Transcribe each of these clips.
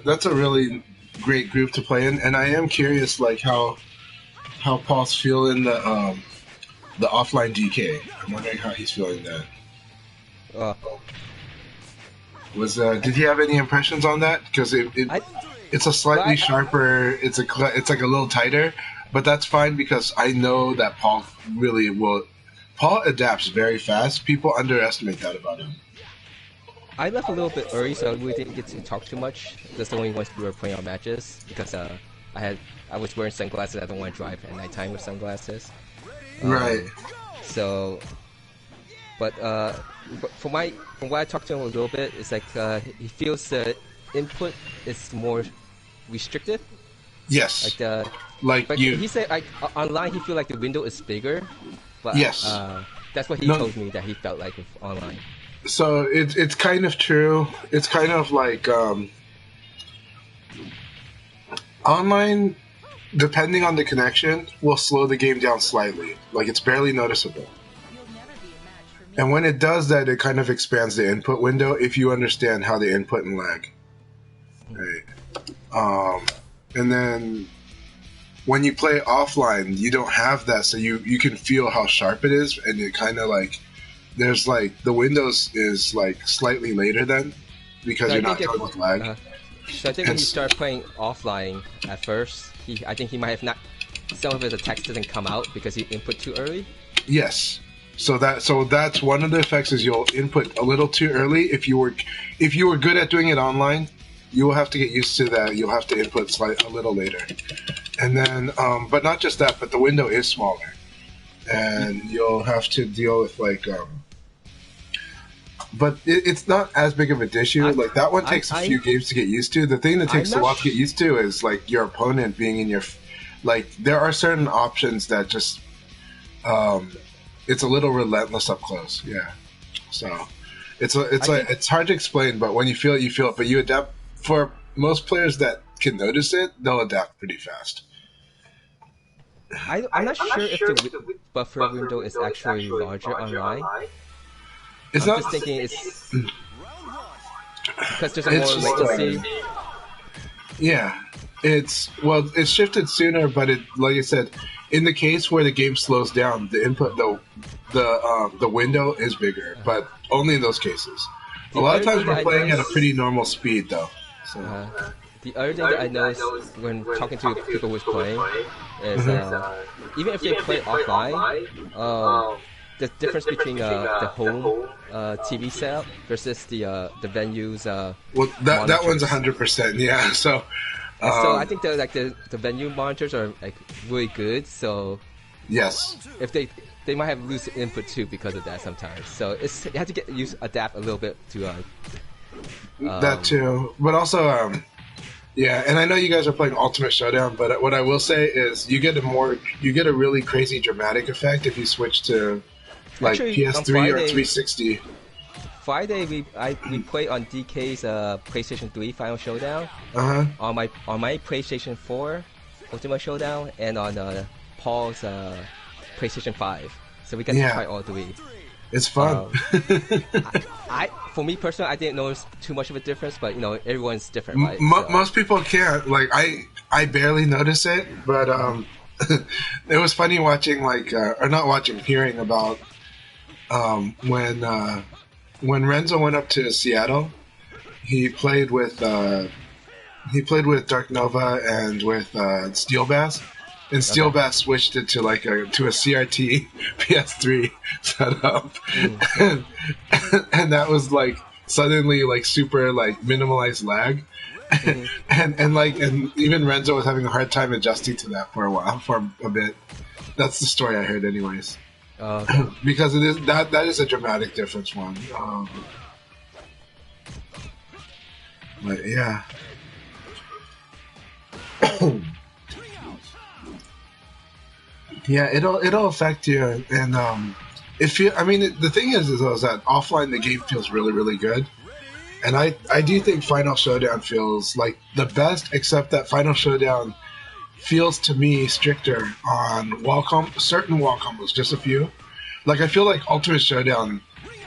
That's a really great group to play in, and I am curious, like how Paul's feeling the offline DK. I'm wondering how he's feeling that. Uh, Was did he have any impressions on that? Because I, it's a well, slightly sharper. It's like a little tighter, but that's fine because I know that Paul really will. Paul adapts very fast. People underestimate that about him. I left a little bit early, so I really didn't get to talk too much. That's the only ones we were playing our matches because I was wearing sunglasses. I don't want to drive at nighttime with sunglasses. Right. So, but from what I talked to him a little bit, it's like he feels the input is more restricted. Yes. Like the Like you. he said like online he feel like the window is bigger. But Yes. that's what he told me that he felt like with online. So it's kind of true. It's kind of like online, depending on the connection, will slow the game down slightly. Like it's barely noticeable. And when it does that, it kind of expands the input window if you understand how the input and lag. Right. And then when you play offline, you don't have that, so you can feel how sharp it is, and it kind of like there's like the windows is like slightly later then because So you're not dealing with lag. So I think when you start playing offline at first, I think he might have not. Some of the text doesn't come out because he input too early. Yes. So that's one of the effects is you'll input a little too early. If you were good at doing it online, you will have to get used to that. You'll have to input a little later, and then but not just that, but the window is smaller, and you'll have to deal with like. But it's not as big of an issue. Like that one takes a few games to get used to. The thing that takes a while to get used to is like your opponent being in your, like there are certain options that just, it's a little relentless up close. Yeah, so it's hard to explain. But when you feel it, you feel it. But you adapt. For most players that can notice it, they'll adapt pretty fast. I'm not sure if the buffer window is actually larger online. It's I'm not just thinking it's because there's a more latency. Yeah, it's shifted sooner, but like I said, in the case where the game slows down, the input the window is bigger, but only in those cases. A lot of times we're playing at a pretty normal speed though. So. The other thing that I noticed when talking to people who's playing is even if they play offline, the difference between the home TV setup versus the venue's well, that one's 100%, yeah. So I think the venue monitors are like really good. So yes, if they might have loose input too because of that sometimes. So you have to adapt a little bit to that too. But also yeah, and I know you guys are playing Ultimate Showdown, but what I will say is you get a really crazy dramatic effect if you switch to like actually, PS3 Friday, or 360. Friday we played on DK's PlayStation 3 Final Showdown. On my PlayStation 4 Ultimate Showdown, and on Paul's PlayStation 5. So we got to try all three. It's fun. For me personally, I didn't notice too much of a difference, but you know, everyone's different, right? Most people can't. Like I barely notice it, but it was funny watching or not watching, hearing about when Renzo went up to Seattle, he played with Dark Nova and with Steel Bass. And Steel Bass switched it to a CRT PS3 setup, and that was like suddenly like super like minimalized lag, and even Renzo was having a hard time adjusting to that for a bit. That's the story I heard, anyways. Because it is that is a dramatic difference one. But yeah. Yeah, it'll affect you, and the thing is that offline the game feels really, really good, and I do think Final Showdown feels like the best, except that Final Showdown feels to me stricter on certain wall combos, just a few. Like I feel like Ultimate Showdown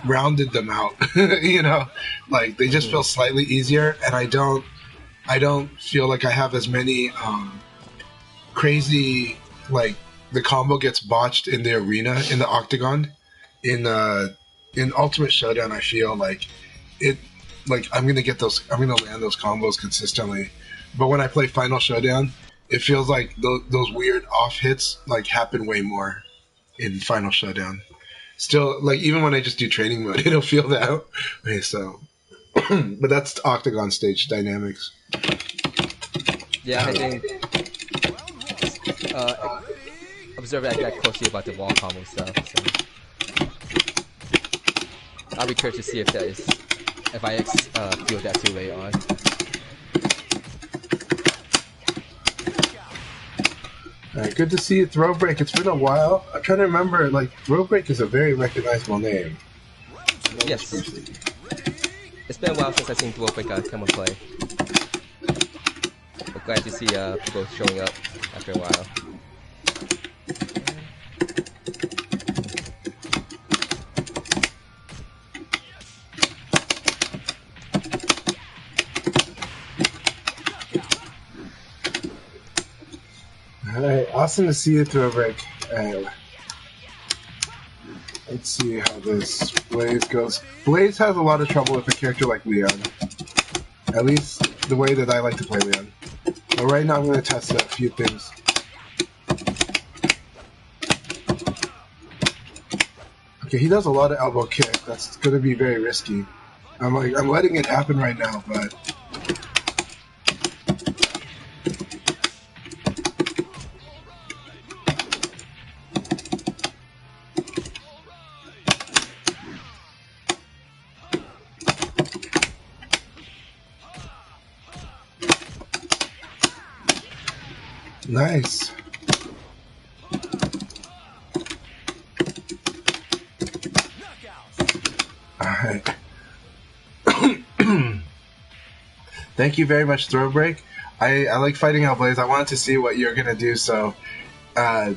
rounded them out, you know, like they just feel slightly easier, and I don't. I don't feel like I have as many crazy, like the combo gets botched in the arena, in the octagon. In Ultimate Showdown, I feel like it, like I'm gonna land those combos consistently. But when I play Final Showdown, it feels like those weird off hits like happen way more in Final Showdown. Still, like even when I just do training mode, it'll feel that way. So, but that's Octagon stage dynamics. Yeah, I think observe that closely about the wall combo stuff. So I'll be curious to see if I feel that too later on. Alright, good to see you, Throwbreak. It's been a while. I'm trying to remember, like, Throwbreak is a very recognizable name. Yes. It's been a while since I've seen Throwbreak come and play. But glad to see people showing up after a while. Alright, awesome to see you, Throwbreak. Let's see how this Blaze goes. Blaze has a lot of trouble with a character like Leon. At least the way that I like to play Leon. But right now I'm going to test a few things. Okay, he does a lot of elbow kick. That's going to be very risky. I'm letting it happen right now, but... Nice. Alright. Thank you very much, Throwbreak. I like fighting out Blaze. I wanted to see what you're going to do, so I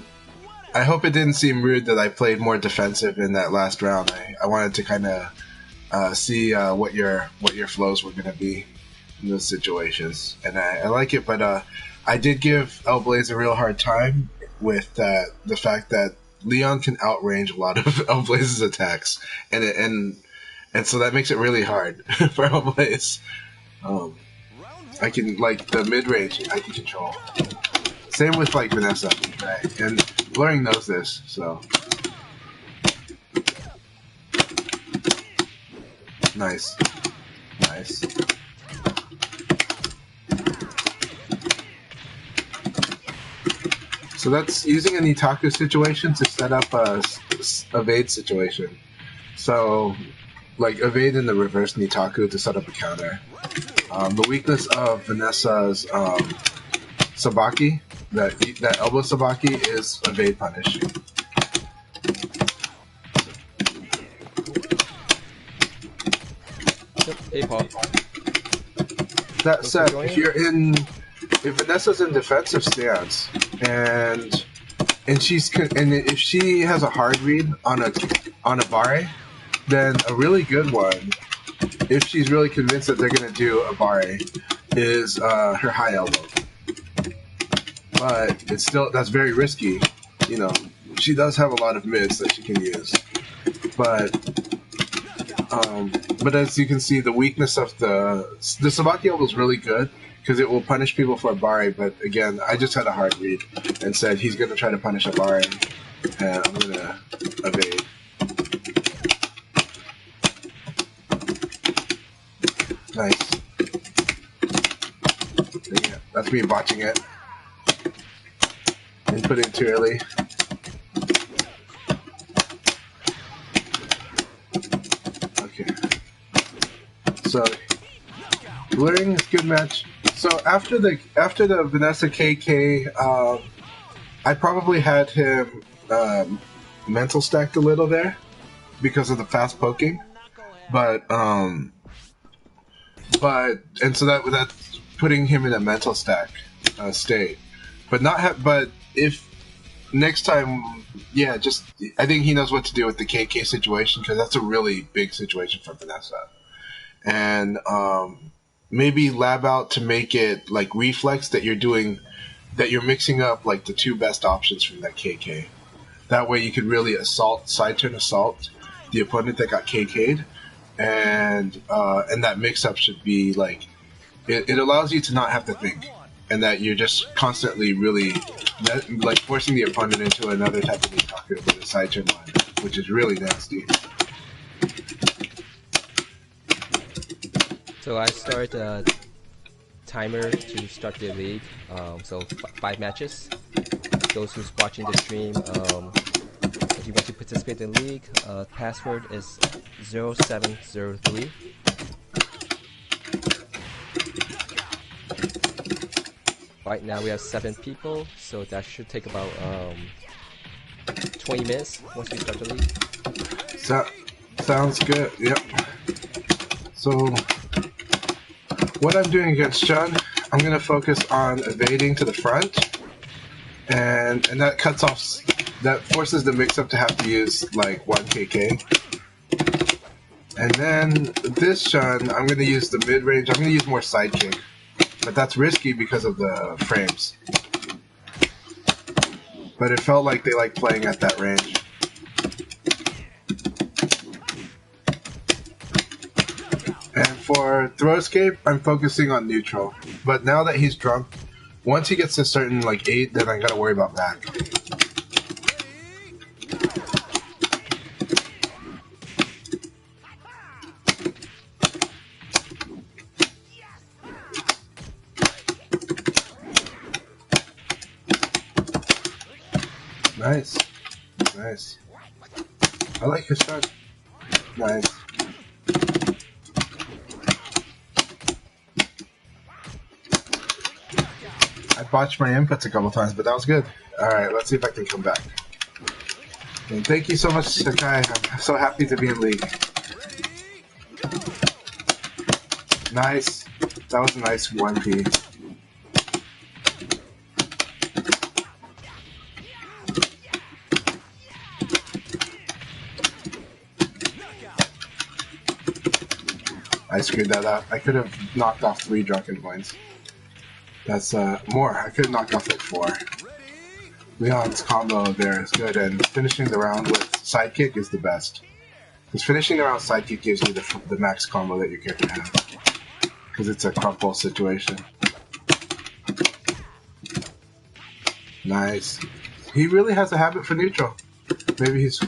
hope it didn't seem rude that I played more defensive in that last round. I wanted to kind of see what your flows were going to be in those situations. And I like it, but I did give Blaze a real hard time with the fact that Leon can outrange a lot of Blaze's attacks, and so that makes it really hard for Blaze. I can, like, the mid-range I can control. Same with, like, Vanessa, right? And Blurring knows this, so. Nice. Nice. So that's using an Itaku situation to set up a evade situation. So, like, evade in the reverse Nitaku to set up a counter. The weakness of Vanessa's Sabaki, that elbow Sabaki, is evade punish. Hey, Paul. That said, if Vanessa's in defensive stance and if she has a hard read on a bare, then a really good one, if she's really convinced that they're going to do a bare, is her high elbow. But that's very risky. You know, she does have a lot of mids that she can use. But as you can see, the weakness of the Sabaki elbow is really good because it will punish people for a bare. But again, I just had a hard read and said he's going to try to punish a bare, and I'm going to evade. Nice. Yeah, that's me botching it. And put it in too early. Okay. So, Blurring is a good match. So after the Vanessa KK, I probably had him mental stacked a little there because of the fast poking, but so that's putting him in a mental stack state, but if next time, yeah, just I think he knows what to do with the KK situation because that's a really big situation for Vanessa, and maybe lab out to make it like reflex that you're mixing up like the two best options from that KK. That way you could really side turn assault the opponent that got KK'd, and that mix up should be like it allows you to not have to think, and that you're just constantly really like forcing the opponent into another type of attack with a side turn line, which is really nasty. So I start a timer to start the league. So 5 matches. Those who's watching the stream, if you want to participate in the league, password is 0703. Right now we have 7 people, so that should take about 20 minutes once we start the league. Sounds good. Yep. So what I'm doing against John, I'm going to focus on evading to the front, and that cuts off, that forces the mix-up to have to use like 1 KK. And then this Shun, I'm going to use the mid-range, I'm going to use more sidekick, but that's risky because of the frames. But it felt like they liked playing at that range. And for throw escape, I'm focusing on neutral. But now that he's drunk, once he gets to a certain like 8, then I gotta worry about back. Nice. Nice. I like your start. Nice. I botched my inputs a couple times, but that was good. Alright, let's see if I can come back. And thank you so much, Akai. I'm so happy to be in league. Nice. That was a nice 1P. I screwed that up. I could have knocked off 3 drunken points. That's more. I could have knocked off like 4. Leon's combo there is good, and finishing the round with sidekick is the best. Because finishing the round sidekick gives you the max combo that your character has. Because it's a crumple situation. Nice. He really has a habit for neutral. Maybe he's...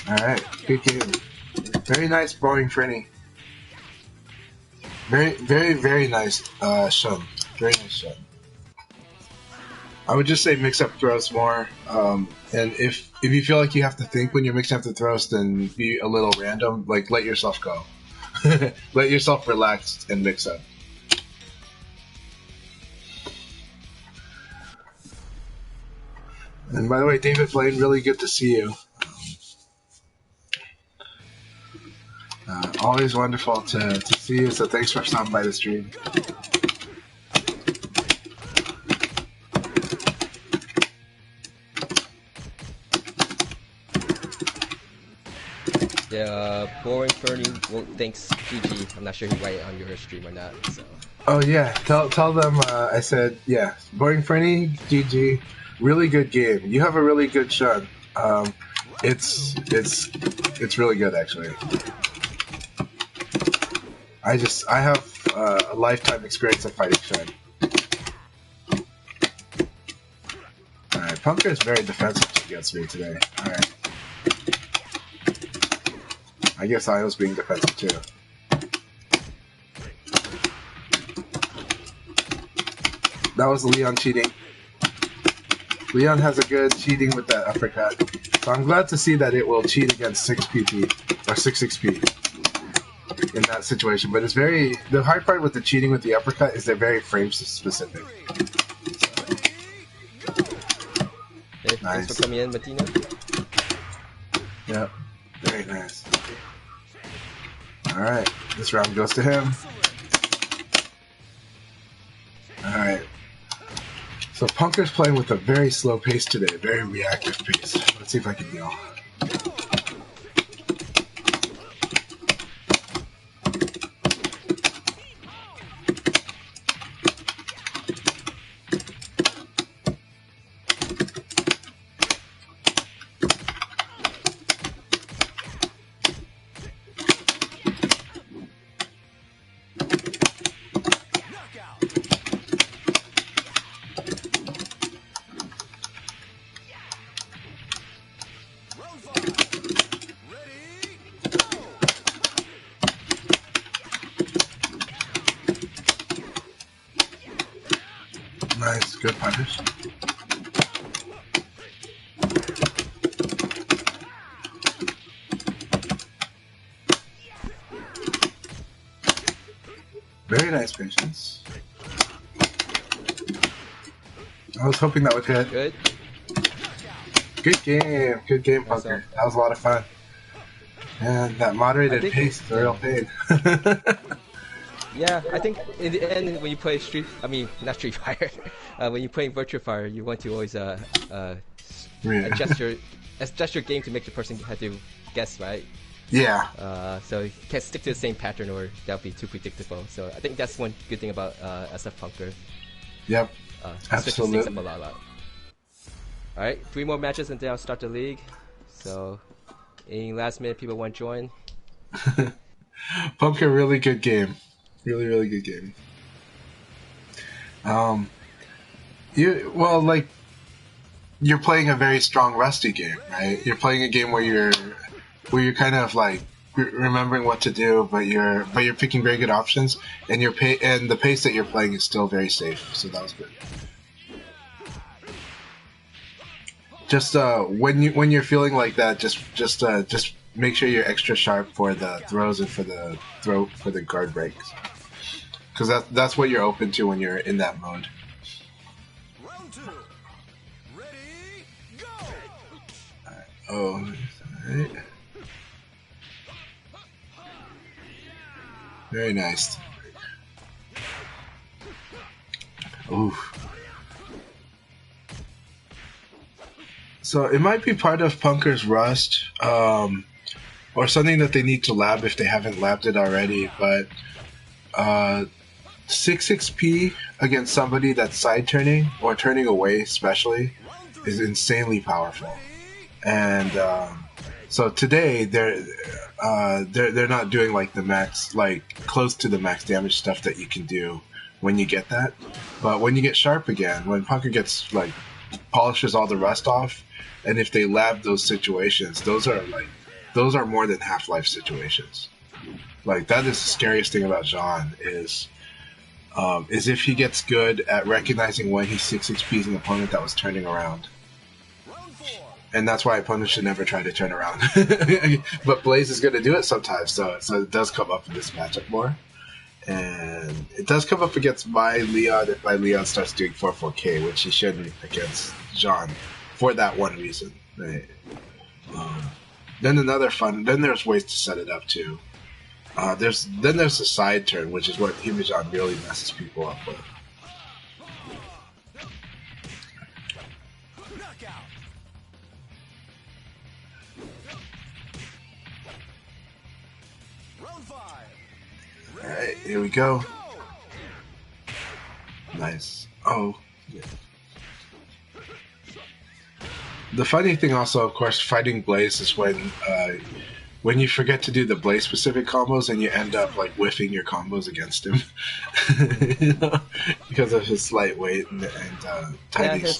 Alright, good game. Very nice bowling Frenny. Very nice Shun. Very nice Shun. I would just say mix up throws more. And if you feel like you have to think when you're mixing up the throws, then be a little random. Like, let yourself go. Let yourself relax and mix up. And by the way, David Blaine, really good to see you. Always wonderful to see you, so thanks for stopping by the stream. Yeah, Boring Fernie, well, thanks, GG. I'm not sure he write it on your stream or not, so. Oh yeah, tell them I said, yeah, Boring Fernie, GG. Really good game. You have a really good Shun. It's really good, actually. I have a lifetime experience of fighting Shun. Alright, Punker is very defensive against me today. Alright. I guess I was being defensive too. That was Leon cheating. Leon has a good cheating with that uppercut. So I'm glad to see that it will cheat against 6 PP or 6 in that situation. But it's the hard part with the cheating with the uppercut is they're very frame specific. Hey, nice. Thanks for coming in, Martina. Yep, very nice. Alright, this round goes to him. Alright. So So Punker's playing with a very slow pace today, very reactive pace. Let's see if I can yell. Nice, good punish. Very nice patience. I was hoping that would hit. Good. Good game, Punker. That was a lot of fun. And that moderated pace is a real pain. Yeah, I think in the end, when you play not Street Fighter, when you're playing Virtua Fighter, you want to always adjust your game to make the person have to guess, right? Yeah. So you can't stick to the same pattern or that'll be too predictable. So I think that's one good thing about SF Punker. Yep. Absolutely. Things up a lot. Alright, 3 more matches and then I'll start the league. So, any last minute people want to join? Punker, really good game. Really good game. You're playing a very strong Rusty game, right? You're playing a game where you're kind of like remembering what to do, but you're picking very good options, and and the pace that you're playing is still very safe. So that was good. Just when you're feeling like that, just make sure you're extra sharp for the throws and for the guard breaks, because that's what you're open to when you're in that mode. Round 2. Ready, go. Alright. Very nice. Ooh. So it might be part of Punker's rust, or something that they need to lab if they haven't labbed it already, but 6xp against somebody that's side turning or turning away especially is insanely powerful. And so today they're not doing like the max, like close to the max damage stuff that you can do when you get that. But when you get sharp again, when Punker gets like polishes all the rust off, and if they lab those situations, those are more than Half-Life situations. Like, that is the scariest thing about Jean is if he gets good at recognizing when he 6xp's an opponent that was turning around. And that's why opponents should never try to turn around. But Blaze is going to do it sometimes, so it does come up in this matchup more. And it does come up against my Leon if my Leon starts doing 4-4K, which he shouldn't against Jean for that one reason. Right? Then there's ways to set it up too. There's the side turn, which is what Himijan really messes people up with. Alright, here we go. Nice. Oh, yeah. The funny thing also, of course, fighting Blaze is when you forget to do the Blaze specific combos and you end up like whiffing your combos against him. You know? Because of his slight weight and tiny. Yeah,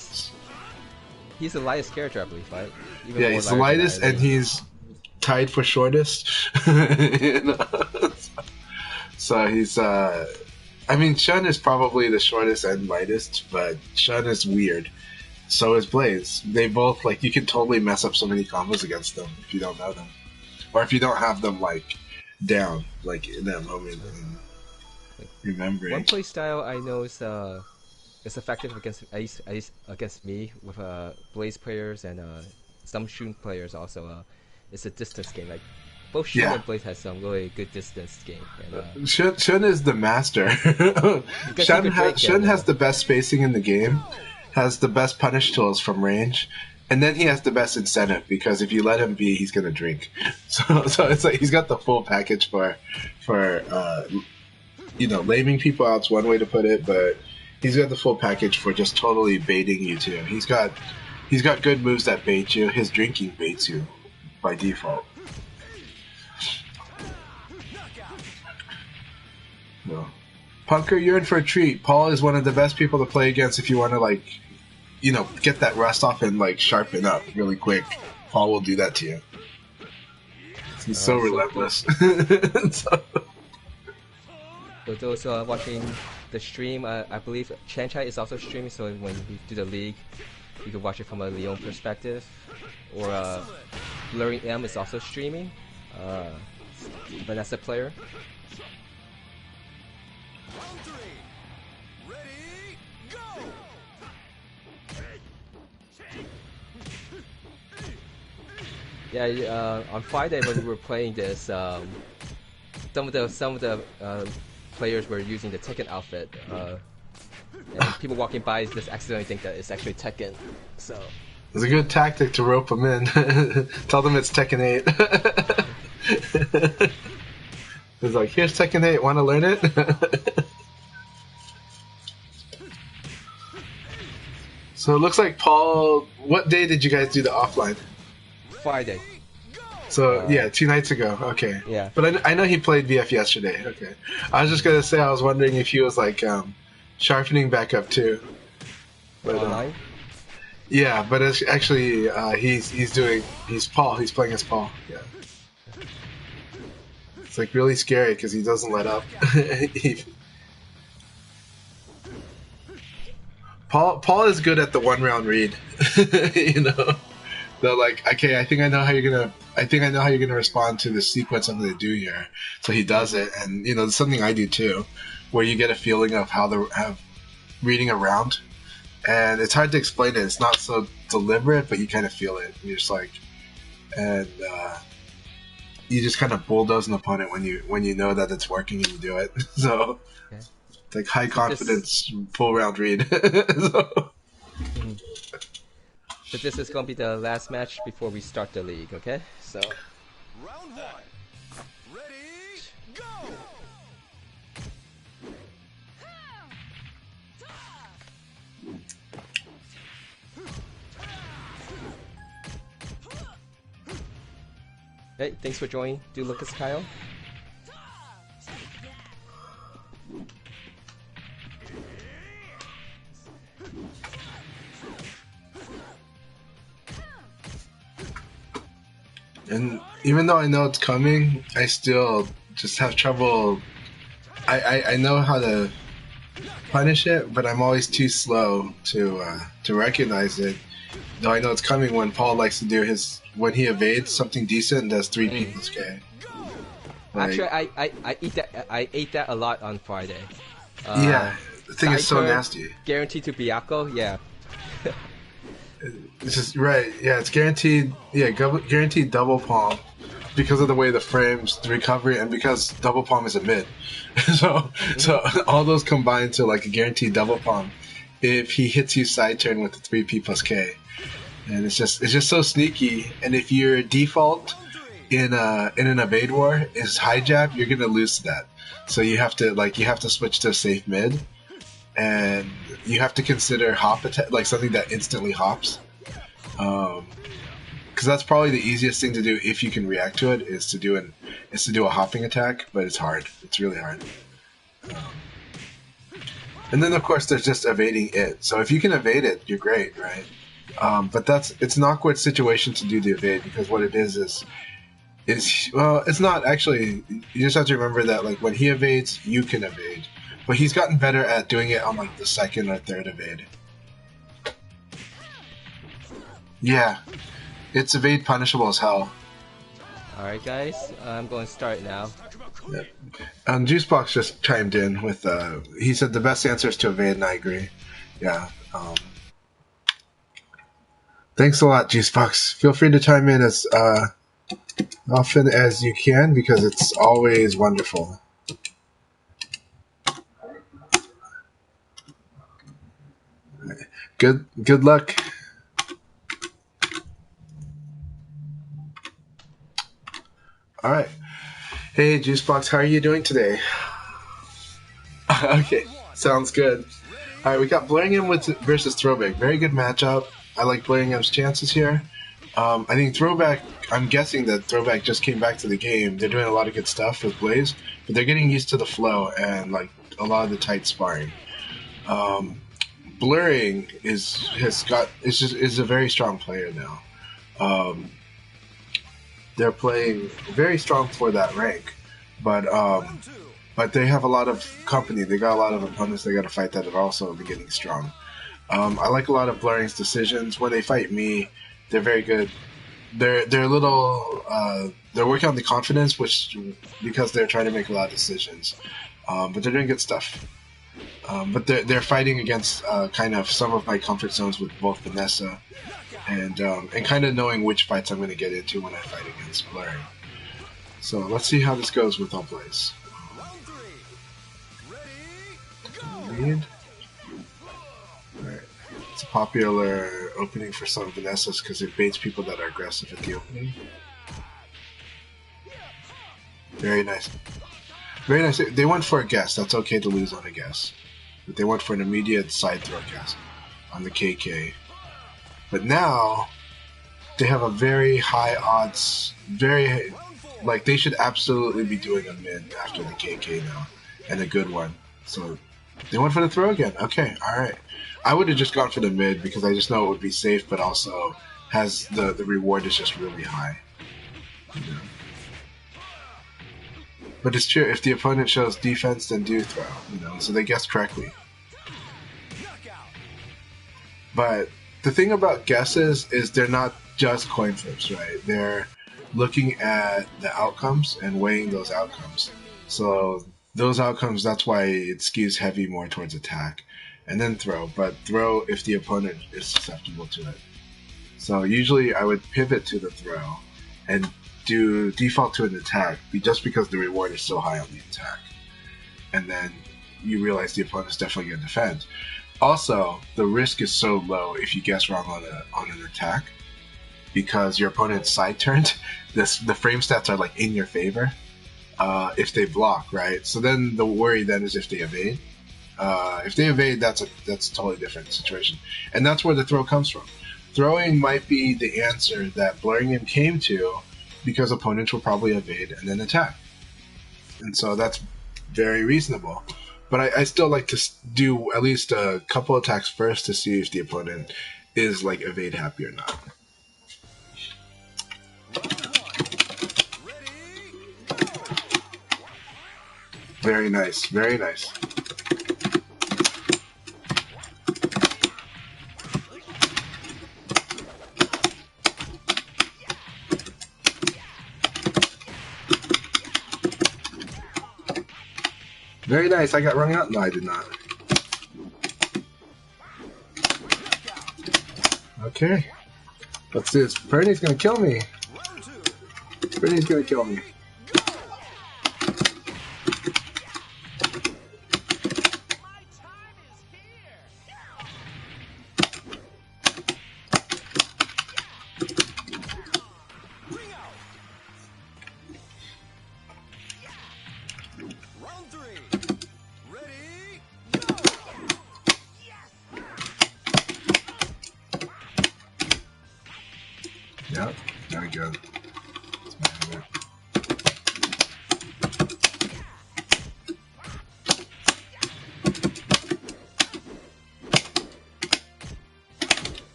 he's the lightest character, I believe, right? Yeah, he's the lightest and he's tied for shortest. You know? So he's I mean, Shun is probably the shortest and lightest, but Shun is weird. So is Blaze. They both, like, you can totally mess up so many combos against them if you don't know them. Or if you don't have them, like, down, like, in that moment and remembering. One play style I know is effective against against me with Blaze players and some Shun players also. It's a distance game. Like, both Shun and Blaze has some really good distance game. And, Shun is the master. Shun has the best spacing in the game. has the best punish tools from range, and then he has the best incentive because if you let him be, he's gonna drink. So it's like he's got the full package for laming people out's one way to put it, but he's got the full package for just totally baiting you too. He's got good moves that bait you. His drinking baits you by default. No. Punker, you're in for a treat. Paul is one of the best people to play against if you want to get that rust off and sharpen up really quick. Paul will do that to you. He's so relentless. For those watching the stream, I believe Chanchai is also streaming, so when we do the league, you can watch it from a Leon perspective. Or BlurringM is also streaming. Vanessa player. Round 3. Ready, go! Yeah, on Friday when we were playing this, some of the players were using the Tekken outfit, and people walking by just accidentally think that it's actually Tekken. So it's a good tactic to rope them in. Tell them it's Tekken 8. It's like, here's Tekken 8. Want to learn it? So it looks like Paul. What day did you guys do the offline? Friday. So yeah, 2 nights ago. Okay. Yeah. But I know he played VF yesterday. Okay. I was just gonna say I was wondering if he was sharpening back up too. But, Online. Yeah, but it's actually he's Paul. He's playing as Paul. Yeah. It's really scary because he doesn't let up. Paul is good at the 1-round read. They're like, okay, I think I know how you're gonna respond to the sequence I'm gonna do here. So he does it, and it's something I do too, where you get a feeling of how they're reading a round, and it's hard to explain it. It's not so deliberate, but you kind of feel it. You're just you just kind of bulldoze an opponent when you know that it's working and you do it. So it's like high confidence full round read. But this is gonna be the last match before we start the league, okay? So. Round 1. Ready, go! Hey, thanks for joining. Do Lucas Kyle. And even though I know it's coming, I still just have trouble. I know how to punish it, but I'm always too slow to recognize it. Though I know it's coming when Paul likes to do when he evades something decent and does 3 people's K. Actually, I ate that a lot on Friday. Yeah, the thing is so nasty. Guaranteed to Byaku, yeah. It's just right. Yeah, it's guaranteed. Yeah, guaranteed double palm because of the way the frames the recovery and because double palm is a mid. so all those combine to a guaranteed double palm if he hits you side turn with the 3P plus K, and it's just so sneaky. And if your default in an evade war is high jab, you're gonna lose to that. So you have to switch to safe mid. And you have to consider hop attack, something that instantly hops, because that's probably the easiest thing to do if you can react to it is to do a hopping attack, but it's hard. It's really hard. And then of course there's just evading it. So if you can evade it, you're great, right? But it's an awkward situation to do the evade because what it is it's not actually. You just have to remember that when he evades, you can evade. But he's gotten better at doing it on the second or third evade. Yeah, it's evade punishable as hell. Alright guys, I'm going to start now. Yep. Juicebox just chimed in with, he said the best answer is to evade, and I agree. Yeah. Thanks a lot, Juicebox. Feel free to chime in as often as you can because it's always wonderful. Good luck. All right. Hey, Juicebox, how are you doing today? Okay, sounds good. All right, we got BlurringM versus Throwback. Very good matchup. I like BlurringM's chances here. I think Throwback. I'm guessing that Throwback just came back to the game. They're doing a lot of good stuff with Blaze, but they're getting used to the flow and like a lot of the tight sparring. Blurring is a very strong player now. They're playing very strong for that rank, but they have a lot of company. They got a lot of opponents they got to fight that are also beginning strong. I like a lot of Blurring's decisions. When they fight me, they're very good. They're a little they're working on the confidence, which because they're trying to make a lot of decisions. But they're doing good stuff. But they're fighting against kind of some of my comfort zones with both Vanessa and kind of knowing which fights I'm going to get into when I fight against Blurring. So let's see how this goes with all plays. Lead. Alright. It's a popular opening for some Vanessas because it baits people that are aggressive at the opening. Very nice. Very nice. They went for a guess. That's okay to lose on a guess. But they went for an immediate side throw guess on the KK. But now they have a very high odds, like they should absolutely be doing a mid after the KK now, and a good one. So they went for the throw again. Okay, all right. I would have just gone for the mid because I just know it would be safe, but also has the reward is just really high. You know? But it's true. If the opponent shows defense, then do throw. You know, so they guess correctly. But the thing about guesses is they're not just coin flips, right? They're looking at the outcomes and weighing those outcomes. So those outcomes, that's why it skews heavy more towards attack. And then throw, but throw if the opponent is susceptible to it. So usually I would pivot to the throw and do default to an attack just because the reward is so high on the attack. And then you realize the opponent's definitely going to defend. Also, the risk is so low if you guess wrong on an attack because your opponent's side turned. The frame stats are like in your favor if they block, right? So then the worry then is if they evade. If they evade, that's a totally different situation, and that's where the throw comes from. Throwing might be the answer that BlurringM came to because opponents will probably evade and then attack, and so that's very reasonable. But I still like to do at least a couple attacks first to see if the opponent is like evade happy or not. Very nice, very nice. Very nice. I got rung out? No, I did not. Okay. Let's do this. Bernie's gonna kill me. Bernie's gonna kill me. Yep, very good.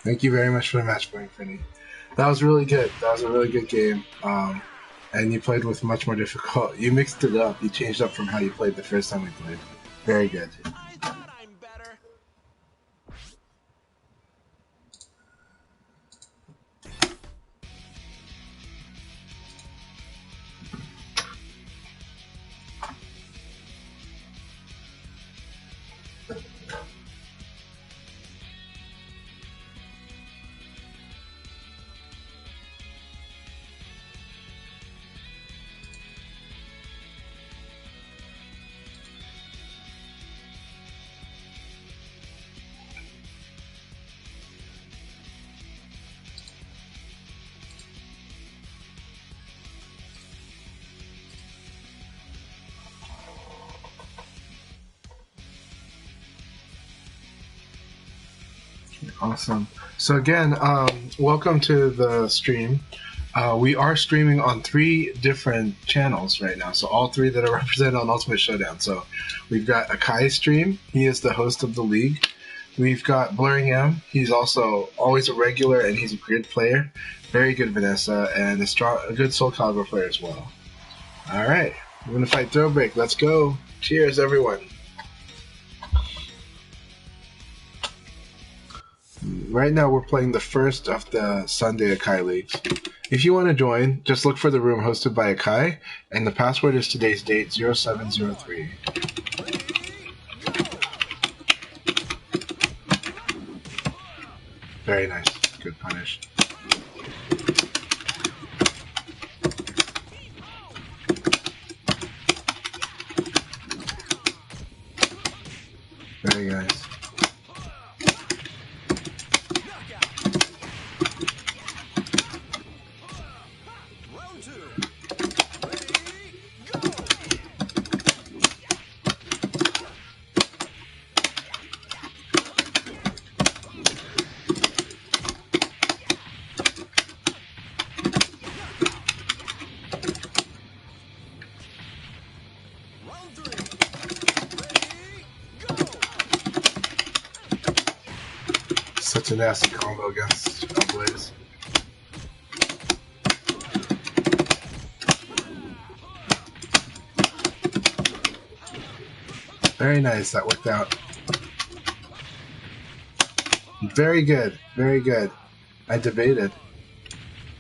Thank you very much for the match point, Finny. That was really good. That was a really good game. And you played with much more difficult. You mixed it up. You changed up from how you played the first time we played. Very good. Awesome. So again, welcome to the stream. We are streaming on 3 different channels right now, so all 3 that are represented on Ultimate Showdown. So we've got Akai stream. He is the host of the league. We've got BlurringM. He's also always a regular, and he's a good player. Very good Vanessa, and a good Soul Calibur player as well. All right, we're gonna fight Throw Break. Let's go! Cheers, everyone. Right now, we're playing the first of the Sunday Akai leagues. If you want to join, just look for the room hosted by Akai, and the password is today's date 0703. Very nice. Good punish. Very nice. Such a nasty combo against Blaze. Very nice, that worked out. Very good, very good. I debated.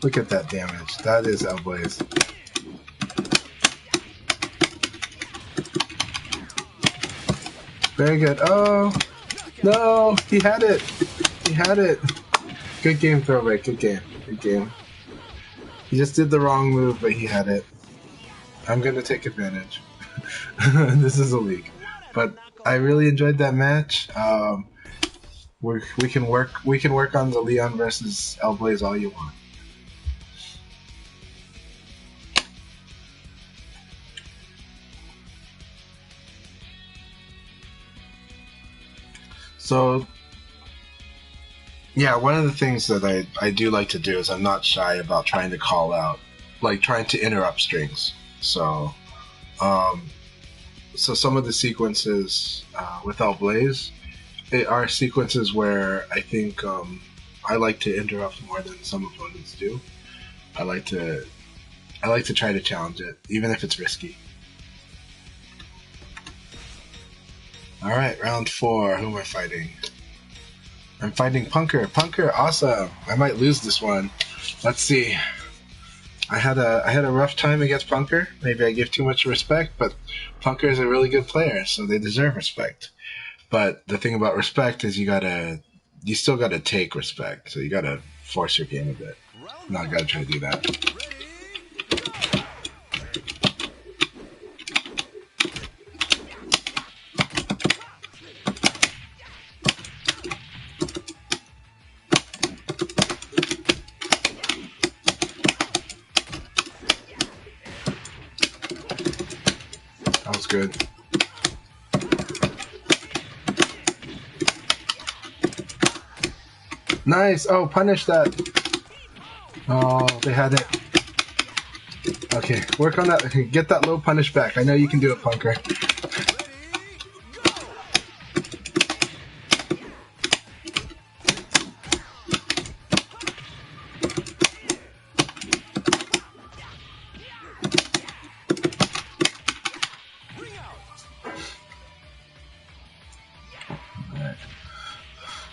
Look at that damage. That is Blaze. Very good. Oh, no, he had it. He had it. Good game, Throwback. Good game. Good game. He just did the wrong move, but he had it. I'm gonna take advantage. This is a league, but I really enjoyed that match. We can work on the Leon versus Blaze all you want. So. Yeah, one of the things that I do like to do is I'm not shy about trying to call out, like trying to interrupt strings. So, so some of the sequences with Blaze are sequences where I think I like to interrupt more than some opponents do. I like to try to challenge it, even if it's risky. All right, round 4. Who am I fighting? I'm fighting Punker. Punker, awesome. I might lose this one. Let's see. I had a rough time against Punker. Maybe I give too much respect, but Punker is a really good player, so they deserve respect. But the thing about respect is you still gotta take respect. So you gotta force your game a bit. Not gotta try to do that. That was good. Nice! Oh, punish that! Oh, they had it. Okay, work on that. Get that low punish back. I know you can do it, Punker.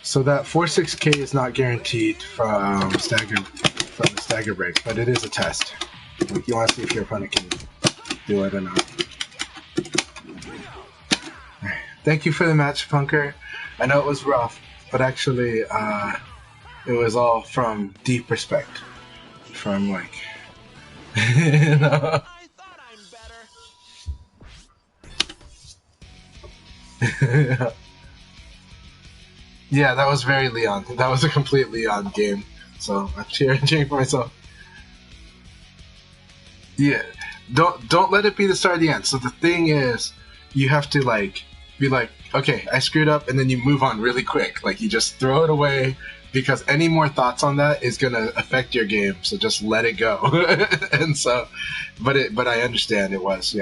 So that 4-6K is not guaranteed from the stagger break, but it is a test. Like, you want to see if your opponent can do it or not. Right. Thank you for the match, Punker. I know it was rough, but actually it was all from deep respect. From like, you know. I thought I'm better. Yeah, that was very Leon. That was a complete Leon game. So I'm cheering for myself. Yeah, don't let it be the start of the end. So the thing is, you have to like be like, okay, I screwed up, and then you move on really quick. Like you just throw it away because any more thoughts on that is gonna affect your game. So just let it go. And so, but I understand it was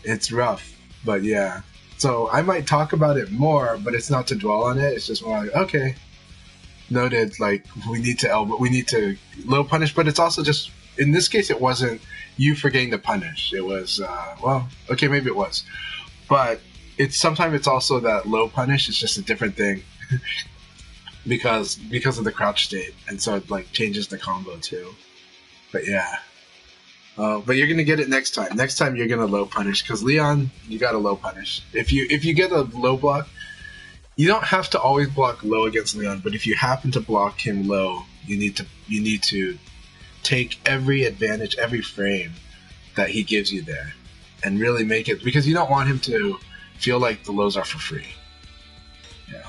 it's rough, but yeah. So I might talk about it more, but it's not to dwell on it. It's just more like, okay, noted. Like we need to low punish, but it's also just in this case it wasn't you forgetting to punish. It was well, okay, maybe it was, but sometimes it's also that low punish is just a different thing because of the crouch state, and so it like changes the combo too. But yeah. But you're gonna get it next time. Next time you're gonna low punish because Leon, you got to low punish. If you get a low block, you don't have to always block low against Leon. But if you happen to block him low, you need to take every advantage, every frame that he gives you there, and really make it, because you don't want him to feel like the lows are for free. Yeah.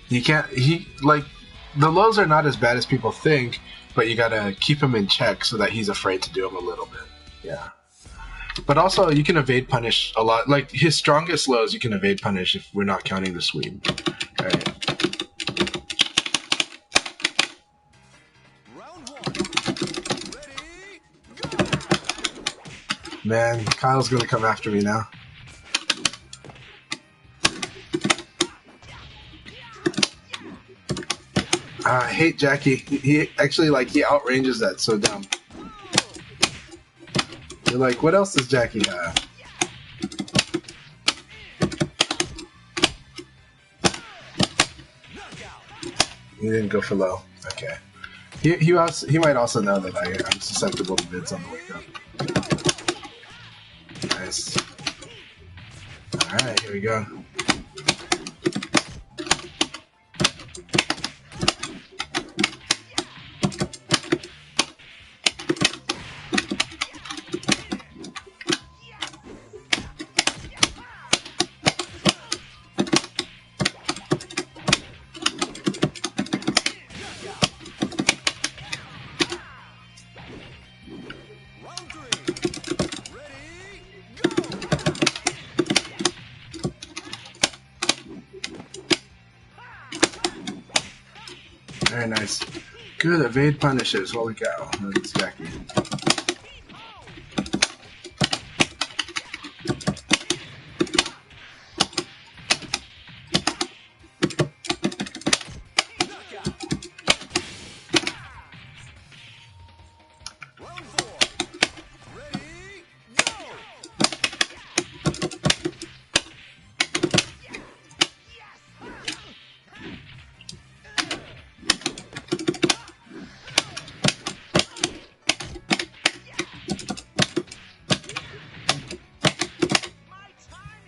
You can't. The lows are not as bad as people think. But you gotta keep him in check so that he's afraid to do them a little bit. Yeah. But also, you can evade punish a lot. Like, his strongest lows, you can evade punish if we're not counting the sweep. Alright. Round 1. Ready, go! Man, Kyle's gonna come after me now. I hate Jackie. He actually, he outranges that, so dumb. You're like, what else does Jackie have? He didn't go for low. Okay. He might also know that I'm susceptible to bids on the wake up. Nice. Alright, here we go. Very nice. Good evade punishes. Holy cow. That's Jackie.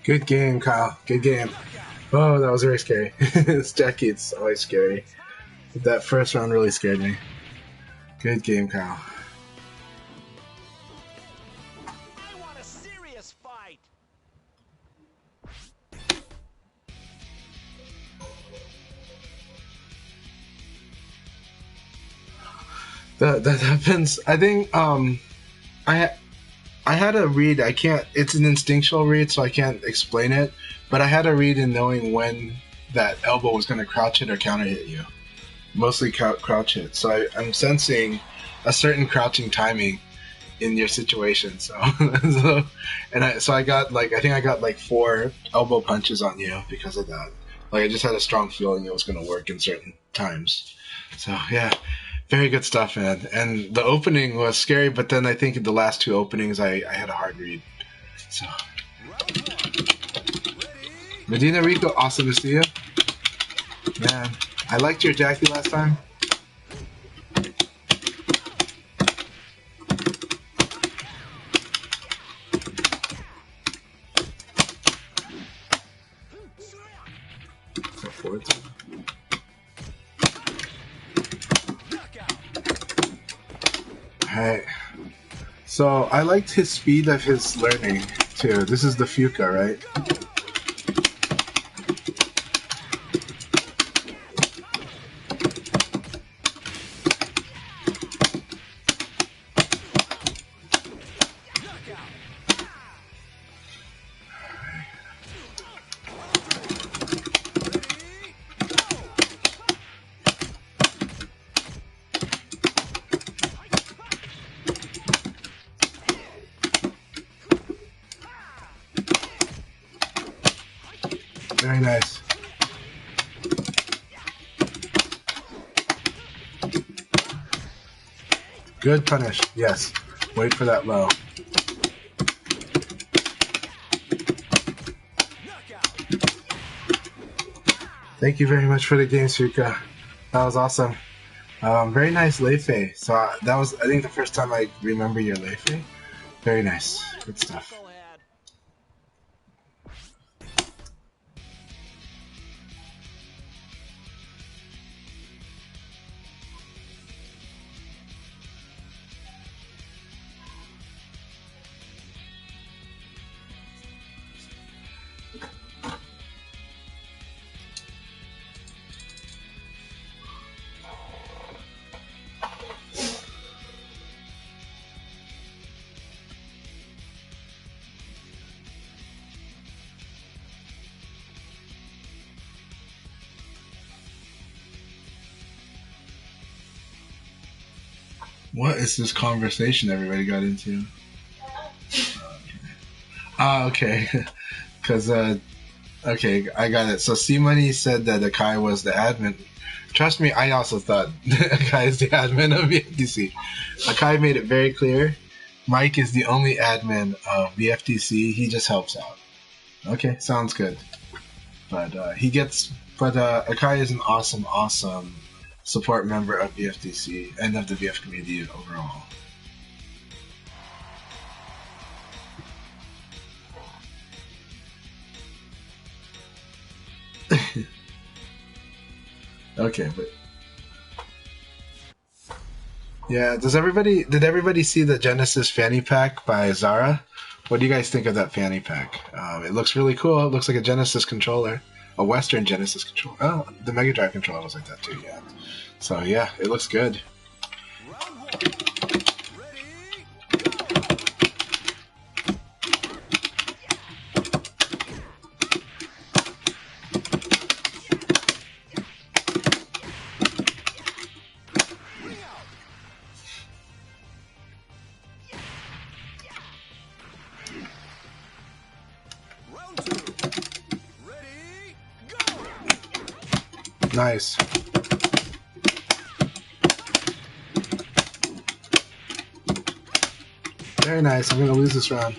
Good game, Kyle. Good game. Oh, that was very scary. It's Jackie. It's always scary. That first round really scared me. Good game, Kyle. I want a serious fight. That happens. I think I had a read. I can't. It's an instinctual read, so I can't explain it. But I had a read in knowing when that elbow was going to crouch hit or counter hit you. Mostly crouch hit. So I'm sensing a certain crouching timing in your situation. So, I got I think I got 4 elbow punches on you because of that. I just had a strong feeling it was going to work in certain times. So yeah. Very good stuff, man. And the opening was scary, but then I think the last 2 openings I had a hard read. So, Medina Rico, awesome to see you. Man, I liked your Jackie last time. Alright. So I liked his speed of his learning too. This is the FeachA, right? Very nice. Good punish. Yes. Wait for that low. Thank you very much for the game, Suka. That was awesome. Very nice Leifei. So that was, I think, the first time I remember your Leifei. Very nice. Good stuff. What is this conversation everybody got into? Okay. Because, okay, I got it. So C-Money said that Akai was the admin. Trust me, I also thought Akai is the admin of BFTC. Akai made it very clear. Mike is the only admin of BFTC. He just helps out. Okay, sounds good. But Akai is an awesome support member of BFTC and of the BF community overall. Okay, but yeah, did everybody see the Genesis fanny pack by Zara? What do you guys think of that fanny pack? It looks really cool. It looks like a Genesis controller, a Western Genesis controller. Oh, the Mega Drive controller was like that too, yeah. So yeah, it looks good. Nice. Very nice. I'm going to lose this round.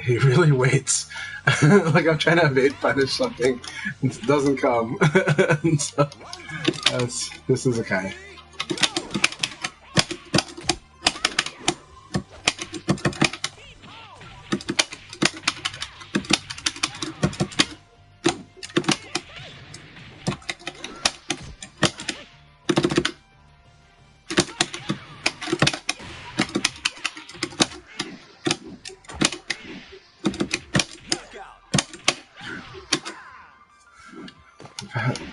He really waits. Like I'm trying to evade punish something. It doesn't come. So, this is Akai.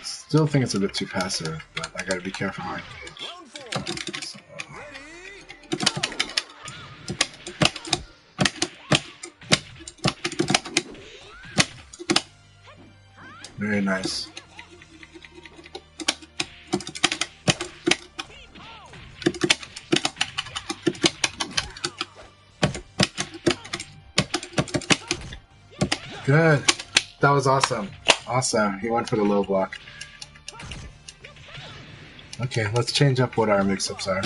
Still think it's a bit too passive, but I gotta be careful how I engage. So. Very nice. Good. That was awesome. Awesome. He went for the low block. Okay, let's change up what our mix-ups are.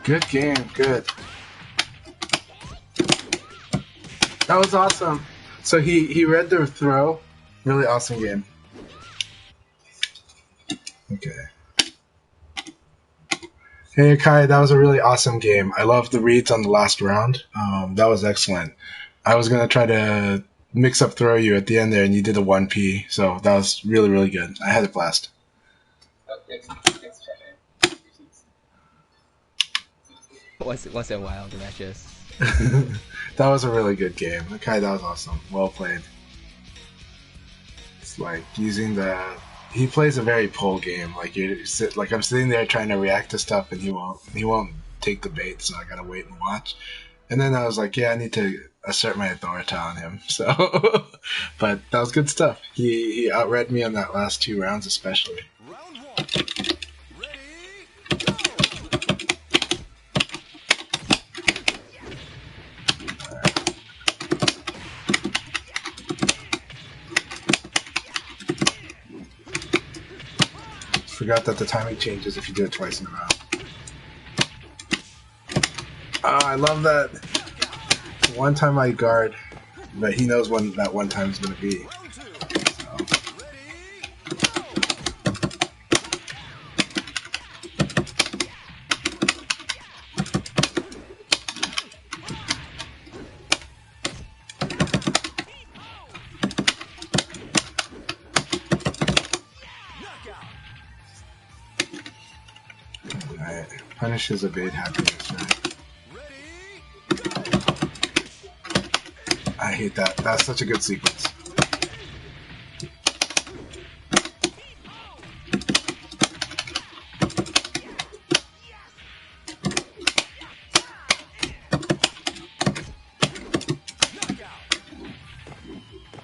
Good game, good. That was awesome. So he read the throw. Really awesome game. Okay. Hey Akai, that was a really awesome game. I loved the reads on the last round. That was excellent. I was gonna try to mix up throw you at the end there, and you did a 1P. So that was really good. I had a blast. Oh, thanks, Charlie. once in a while the matches. That was a really good game. Okay, that was awesome. Well played. It's like using the. He plays a very pull game. Like I'm sitting there trying to react to stuff, and he won't take the bait. So I gotta wait and watch. And then I was like, yeah, I need to assert my authority on him. So, but that was good stuff. He outread me on that last 2 rounds, especially. Round 1. Ready, go! Forgot that the timing changes if you do it twice in a row. Oh, I love that. One time I guard, but he knows when that one time is going to be. Alright, punishes evade happiness, right? I hate that. That's such a good sequence.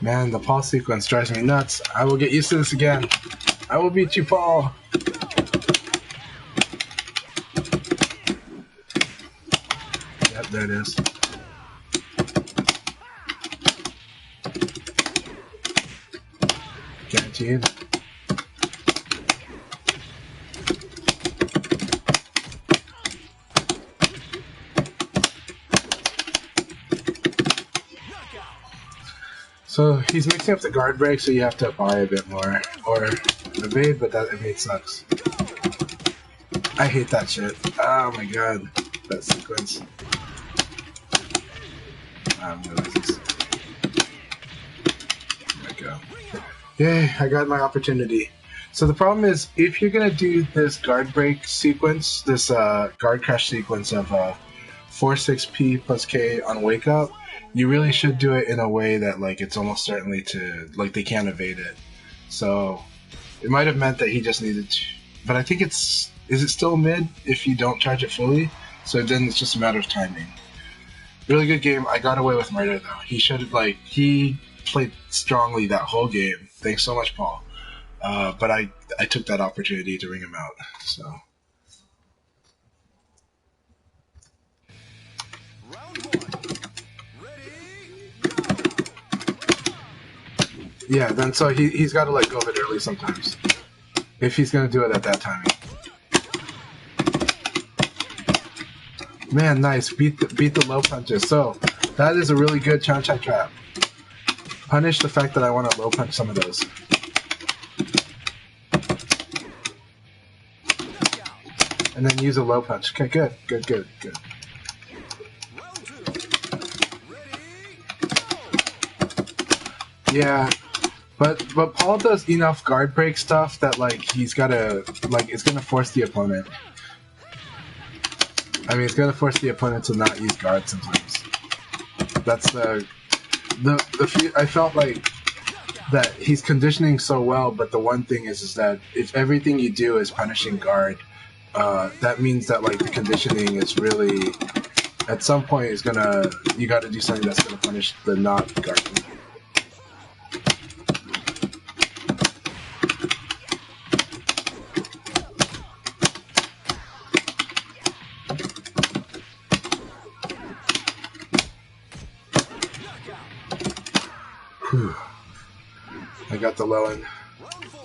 Man, the Paul sequence drives me nuts. I will get used to this again. I will beat you, Paul. Yep, there it is. Guaranteed. So he's mixing up the guard break, so you have to buy a bit more. Or evade, but that evade sucks. I hate that shit. Oh my god. That sequence. There we go. Yay, I got my opportunity. So the problem is, if you're going to do this guard break sequence, this guard crash sequence of 4-6P plus K on wake up, you really should do it in a way that like it's almost certainly to, like they can't evade it. So it might have meant that he just needed to, but I think is it still mid if you don't charge it fully? So then it's just a matter of timing. Really good game. I got away with murder though. He played strongly that whole game. Thanks so much, Paul. But I took that opportunity to ring him out. So. Round 1. Ready, go! Yeah, then so he's got to let go of it early sometimes. If he's going to do it at that timing. Man, nice. Beat the low punches. So, that is a really good Chanchai trap. Punish the fact that I want to low punch some of those. And then use a low punch. Okay, good. Round 2. Ready, go! Yeah, but Paul does enough guard break stuff that like he's gotta it's gonna force the opponent. I mean, it's gonna force the opponent to not use guard sometimes. That's the I felt like that he's conditioning so well, but the one thing is that if everything you do is punishing guard, that means that like the conditioning is really at some point is you got to do something that's gonna punish the not guard. Whew. I got the low end. Round 4.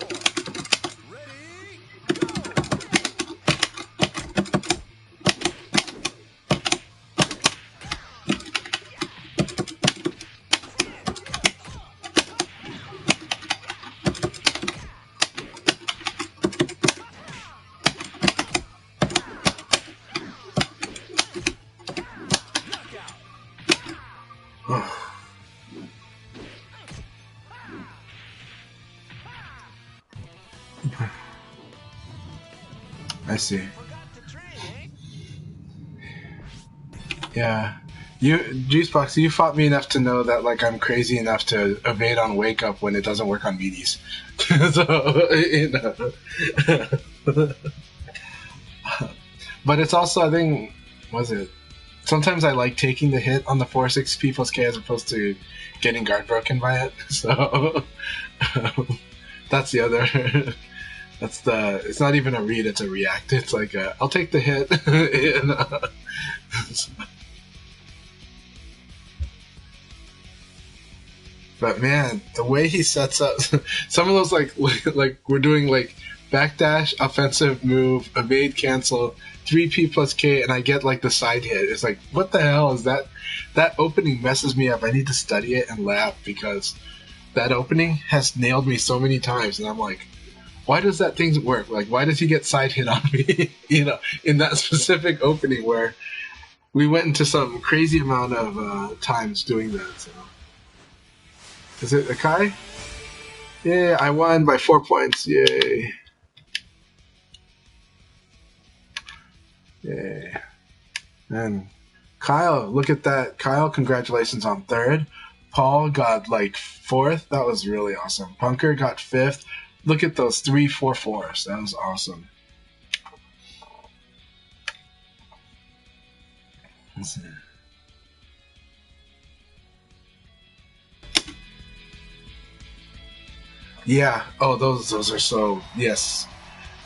I see. Forgot to train, eh? Yeah. Juicebox, you fought me enough to know that like I'm crazy enough to evade on wake up when it doesn't work on meaties. So you know. But it's also I think was it sometimes I like taking the hit on the 4-6 P plus K as opposed to getting guard broken by it. So that's the other that's the it's not even a read, it's a react. It's like I'll take the hit. And, but man, the way he sets up some of those like we're doing like backdash, offensive move, evade, cancel, 3P plus K, and I get like the side hit. It's like, what the hell is that? That opening messes me up. I need to study it and laugh because that opening has nailed me so many times, and I'm like, why does that thing work? Like, why does he get side hit on me? You know, in that specific opening where we went into some crazy amount of times doing that. So. Is it Akai? Yeah, I won by 4 points. Yay. Yay. And Kyle, look at that. Kyle, congratulations on 3rd. Paul got like 4th. That was really awesome. Punker got 5th. Look at those 3, 4, 4s. That was awesome. Let's see. Yeah. Oh, those are so yes.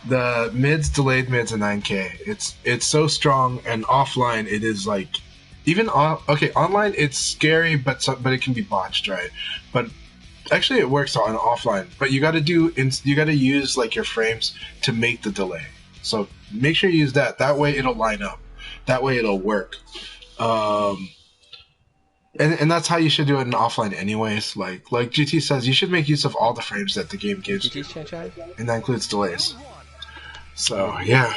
The mids, delayed mids, and 9K. It's so strong, and offline it is like even online it's scary, but it can be botched, right? But actually it works on offline. But you got to use like your frames to make the delay. So make sure you use that. That way it'll line up. That way it'll work. And that's how you should do it in offline anyways. Like GT says, you should make use of all the frames that the game gives you. Chanchai? And that includes delays. So, yeah.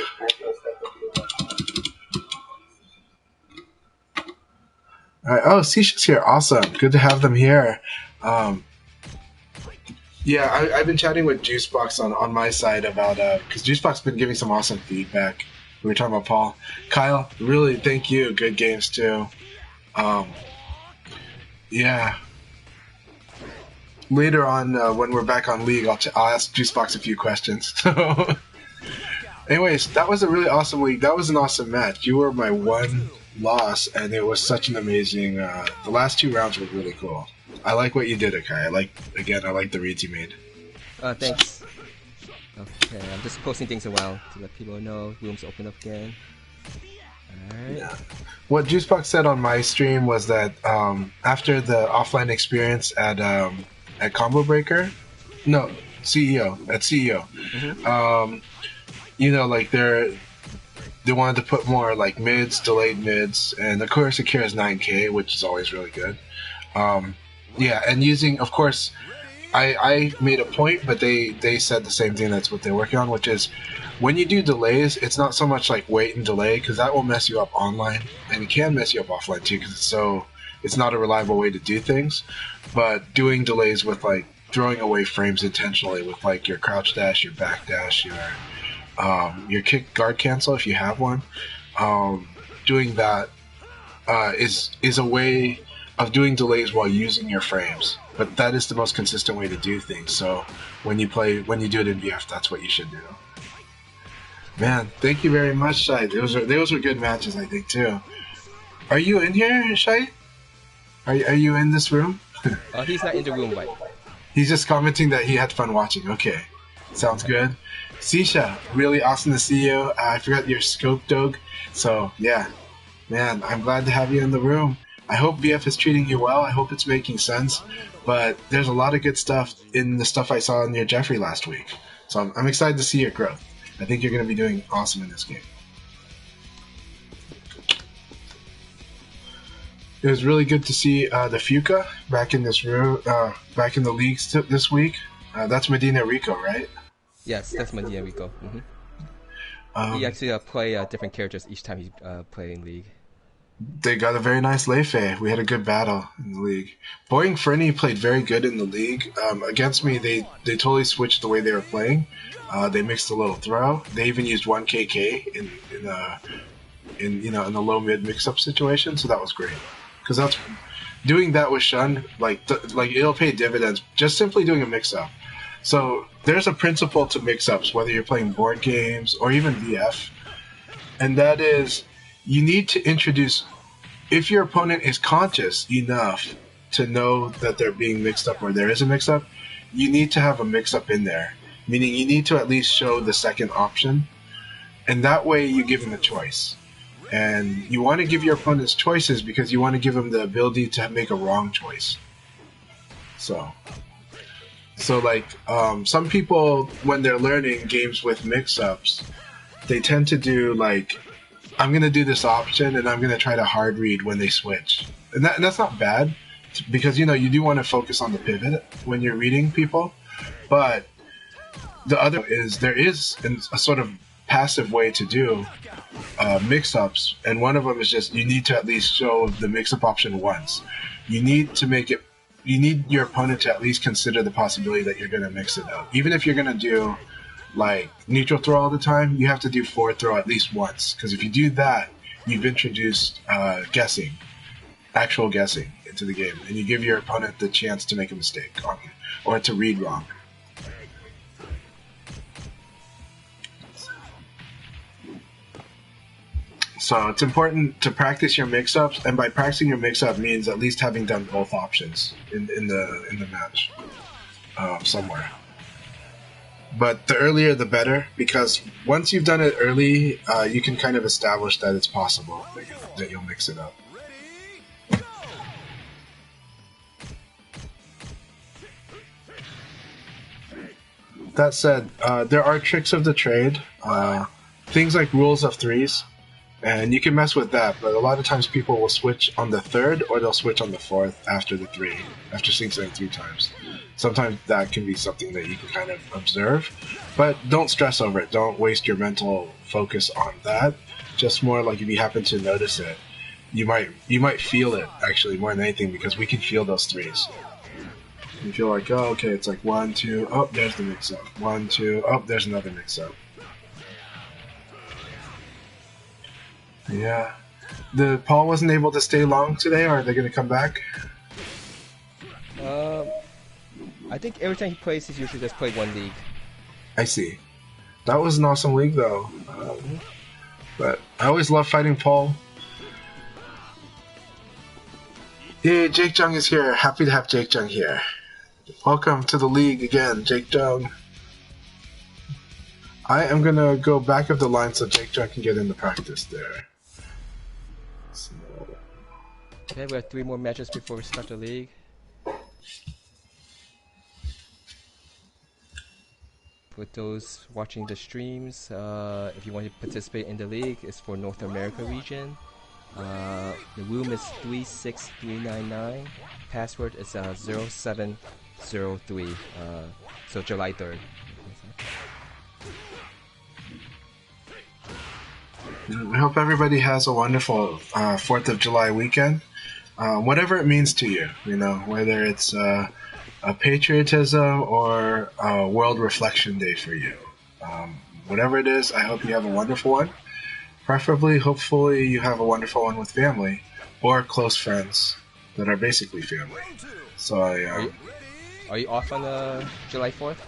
Alright, oh, Sisha's here. Awesome. Good to have them here. Yeah, I've been chatting with Juicebox on my side about, because Juicebox has been giving some awesome feedback. We were talking about Paul. Kyle, really, thank you. Good games, too. Yeah. Later on, when we're back on League, I'll ask Juicebox a few questions. So, anyways, that was a really awesome league. That was an awesome match. You were my one loss, and it was such an amazing. The last 2 rounds were really cool. I like what you did, Akai. I like the reads you made. Thanks. Okay, I'm just posting things around to let people know rooms open up again. Alright. Yeah. What Juicebox said on my stream was that after the offline experience at Combo Breaker, no, CEO at CEO, you know, like they wanted to put more like mids, delayed mids, and of course Akira's 9K, which is always really good. Yeah, and using, of course, I made a point, but they said the same thing. That's what they're working on, which is when you do delays, it's not so much like wait and delay, because that will mess you up online, and it can mess you up offline too, because it's not a reliable way to do things. But doing delays with like throwing away frames intentionally with like your crouch dash, your back dash, your kick guard cancel if you have one, doing that is a way of doing delays while using your frames. But that is the most consistent way to do things. So when you do it in VF, that's what you should do. Man, thank you very much, Shai. Those were good matches, I think, too. Are you in here, Shai? Are you in this room? He's not in the room, right? He's just commenting that he had fun watching. Okay, sounds good. Sisha, really awesome to see you. I forgot your scope dog. So yeah, man, I'm glad to have you in the room. I hope VF is treating you well. I hope it's making sense. But there's a lot of good stuff in the stuff I saw near Jeffrey last week. So I'm excited to see your growth. I think you're going to be doing awesome in this game. It was really good to see the FeachA back in this room, back in the leagues this week. That's Medina Rico, right? Yes, that's Medina Rico. He actually play different characters each time he play in League. They got a very nice Leifei. We had a good battle in the league. Boeing Fernie played very good in the league. Against me, they totally switched the way they were playing. They mixed a little throw. They even used 1 KK in in the low mid mix up situation. So that was great because that's doing that with Shun like it'll pay dividends just simply doing a mix up. So there's a principle to mix ups whether you're playing board games or even VF, and that is you need to introduce if your opponent is conscious enough to know that they're being mixed up or there is a mix up, you need to have a mix up in there. Meaning you need to at least show the second option. And that way you give them a choice. And you want to give your opponents choices because you want to give them the ability to make a wrong choice. So like some people, when they're learning games with mix-ups, they tend to do like, I'm going to do this option and I'm going to try to hard read when they switch. And that's not bad because, you do want to focus on the pivot when you're reading people. But the other is there is a sort of passive way to do mix-ups, and one of them is just you need to at least show the mix-up option once. You need to make it. You need your opponent to at least consider the possibility that you're going to mix it up. Even if you're going to do like neutral throw all the time, you have to do forward throw at least once, because if you do that, you've introduced actual guessing into the game, and you give your opponent the chance to make a mistake or to read wrong. So it's important to practice your mix-ups, and by practicing your mix-up means at least having done both options in the match somewhere. But the earlier the better, because once you've done it early, you can kind of establish that it's possible that you'll mix it up. That said, there are tricks of the trade, things like rules of threes. And you can mess with that, but a lot of times people will switch on the third or they'll switch on the fourth after the three, after seeing something 3 times. Sometimes that can be something that you can kind of observe, but don't stress over it. Don't waste your mental focus on that. Just more like if you happen to notice it, you might feel it actually more than anything, because we can feel those threes. You feel like, oh, okay, it's like 1, 2, oh, there's the mix-up. 1, 2, oh, there's another mix-up. Yeah. Paul wasn't able to stay long today, or are they going to come back? I think every time he plays, he's usually just played 1 league. I see. That was an awesome league, though. But I always love fighting Paul. Yay, Jake Jung is here. Happy to have Jake Jung here. Welcome to the league again, Jake Jung. I am going to go back up the line so Jake Jung can get into practice there. So. Okay, we have 3 more matches before we start the league. For those watching the streams, if you want to participate in the league, it's for North America region. The room is 36399. Password is 0703. So July 3rd. I hope everybody has a wonderful 4th of July weekend. Whatever it means to you, whether it's a patriotism or a world reflection day for you. Whatever it is, I hope you have a wonderful one. Preferably, hopefully, you have a wonderful one with family or close friends that are basically family. So Are you off on July 4th?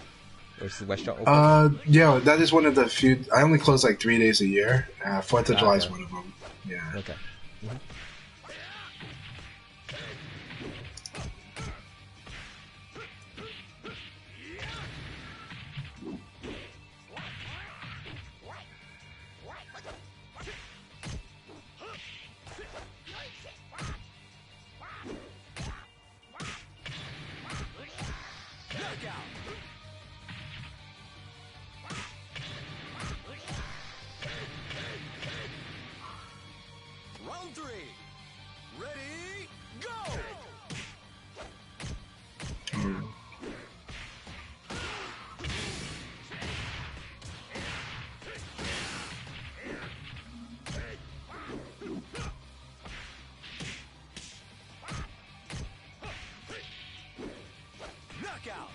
Or is the restaurant open? Yeah, that is one of the few. I only close like 3 days a year. 4th of July is one of them. Yeah. Okay. Mm-hmm. Round 3. Ready, go! Knockout!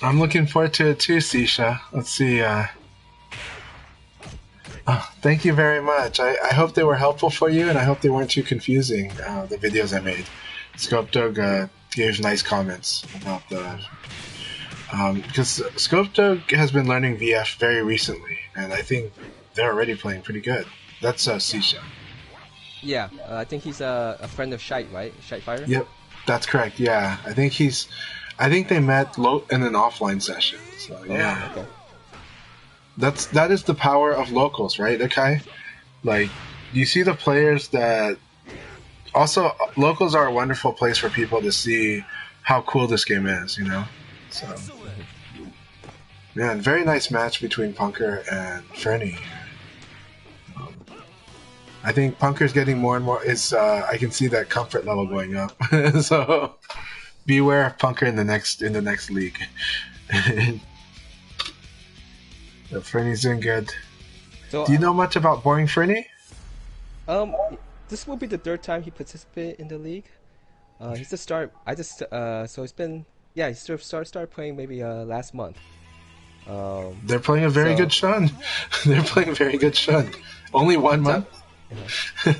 I'm looking forward to it too, Sisha. Let's see. Thank you very much. I hope they were helpful for you, and I hope they weren't too confusing, the videos I made. Sculptog gave nice comments about the... because Sculptog has been learning VF very recently, and I think they're already playing pretty good. That's Sisha. Yeah, I think he's a friend of Shite, right? Shite Fighter? Yep, that's correct, yeah. I think they met in an offline session, so yeah. Oh, okay. That is the power of locals, right, Akai? Like, you see the players that... Also, locals are a wonderful place for people to see how cool this game is, you know? So, yeah, very nice match between Punker and Fernie. I think Punker's getting more and more... I can see that comfort level going up. So, beware of Punker in the next league. Fernie's doing good. So, do you know much about Boring Fernie? This will be the third time he participated in the league. He's the start. So it's been he started playing maybe last month. They're playing a very good Shun. They're playing a very good Shun. Only 1 month.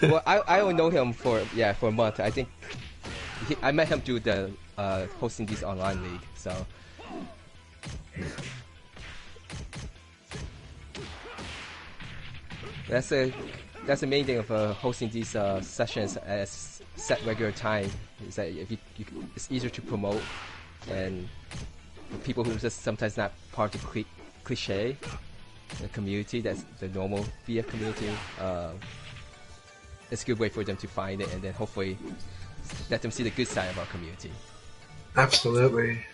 Well, I only know him for a month. I think I met him through the hosting this online league. So. That's the main thing of hosting these sessions as set regular time. Is that if it's easier to promote, and for people who just sometimes not part of the cliche, the community that's the normal VF community. It's a good way for them to find it, and then hopefully let them see the good side of our community. Absolutely.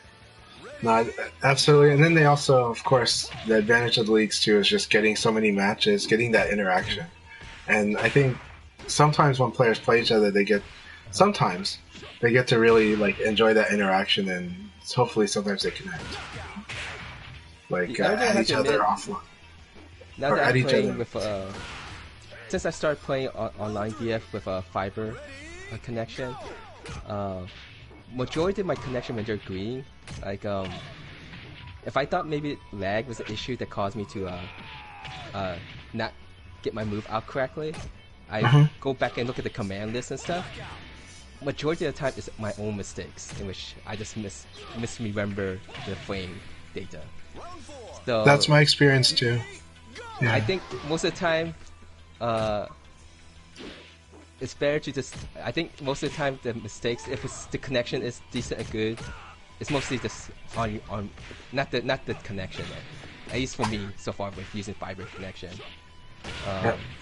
No, absolutely. And then they also, of course, the advantage of the leagues too is just getting so many matches, getting that interaction. And I think sometimes when players play each other, they get to really like enjoy that interaction, and hopefully sometimes they connect, like at each other offline. Now that I'm playing with, since I started playing online VF with a fiber connection, majority of my connection when they're green. Like, if I thought maybe lag was an issue that caused me to not get my move out correctly, I go back and look at the command list and stuff. Majority of the time, it's my own mistakes in which I just misremember the frame data. So that's my experience too. Yeah. I think most of the time, it's better to just. I think most of the time the mistakes, if the connection is decent and good, it's mostly just on not the connection. At least for me so far with using fiber connection.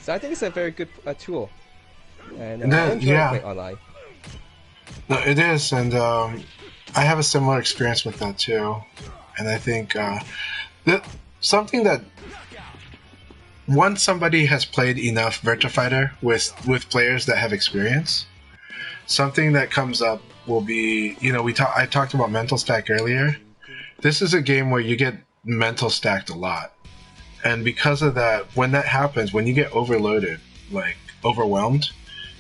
So I think it's a very good tool, and I enjoy playing online. No, it is, and I have a similar experience with that too. And I think that something that once somebody has played enough Virtua Fighter with players that have experience, something that comes up will be, I talked about mental stack earlier. This is a game where you get mental stacked a lot. And because of that, when that happens, when you get overloaded, like overwhelmed,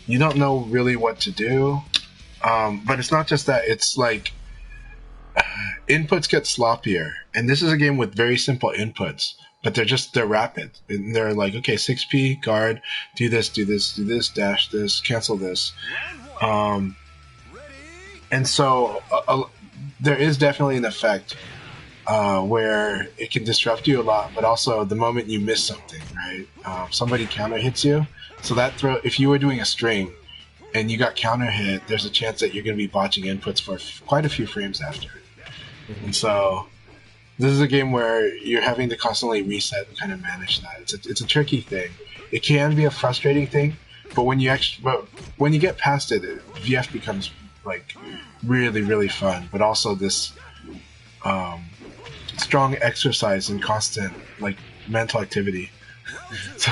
you don't know really what to do. But it's not just that, it's like inputs get sloppier. And this is a game with very simple inputs, but they're rapid. And they're like, okay, 6P, guard, do this, dash this, cancel this. And so there is definitely an effect where it can disrupt you a lot, but also the moment you miss something, right? Somebody counter hits you. So if you were doing a string and you got counter hit, there's a chance that you're going to be botching inputs for quite a few frames after. And so this is a game where you're having to constantly reset and kind of manage that. It's a tricky thing. It can be a frustrating thing, but when you get past it, VF becomes like really, really fun, but also this strong exercise and constant like mental activity. So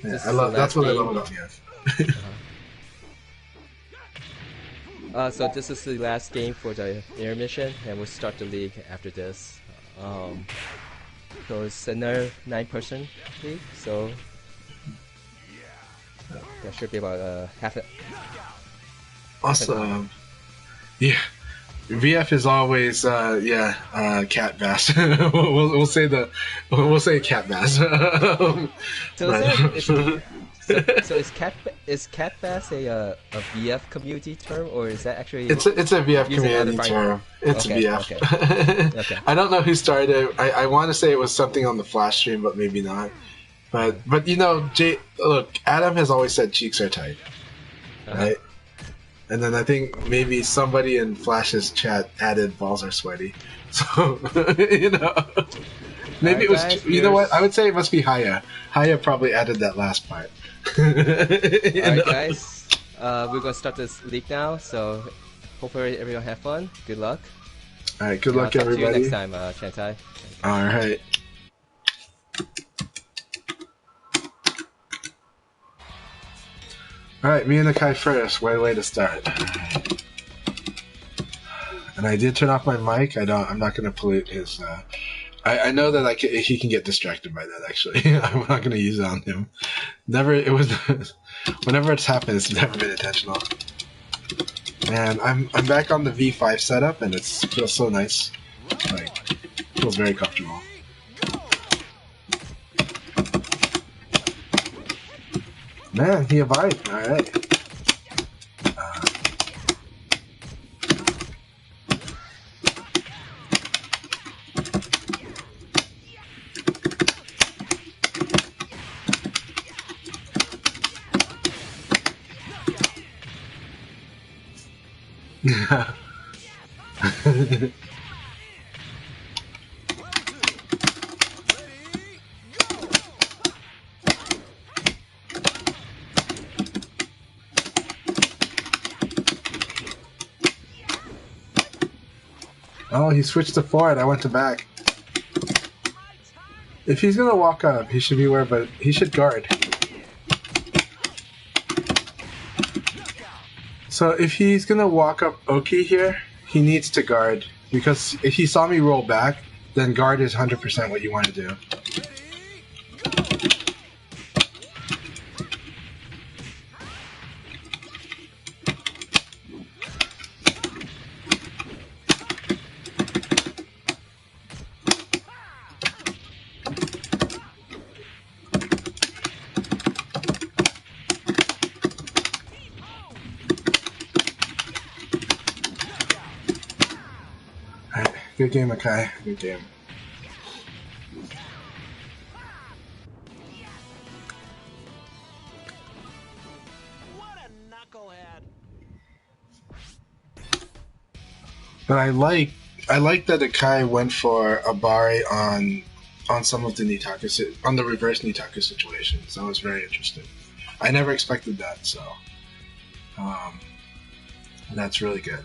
yeah, that's what I love about VF. So this is the last game for the air mission, and we'll start the league after this. So it's another 9-person league, so that should be about half it. Awesome. Yeah. VF is always cat bass. We'll say cat bass. So is cat bass a VF community term, or is that actually it's a VF community term. It's okay, VF. Okay. Okay. I don't know who started it. I want to say it was something on the Flash stream, but maybe not. But you know, look, Adam has always said cheeks are tight, right? And then I think maybe somebody in Flash's chat added balls are sweaty. So, you know, maybe it was, guys, you know what? I would say it must be Haya. Haya probably added that last part. Alright, guys. We're going to start this league now. So, hopefully everyone have fun. Good luck. Alright, good luck, everybody. I'll talk to you next time, Chanchai. Alright. Alright, me and Akai first. Way to start. And I did turn off my mic. I'm not going to pollute his. I know that he can get distracted by that. Actually, I'm not going to use it on him. Whenever it's happened, it's never been intentional. And I'm back on the V5 setup, and it feels so nice. Like, feels very comfortable. Man, he abided. All right. Oh, he switched to forward. I went to back. If he's gonna walk up, he should be aware, but he should guard. So if he's gonna walk up Oki here, he needs to guard, because if he saw me roll back, then guard is 100% what you want to do. Good game, Akai. Good game. What a knucklehead. But I like that Akai went for Abari on some of the Nitaku on the reverse Nitaku situations. That was very interesting. I never expected that, so that's really good.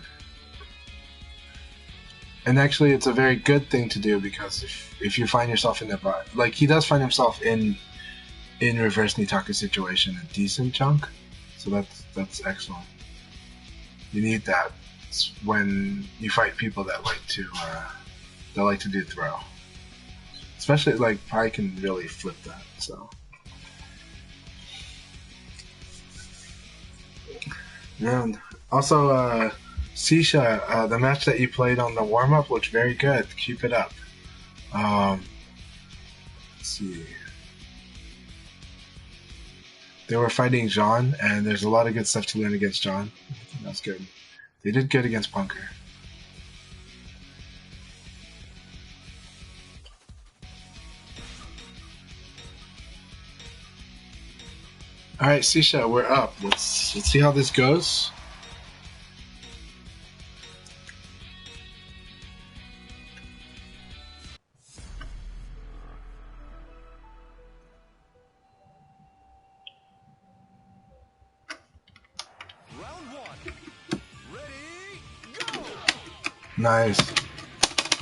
And actually, it's a very good thing to do, because if you find yourself in that, like he does find himself in reverse Nitaku situation a decent chunk, so that's excellent. You need that when you fight people that like to do throw, especially like Pi can really flip that. So and also FeachA, the match that you played on the warm-up looked very good. Keep it up. Let's see. They were fighting Jean, and there's a lot of good stuff to learn against Jean. That's good. They did good against Punker. Alright, FeachA, we're up. Let's see how this goes. Nice.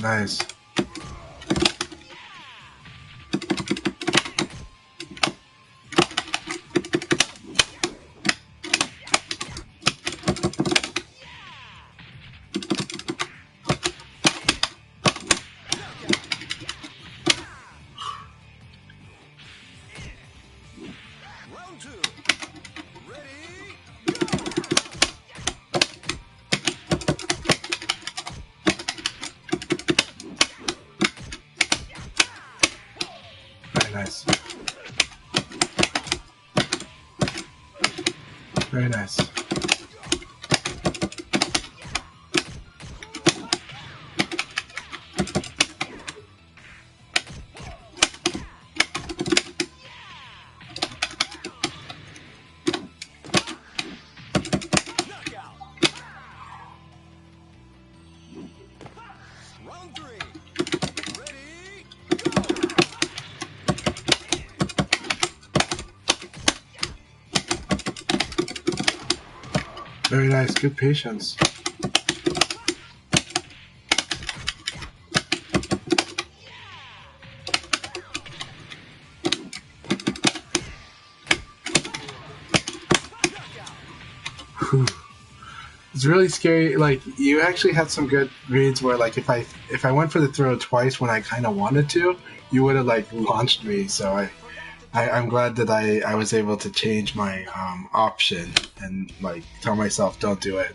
Nice. Very nice. Round 3. Ready? Very nice. Good patience. Whew. It's really scary. Like, you actually had some good reads where, like, if I went for the throw twice when I kind of wanted to, you would have like launched me. So I'm glad that I was able to change my option and like tell myself don't do it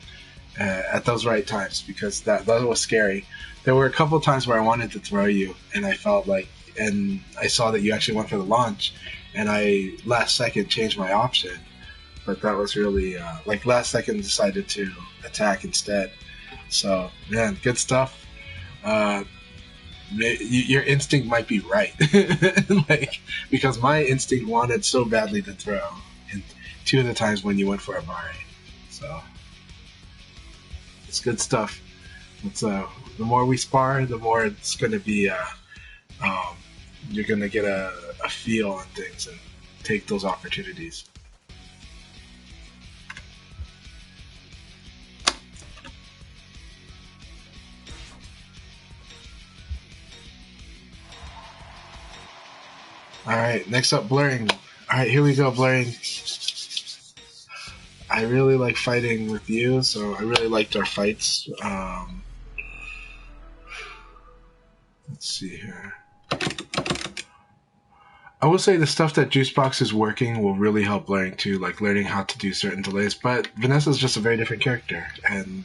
at those right times, because that was scary. There were a couple times where I wanted to throw you, and I felt like, and I saw that you actually went for the launch, and I last second changed my option. But that was really like last second decided to attack instead. So man, good stuff. Your instinct might be right, like, because my instinct wanted so badly to throw, and 2 of the times when you went for a Mari. So it's good stuff. It's the more we spar, the more it's going to be. You're going to get a feel on things and take those opportunities. Alright, next up, Blurring. Alright, here we go, Blurring. I really like fighting with you, so I really liked our fights. Let's see here. I will say the stuff that Juicebox is working will really help Blurring too, like learning how to do certain delays, but Vanessa's just a very different character, and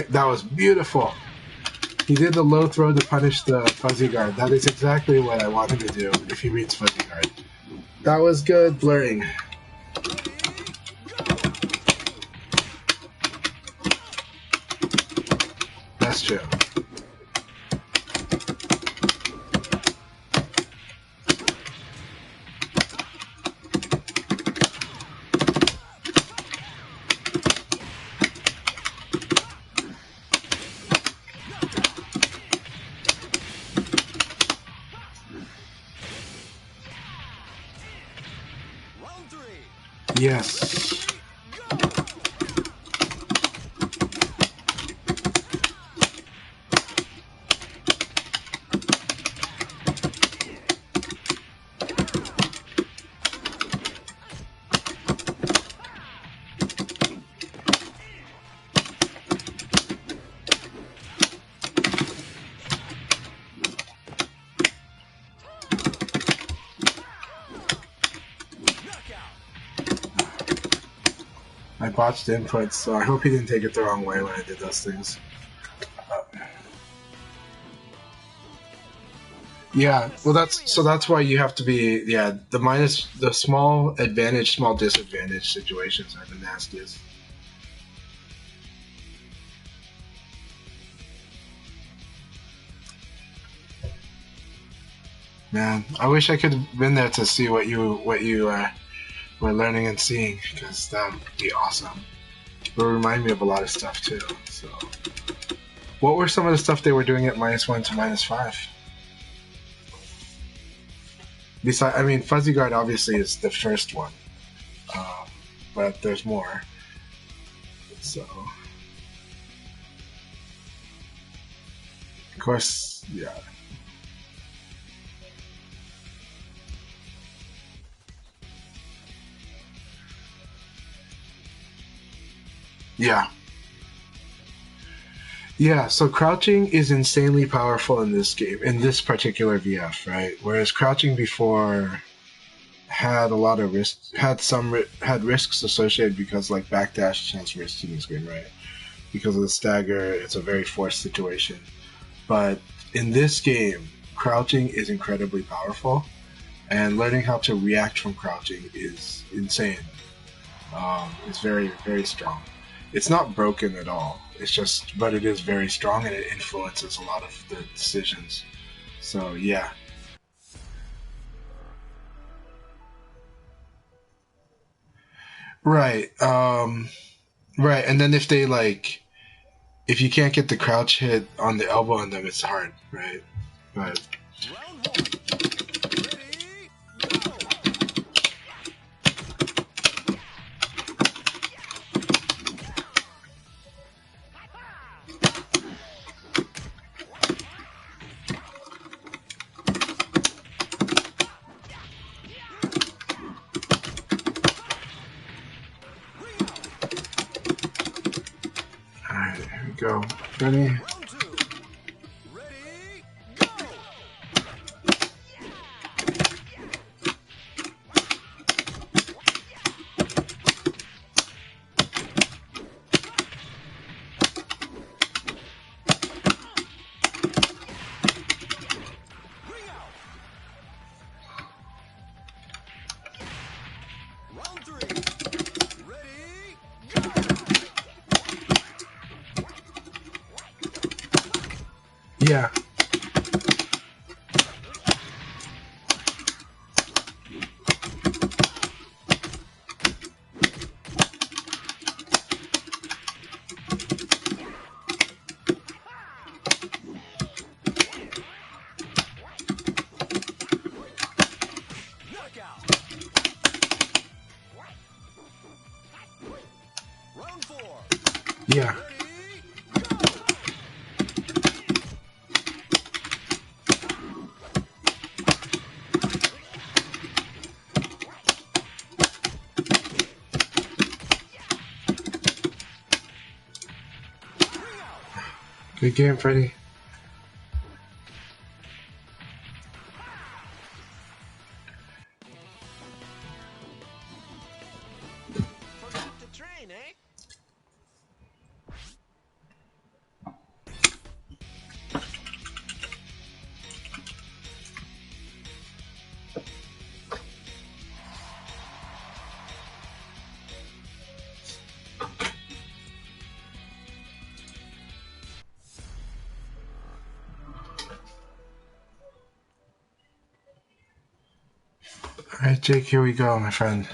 that was beautiful. He did the low throw to punish the fuzzy guard. That is exactly what I want him to do if he reads fuzzy guard. That was good, Blurring. That's true. Yes. I botched inputs, so I hope he didn't take it the wrong way when I did those things. Yeah, well that's why you have to be, the small advantage, small disadvantage situations are the nastiest. Man, I wish I could have been there to see what you were learning and seeing, because that would be awesome. It would remind me of a lot of stuff too. So, what were some of the stuff they were doing at -1 to -5? Besides, I mean, Fuzzy Guard obviously is the first one, but there's more. So, of course, yeah. Yeah. Yeah, so crouching is insanely powerful in this game, in this particular VF, right? Whereas crouching before had a lot of risks, had risks associated because like backdash chance risk in this game, right? Because of the stagger, it's a very forced situation. But in this game, crouching is incredibly powerful, and learning how to react from crouching is insane. It's very, very strong. It's not broken at all. It's just, but it is very strong, and it influences a lot of the decisions. So yeah. Right. Right. And then if they like, if you can't get the crouch hit on the elbow on them, it's hard, right? But Round one. Ready, go! all right, here we go. Ready? Round two. Ready, go! Ring out. Round three. Ready, go! Yeah. Knockout. Round four. Yeah. Ready, go! Ring out. Good game, Freddy. Forgot to train, eh? All right, Jake, here we go, my friend.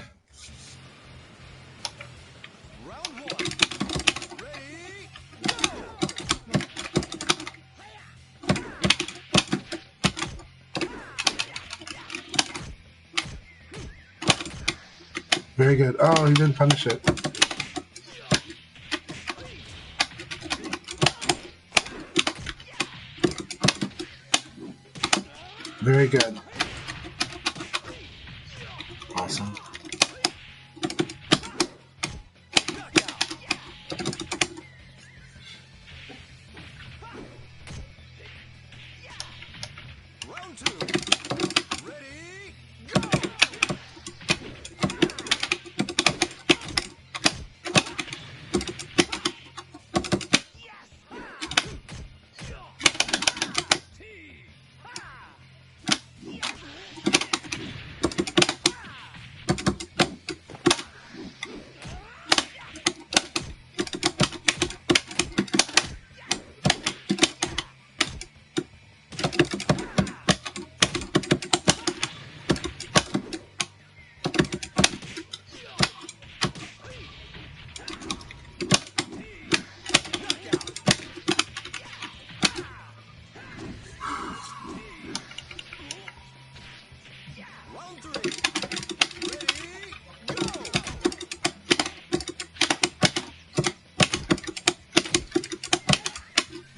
Round one. Ready, go! Very good. Oh, he didn't punish it. Very good. Awesome. Knockout. Round two. Ready, go! Round three. Ready, go!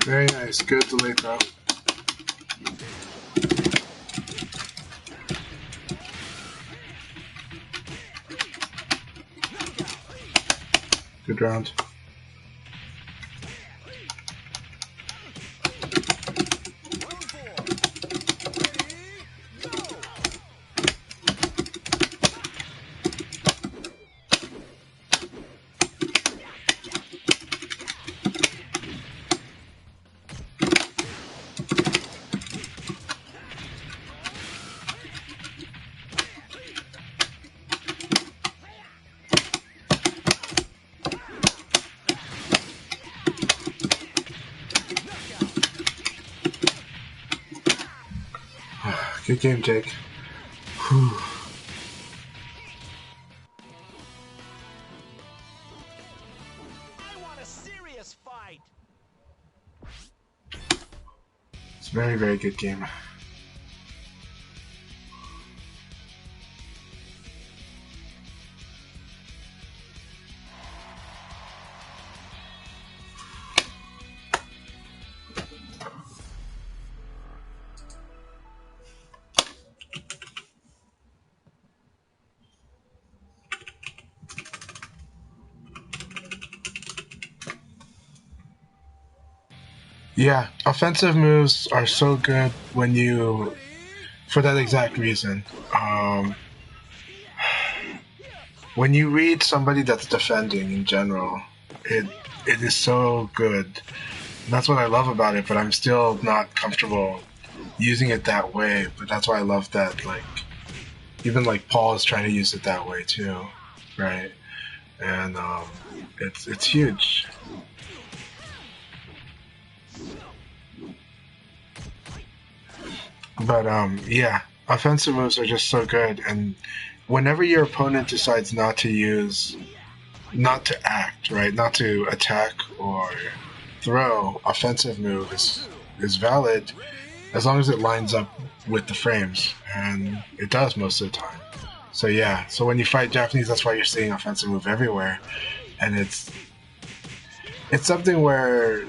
Very nice. Good delay throw. Good round. Round four. Ready, go! Good game, Jake. Whew. I want a serious fight. It's a very, very good game. Yeah, offensive moves are so good when you, for that exact reason. When you read somebody that's defending in general, it is so good. And that's what I love about it, but I'm still not comfortable using it that way. But that's why I love that, like, even like Paul is trying to use it that way too, right? And it's huge. But yeah, offensive moves are just so good, and whenever your opponent decides not to act, right, not to attack or throw, offensive move is valid as long as it lines up with the frames, and it does most of the time. So yeah, so when you fight Japanese, that's why you're seeing offensive move everywhere, and it's something where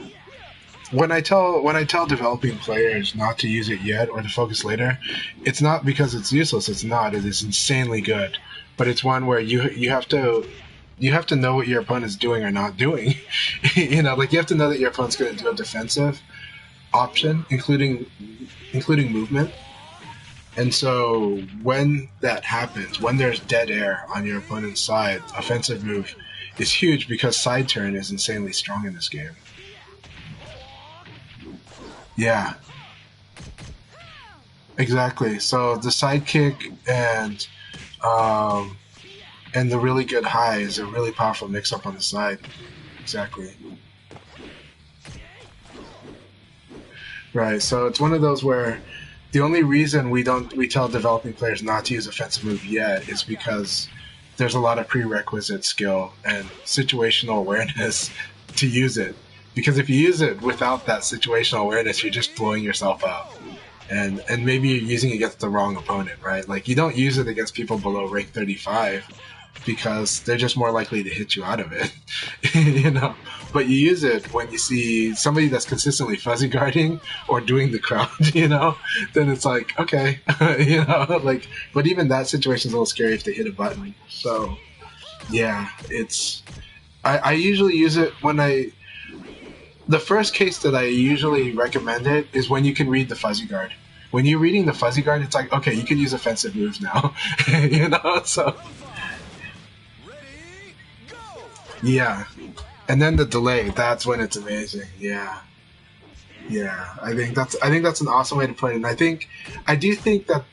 when I tell developing players not to use it yet or to focus later, it's not because it's useless. It's not. It is insanely good, but it's one where you have to know what your opponent's doing or not doing. You know, like you have to know that your opponent's going to do a defensive option, including movement. And so when that happens, when there's dead air on your opponent's side, offensive move is huge because side turn is insanely strong in this game. Yeah, exactly. So the sidekick and the really good high is a really powerful mix-up on the side. Exactly. Right. So it's one of those where the only reason we tell developing players not to use offensive move yet is because there's a lot of prerequisite skill and situational awareness to use it. Because if you use it without that situational awareness, you're just blowing yourself up. And maybe you're using it against the wrong opponent, right? Like, you don't use it against people below rank 35 because they're just more likely to hit you out of it, you know? But you use it when you see somebody that's consistently fuzzy guarding or doing the crowd, you know? Then it's like, okay, you know? Like, but even that situation's a little scary if they hit a button. So, yeah, I usually use it when the first case that I usually recommend it is when you can read the fuzzy guard. When you're reading the fuzzy guard, it's like, okay, you can use offensive moves now, you know? So, yeah. And then the delay, that's when it's amazing. Yeah. Yeah. I think that's an awesome way to play it. And I do think that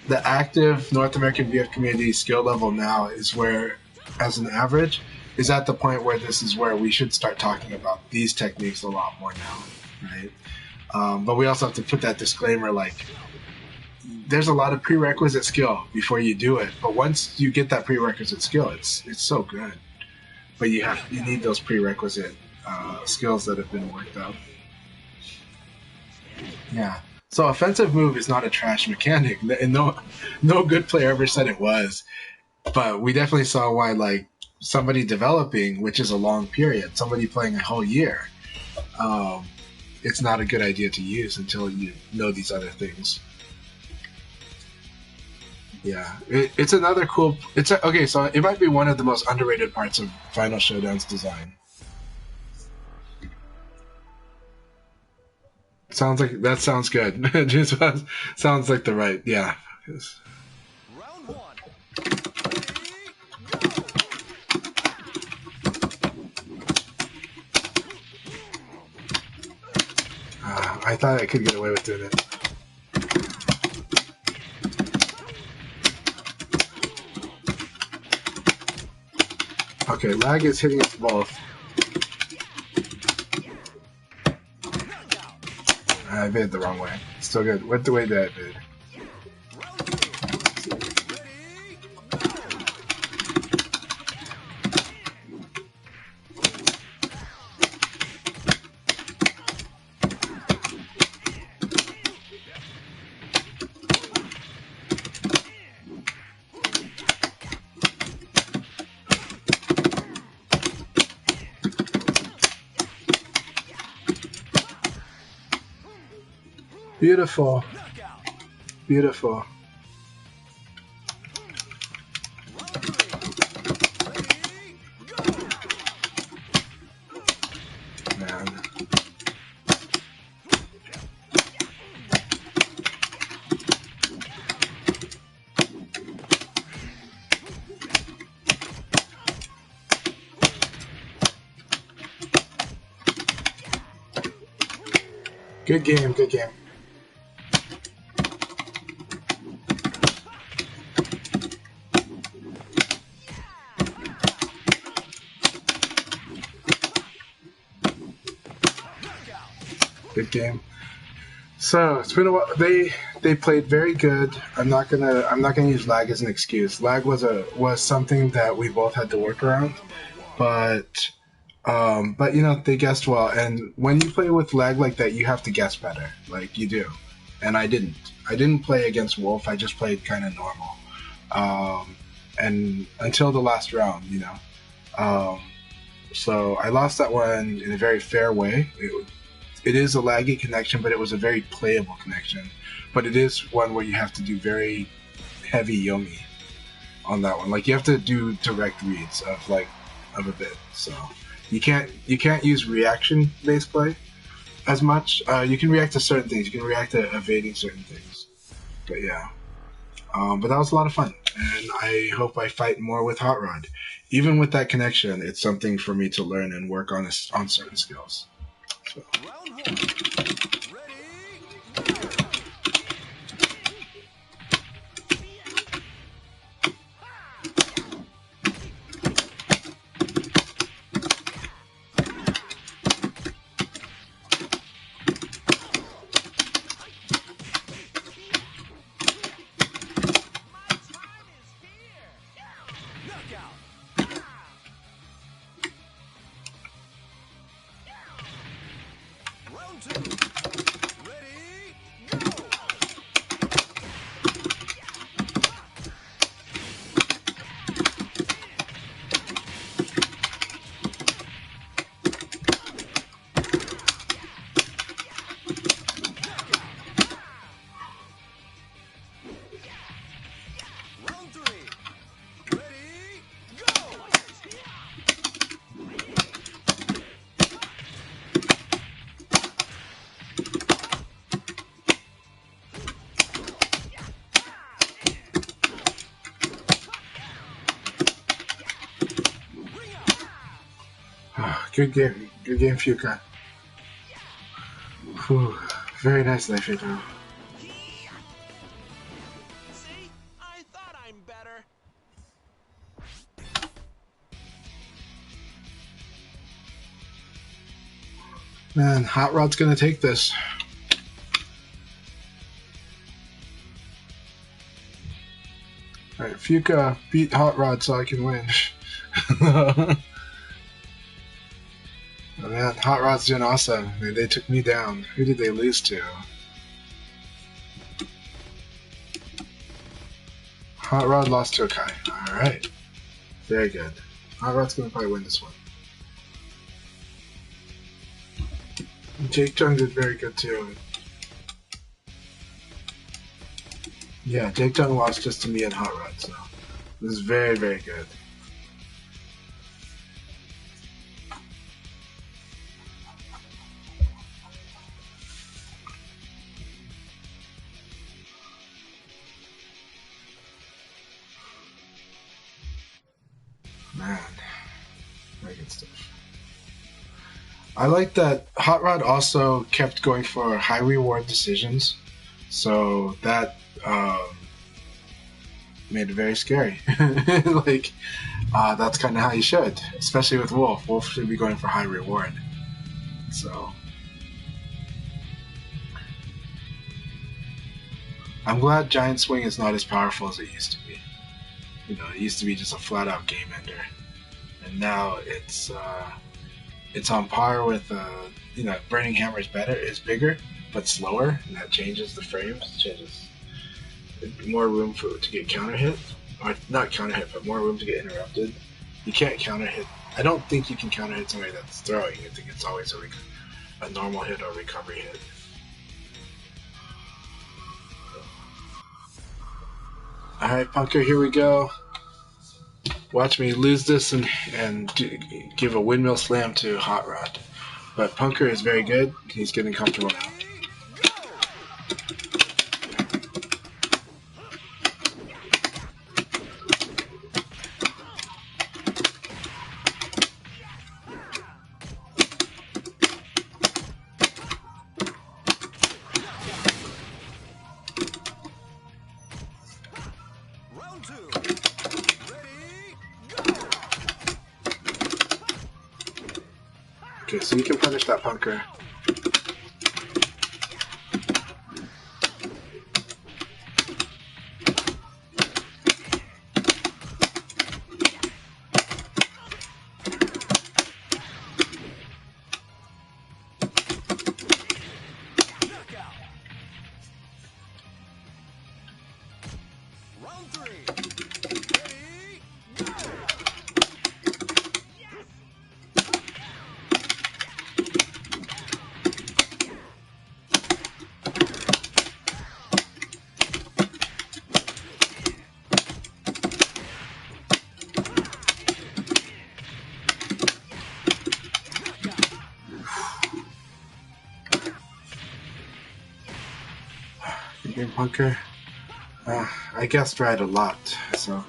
the active North American VF community skill level now is where, as an average, is at the point where this is where we should start talking about these techniques a lot more now, right? But we also have to put that disclaimer, like, there's a lot of prerequisite skill before you do it. But once you get that prerequisite skill, it's so good. But you need those prerequisite skills that have been worked out. Yeah. So offensive move is not a trash mechanic, and no good player ever said it was. But we definitely saw why, like, somebody developing, which is a long period, somebody playing a whole year, it's not a good idea to use until you know these other things. Yeah, it's another cool. Okay, so it might be one of the most underrated parts of Final Showdown's design. Sounds good. Just sounds like the right, yeah. Round one. I thought I could get away with doing it. Okay, lag is hitting us both. I did it the wrong way. Still good. With the way that I did. Beautiful. Beautiful. Man. Good game, good game. Good game. So it's been a while. They played very good. I'm not gonna use lag as an excuse. Lag was something that we both had to work around, but you know, they guessed well. And when you play with lag like that, you have to guess better, like you do. And I didn't. I didn't play against Wolf. I just played kind of normal. And until the last round, you know. So I lost that one in a very fair way. It is a laggy connection, but it was a very playable connection. But it is one where you have to do very heavy yomi on that one. Like you have to do direct reads of a bit. So you can't use reaction based play as much. You can react to certain things. You can react to evading certain things. But yeah. But that was a lot of fun, and I hope I fight more with Hot Rod. Even with that connection, it's something for me to learn and work on certain skills. So. Round one. Ready, go! Round two. Ready, go! Round three. Ready, go! Good game, FeachA. Whew. Very nice, FeachA. See? I thought I'm better. Man, Hot Rod's gonna take this. Alright, FeachA, beat Hot Rod so I can win. Oh, man, Hot Rod's doing awesome. They took me down. Who did they lose to? Hot Rod lost to Akai. Alright. Very good. Hot Rod's gonna probably win this one. Jake Jung did very good too. Yeah, Jake Jung lost just to me and Hot Rod, so this is very, very good. Man, very good stuff. I like that Hot Rod also kept going for high reward decisions, so that made it very scary. Like, that's kind of how you should, especially with Wolf. Wolf should be going for high reward. So, I'm glad Giant Swing is not as powerful as it used to be. You know, it used to be just a flat-out game ender, and now it's on par with you know, Burning Hammer is bigger but slower, and that changes the frames, changes more room to get counter hit, or not counter hit, but more room to get interrupted. You can't counter hit. I don't think you can counter hit somebody that's throwing. I think it's always a normal hit or recovery hit. Alright, Punker, here we go. Watch me lose this and give a windmill slam to Hot Rod. But Punker is very good. He's getting comfortable now. Round 2. Ready, go! Okay, so you can punish that Punker. Knockout. Round 3. Ready, go! Good game, Punker. I guessed right a lot, so. I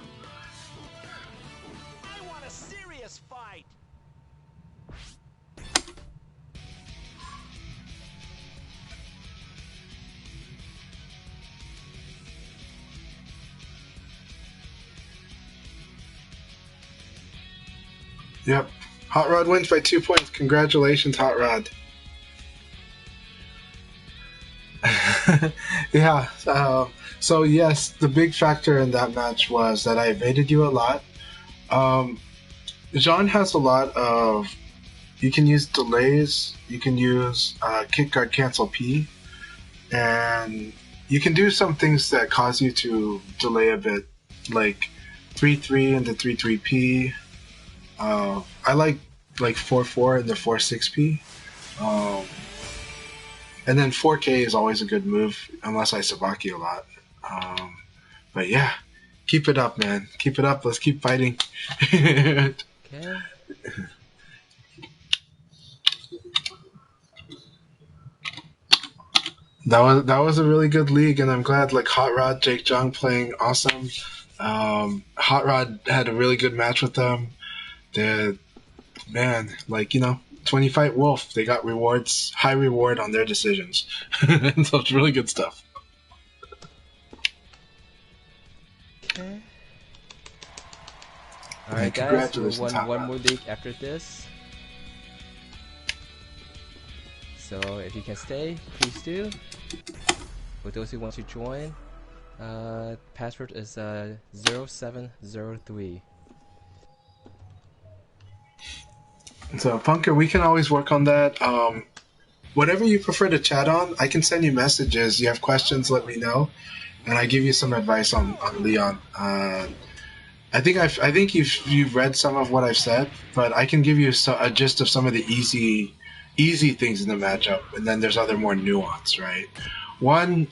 want a serious fight. Yep. Hot Rod wins by 2 points. Congratulations, Hot Rod. Yeah. So yes, the big factor in that match was that I evaded you a lot. Jean has a lot of. You can use delays. You can use kick guard cancel P, and you can do some things that cause you to delay a bit, like 3-3 into 3-3 P. I like 4-4 into 4-6 P. And then 4K is always a good move, unless I Sabaki a lot. But yeah, keep it up, man. Keep it up. Let's keep fighting. Okay. That was a really good league, and I'm glad like Hot Rod, Jake Jung playing awesome. Hot Rod had a really good match with them. The man, 20 Fight Wolf, they got rewards, high reward on their decisions. So it's really good stuff. Okay. Alright guys, we'll congratulations, Hot one Rod. more league after this. So if you can stay, please do. For those who want to join, password is 0703. So Punker, we can always work on that. Whatever you prefer to chat on, I can send you messages. You have questions, let me know, and I give you some advice on Leon. I think you've read some of what I've said, but I can give you a gist of some of the easy things in the matchup, and then there's other more nuance, right? One,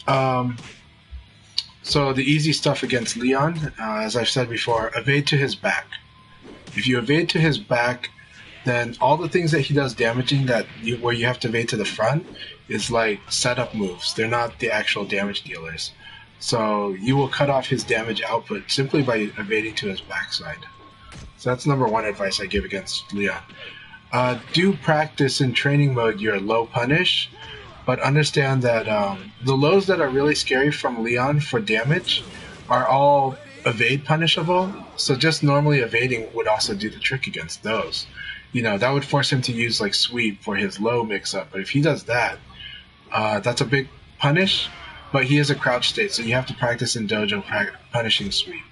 so the easy stuff against Leon, as I've said before, evade to his back. If you evade to his back, then all the things that he does damaging where you have to evade to the front is like setup moves. They're not the actual damage dealers. So you will cut off his damage output simply by evading to his backside. So that's number one advice I give against Leon. Do practice in training mode your low punish, but understand that the lows that are really scary from Leon for damage are all evade punishable. So just normally evading would also do the trick against those. That would force him to use like sweep for his low mix-up. But if he does that, that's a big punish. But he is a crouch state, so you have to practice in dojo punishing sweep.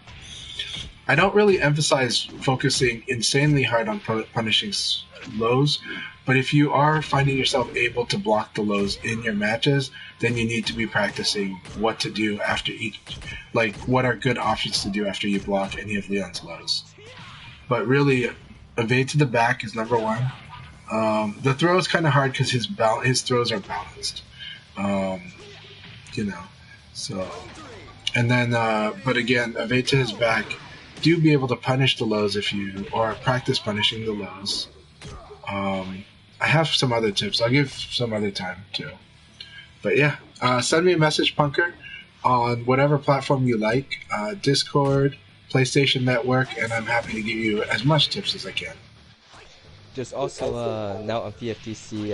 I don't really emphasize focusing insanely hard on punishing lows, but if you are finding yourself able to block the lows in your matches, then you need to be practicing what to do after each, like what are good options to do after you block any of Leon's lows. But really, evade to the back is number one. The throw is kind of hard because his throws are balanced. So And then, but again, Aveta is back. Do be able to punish the lows or practice punishing the lows. I have some other tips. I'll give some other time too. But yeah, send me a message, Punker, on whatever platform you like, Discord, PlayStation Network, and I'm happy to give you as much tips as I can. There's also now on VFTC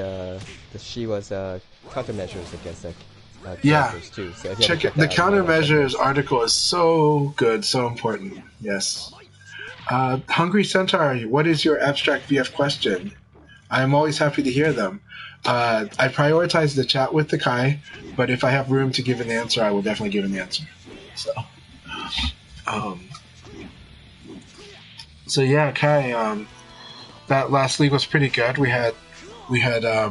the Shiva's countermeasures against characters too. So check it. The countermeasures article is so good, so important. Yes. Hungry Centaur, what is your abstract VF question? I am always happy to hear them. I prioritize the chat with the Kai, but if I have room to give an answer, I will definitely give an answer. So yeah, Kai. That last league was pretty good. We had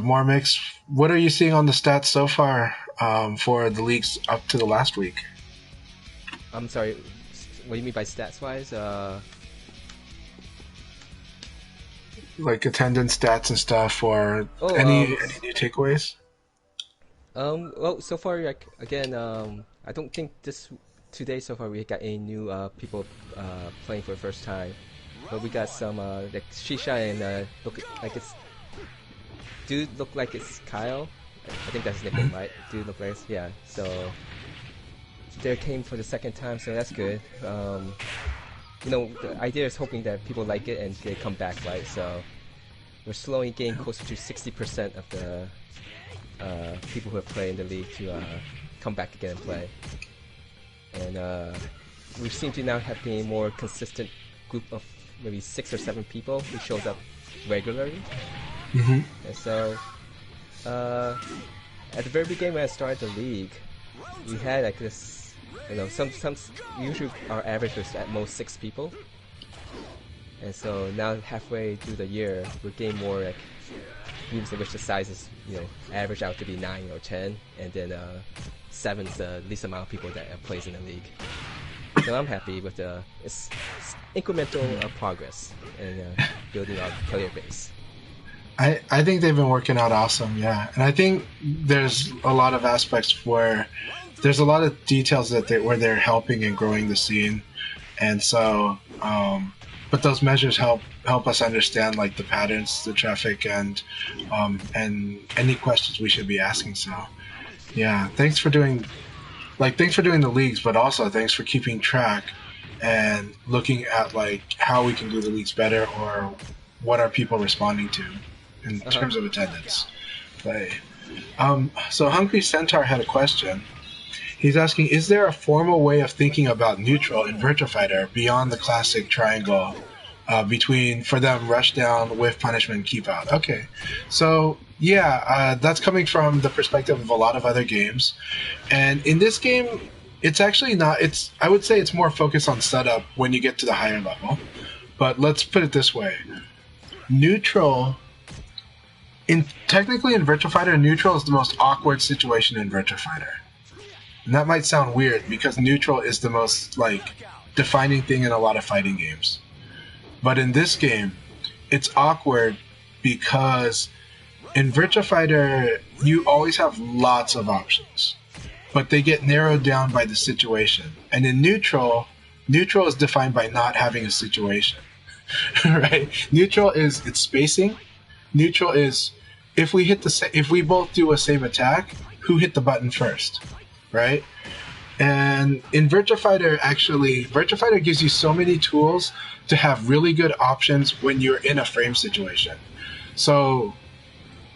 more mix. What are you seeing on the stats so far for the leagues up to the last week? I'm sorry, what do you mean by stats wise? Like attendance stats and stuff, or any new takeaways? Well, so far, again, I don't think today so far we got any new people playing for the first time. But we got some like FeachA and look like it's Kyle. I think that's his nickname, right? Dude look like yeah. So they came for the second time, so that's good. The idea is hoping that people like it and they come back, right? So we're slowly getting closer to 60% of the people who have played in the league to come back again and play. And we seem to now have a more consistent group of maybe 6 or 7 people who shows up regularly. Mm-hmm. And so at the very beginning when I started the league, we had like this, some usually our average was at most 6 people. And so now halfway through the year, we're getting more like groups in which the size is average out to be 9 or 10, and then 7's the least amount of people that plays in the league. So I'm happy with it's incremental progress and building our player base. I think they've been working out awesome, yeah. And I think there's a lot of aspects where there's a lot of details where they're helping and growing the scene. And so, but those measures help us understand like the patterns, the traffic, and any questions we should be asking. So, yeah, thanks for doing the leagues, but also thanks for keeping track and looking at like how we can do the leagues better or what are people responding to in terms of attendance. So Hungry Centaur had a question. He's asking, is there a formal way of thinking about neutral in Virtua Fighter beyond the classic triangle between, for them, rush down, whiff, punishment, keep out? Okay. So, yeah, that's coming from the perspective of a lot of other games. And in this game, it's actually not, I would say it's more focused on setup when you get to the higher level. But let's put it this way. Neutral, technically in Virtua Fighter, neutral is the most awkward situation in Virtua Fighter. And that might sound weird because neutral is the most defining thing in a lot of fighting games. But in this game, it's awkward because in Virtua Fighter, you always have lots of options, but they get narrowed down by the situation. And in neutral is defined by not having a situation, right? Neutral is its spacing. Neutral is if we both do a same attack, who hit the button first? Right? And in Virtua Fighter gives you so many tools to have really good options when you're in a frame situation. So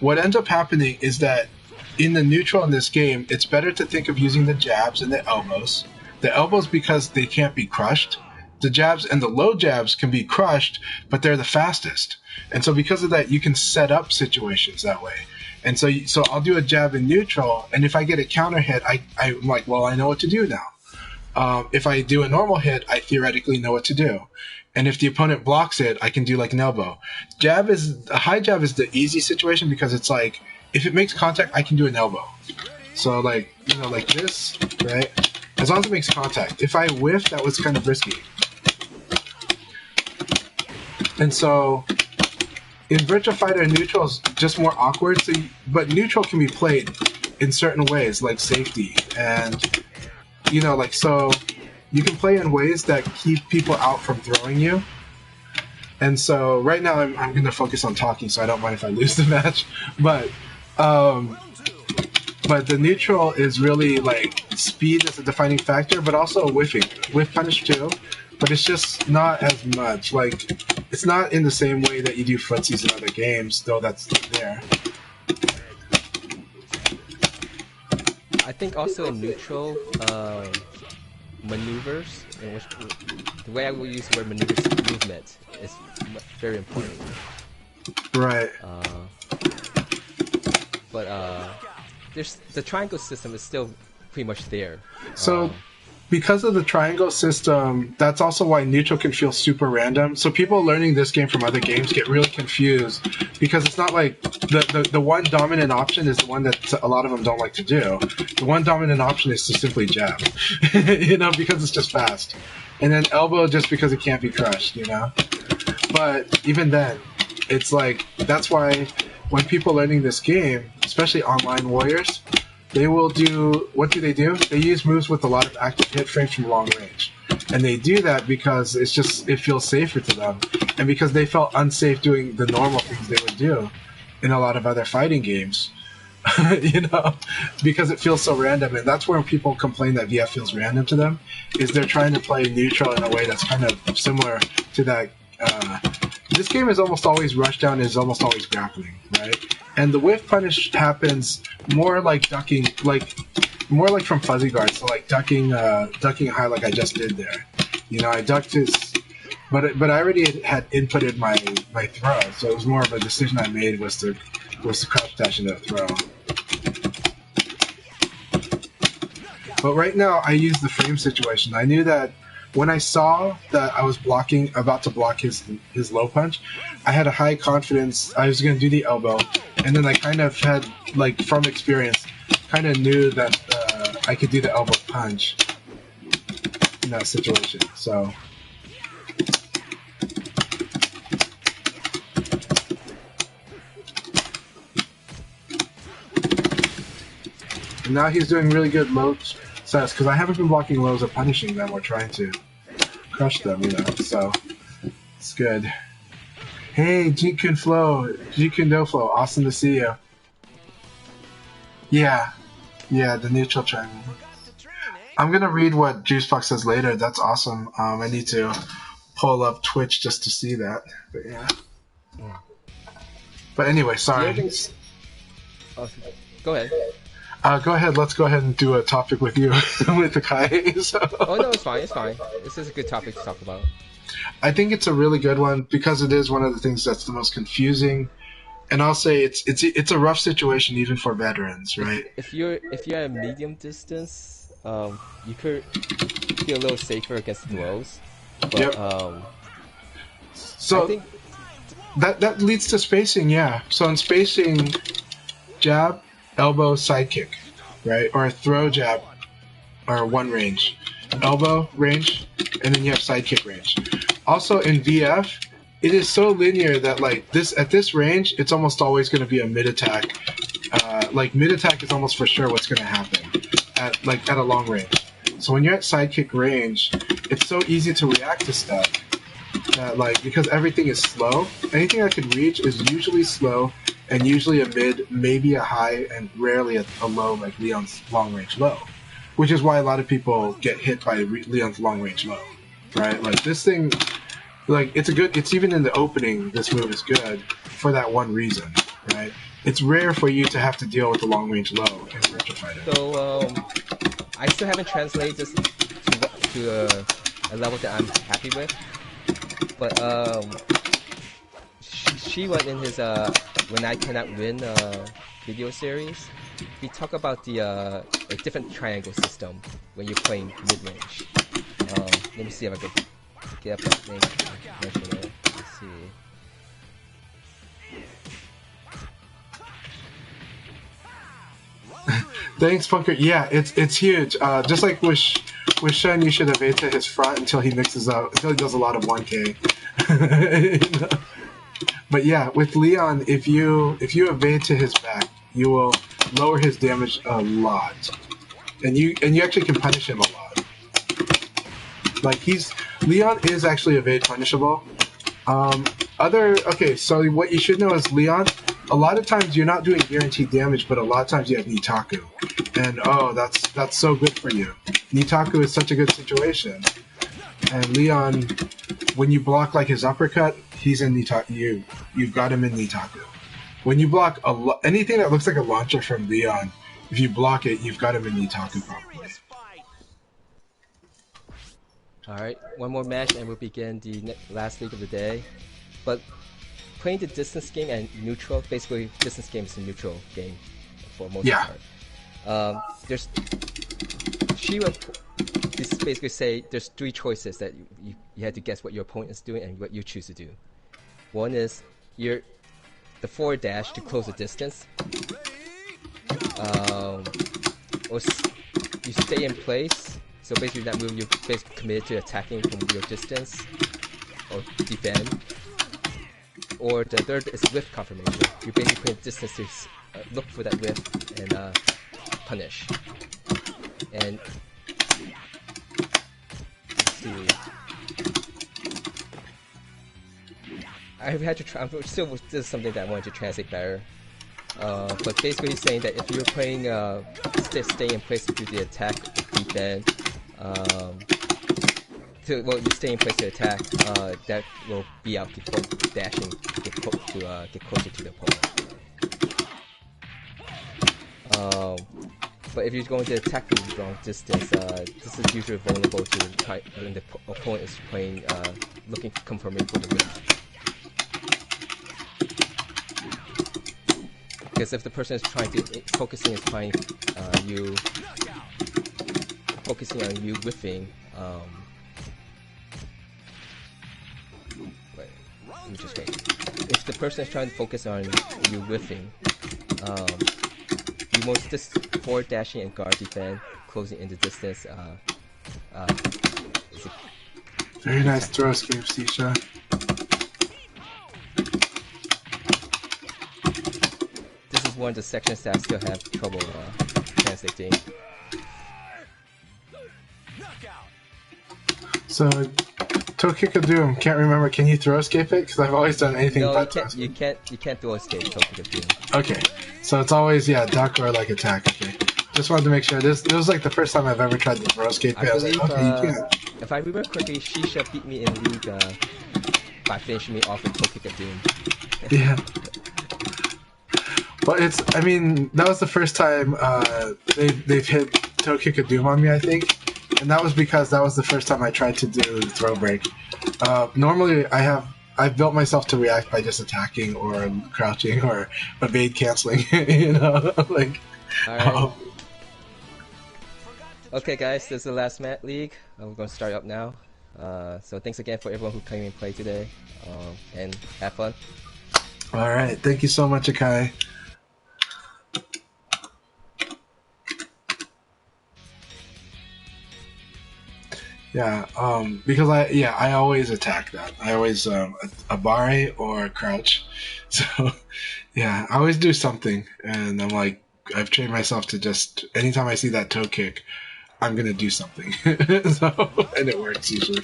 what ends up happening is that in the neutral in this game, it's better to think of using the jabs and the elbows. The elbows because they can't be crushed. The jabs and the low jabs can be crushed, but they're the fastest. And so because of that, you can set up situations that way. And so I'll do a jab in neutral, and if I get a counter hit, I'm like, well, I know what to do now. If I do a normal hit, I theoretically know what to do. And if the opponent blocks it, I can do like an elbow. A high jab is the easy situation because it's like, if it makes contact, I can do an elbow. So like this, right? As long as it makes contact. If I whiff, that was kind of risky. And so in Virtua Fighter, neutral is just more awkward, but neutral can be played in certain ways, like safety. And you know, like, so you can play in ways that keep people out from throwing you. And so right now I'm going to focus on talking, so I don't mind if I lose the match. But the neutral is really like speed is a defining factor, but also whiffing. Whiff punish too, but it's just not as much. Like, it's not in the same way that you do footsies in other games, though that's there. I think also in neutral, maneuvers, in which, the way I will use the word maneuvers, movement, is very important. Right. But there's the triangle system is still pretty much there. So, because of the triangle system, that's also why neutral can feel super random. So people learning this game from other games get really confused because it's not like the one dominant option is the one that a lot of them don't like to do. The one dominant option is to simply jab, you know, because it's just fast. And then elbow just because it can't be crushed, you know. But even then, it's like, that's why when people learning this game, especially online warriors, they will do, what do? They use moves with a lot of active hit frames from long range. And they do that because it's just, it feels safer to them. And because they felt unsafe doing the normal things they would do in a lot of other fighting games. You know, because it feels so random. And that's where people complain that VF feels random to them, is they're trying to play neutral in a way that's kind of similar to that. This game is almost always rushdown, is almost always grappling, right? And the whiff punish happens more like ducking, like more like from fuzzy guard, so like ducking high, like I just did there. You know, I ducked his, but I already had inputted my throw, so it was more of a decision I made was to crouch dash into a throw. But right now, I use the frame situation. I knew that when I saw that I was about to block his low punch, I had a high confidence I was going to do the elbow, and then I kind of had, like, from experience, kind of knew that I could do the elbow punch in that situation. So. And now he's doing really good low sets, because I haven't been blocking lows or punishing them or trying to crush them, you know, so it's good. Hey, Jikun Flo, Jikun Do Flo, awesome to see you. Yeah, the neutral triangle. I'm gonna read what Juicebox says later, that's awesome. I need to pull up Twitch just to see that, but yeah. But anyway, sorry. Go ahead. Go ahead. Let's go ahead and do a topic with you with Akai. So. Oh no, it's fine. It's fine. This is a good topic to talk about. I think it's a really good one because it is one of the things that's the most confusing, and I'll say it's a rough situation even for veterans, right? If you're at medium distance, you could feel a little safer against throws. But, yep. So I think that leads to spacing, yeah. So in spacing, jab, elbow, side kick, right? Or a throw, jab, or one range. Elbow, range, and then you have side kick range. Also in VF, it is so linear that like this at this range, it's almost always going to be a mid attack. Like mid attack is almost for sure what's going to happen at a long range. So when you're at side kick range, it's so easy to react to stuff. Like because everything is slow, anything I can reach is usually slow. And usually a mid, maybe a high, and rarely a low, like Leon's long range low. Which is why a lot of people get hit by Leon's long range low, right? Like this thing, like it's even in the opening, this move is good for that one reason, right? It's rare for you to have to deal with the long range low in Virtua Fighter. So, I still haven't translated this to a level that I'm happy with. But, she went in his When I Cannot Win video series. We talk about the a different triangle system when you're playing mid-range. Let me see if I can get up that thing. Mention it. Let's see. Thanks, Punker. Yeah, it's huge. Just like with Shen, you should evade to his front until he mixes up, until he does a lot of 1K. You know? But yeah, with Leon, if you evade to his back, you will lower his damage a lot. and you actually can punish him a lot. Like Leon is actually evade punishable. Okay, so what you should know is Leon, a lot of times you're not doing guaranteed damage, but a lot of times you have Nitaku. And that's so good for you. Nitaku is such a good situation. And Leon, when you block like his uppercut, he's in Nitaku. You've got him in Nitaku. When you block anything that looks like a launcher from Leon, if you block it, you've got him in Nitaku probably. Alright, one more match and we'll begin the last league of the day. But playing the distance game and neutral, basically distance game is a neutral game for most part. There's Shira is basically say there's three choices that you have to guess what your opponent is doing and what you choose to do. One is the forward dash to close the distance. Or you stay in place. So basically that move you're basically committed to attacking from your distance or defend. Or the third is whiff confirmation. You basically put distance to look for that whiff and punish. And let's see. I had to try. This is something that I wanted to translate better. But basically, he's saying that if you're playing stay in place to do the attack, defend. You stay in place to attack. That will be out before dashing to get closer to the opponent. But if you're going to attack from the long distance, this is usually vulnerable to when the opponent is playing, confirming for the win. Because if the person is focusing on you whiffing, let me just wait. If the person is trying to focus on you whiffing, you most just forward dashing and guard defend, closing in the distance. Very nice throw escape, FeachA. This is one of the sections that I still have trouble translating. So, toe kick of doom. Can't remember. Can you throw escape it? Because I've always done anything but throw escape. You can't throw escape toe kick of doom. Okay, so it's always duck or like attack. Okay, just wanted to make sure. This was like the first time I've ever tried to throw escape. I believe, was like, okay, you can. If I remember correctly, FeachA beat me in league by finishing me off with toe kick of doom. Yeah. But that was the first time they've hit toe kick of doom on me, I think. And that was because that was the first time I tried to do the throw break. Normally, I've built myself to react by just attacking or crouching or evade canceling. Like. Alright. Okay, guys, this is the last league. We're going to start up now. So thanks again for everyone who came and played today, and have fun. All right, thank you so much, Akai. Yeah, because I always attack that. I always abare or crouch. So yeah, I always do something, and I'm like, I've trained myself to just anytime I see that toe kick, I'm gonna do something. And it works usually.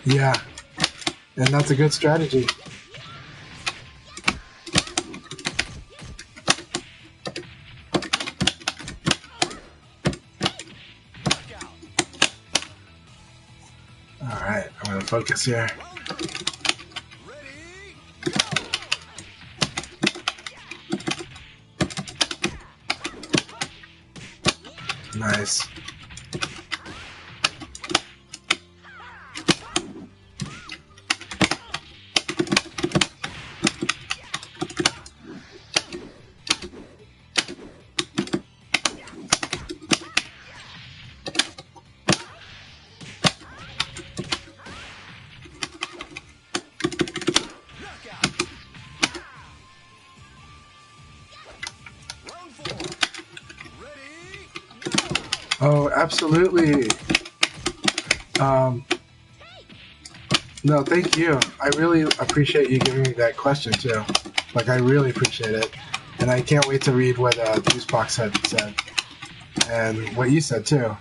Yeah, and that's a good strategy. Alright, I'm going to focus here. Nice. Oh, absolutely. No, thank you. I really appreciate you giving me that question too. Like, I really appreciate it, and I can't wait to read what Juicebox had said and what you said too.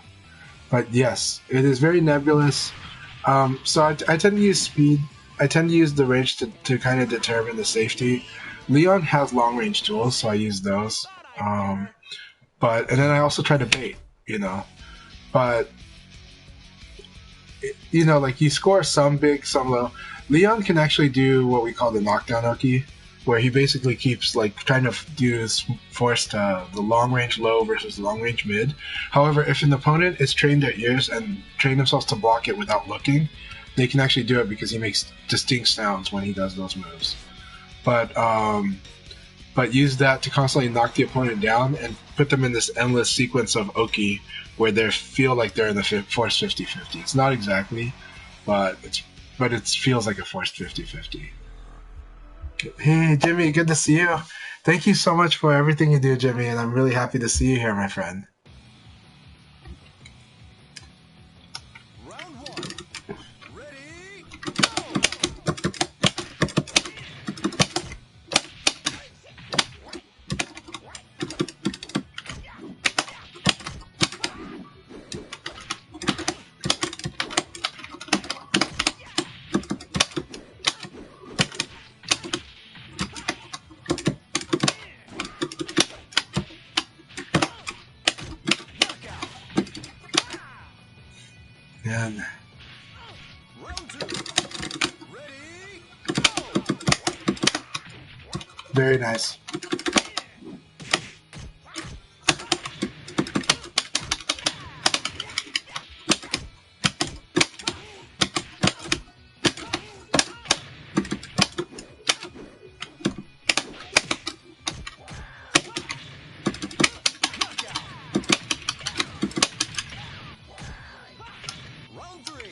But yes, it is very nebulous. So I tend to use speed. I tend to use the range to kind of determine the safety. Leon has long range tools, so I use those. And then I also try to bait, you know. But you know, like you score some big, some low. Leon can actually do what we call the knockdown Oki, where he basically keeps like trying to do force the long range low versus the long range mid. However, if an opponent is trained their ears and train themselves to block it without looking, they can actually do it because he makes distinct sounds when he does those moves. But use that to constantly knock the opponent down and put them in this endless sequence of Oki where they feel like they're in the force 50-50. It's not exactly, but it feels like a forced 50-50. Hey, Jimmy, good to see you. Thank you so much for everything you do, Jimmy, and I'm really happy to see you here, my friend. Round one. Ready, And round two. Ready, very nice. round three.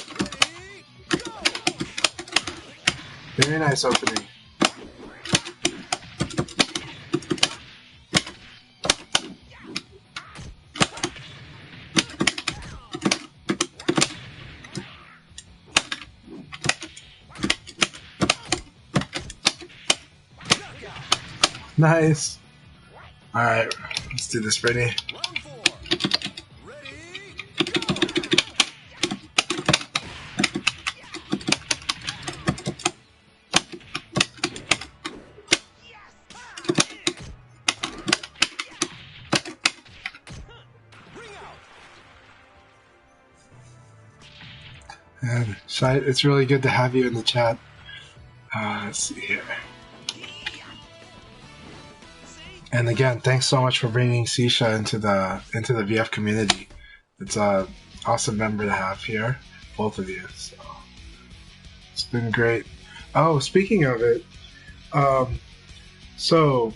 Ready, go. Very nice opening. Nice. All right, let's do this, Brittany. Round four. Ready, ring out. And Shai, it's really good to have you in the chat. Let's see here. And again, thanks so much for bringing Sisha into the VF community. It's a awesome member to have here, both of you. So it's been great. Oh, speaking of it, so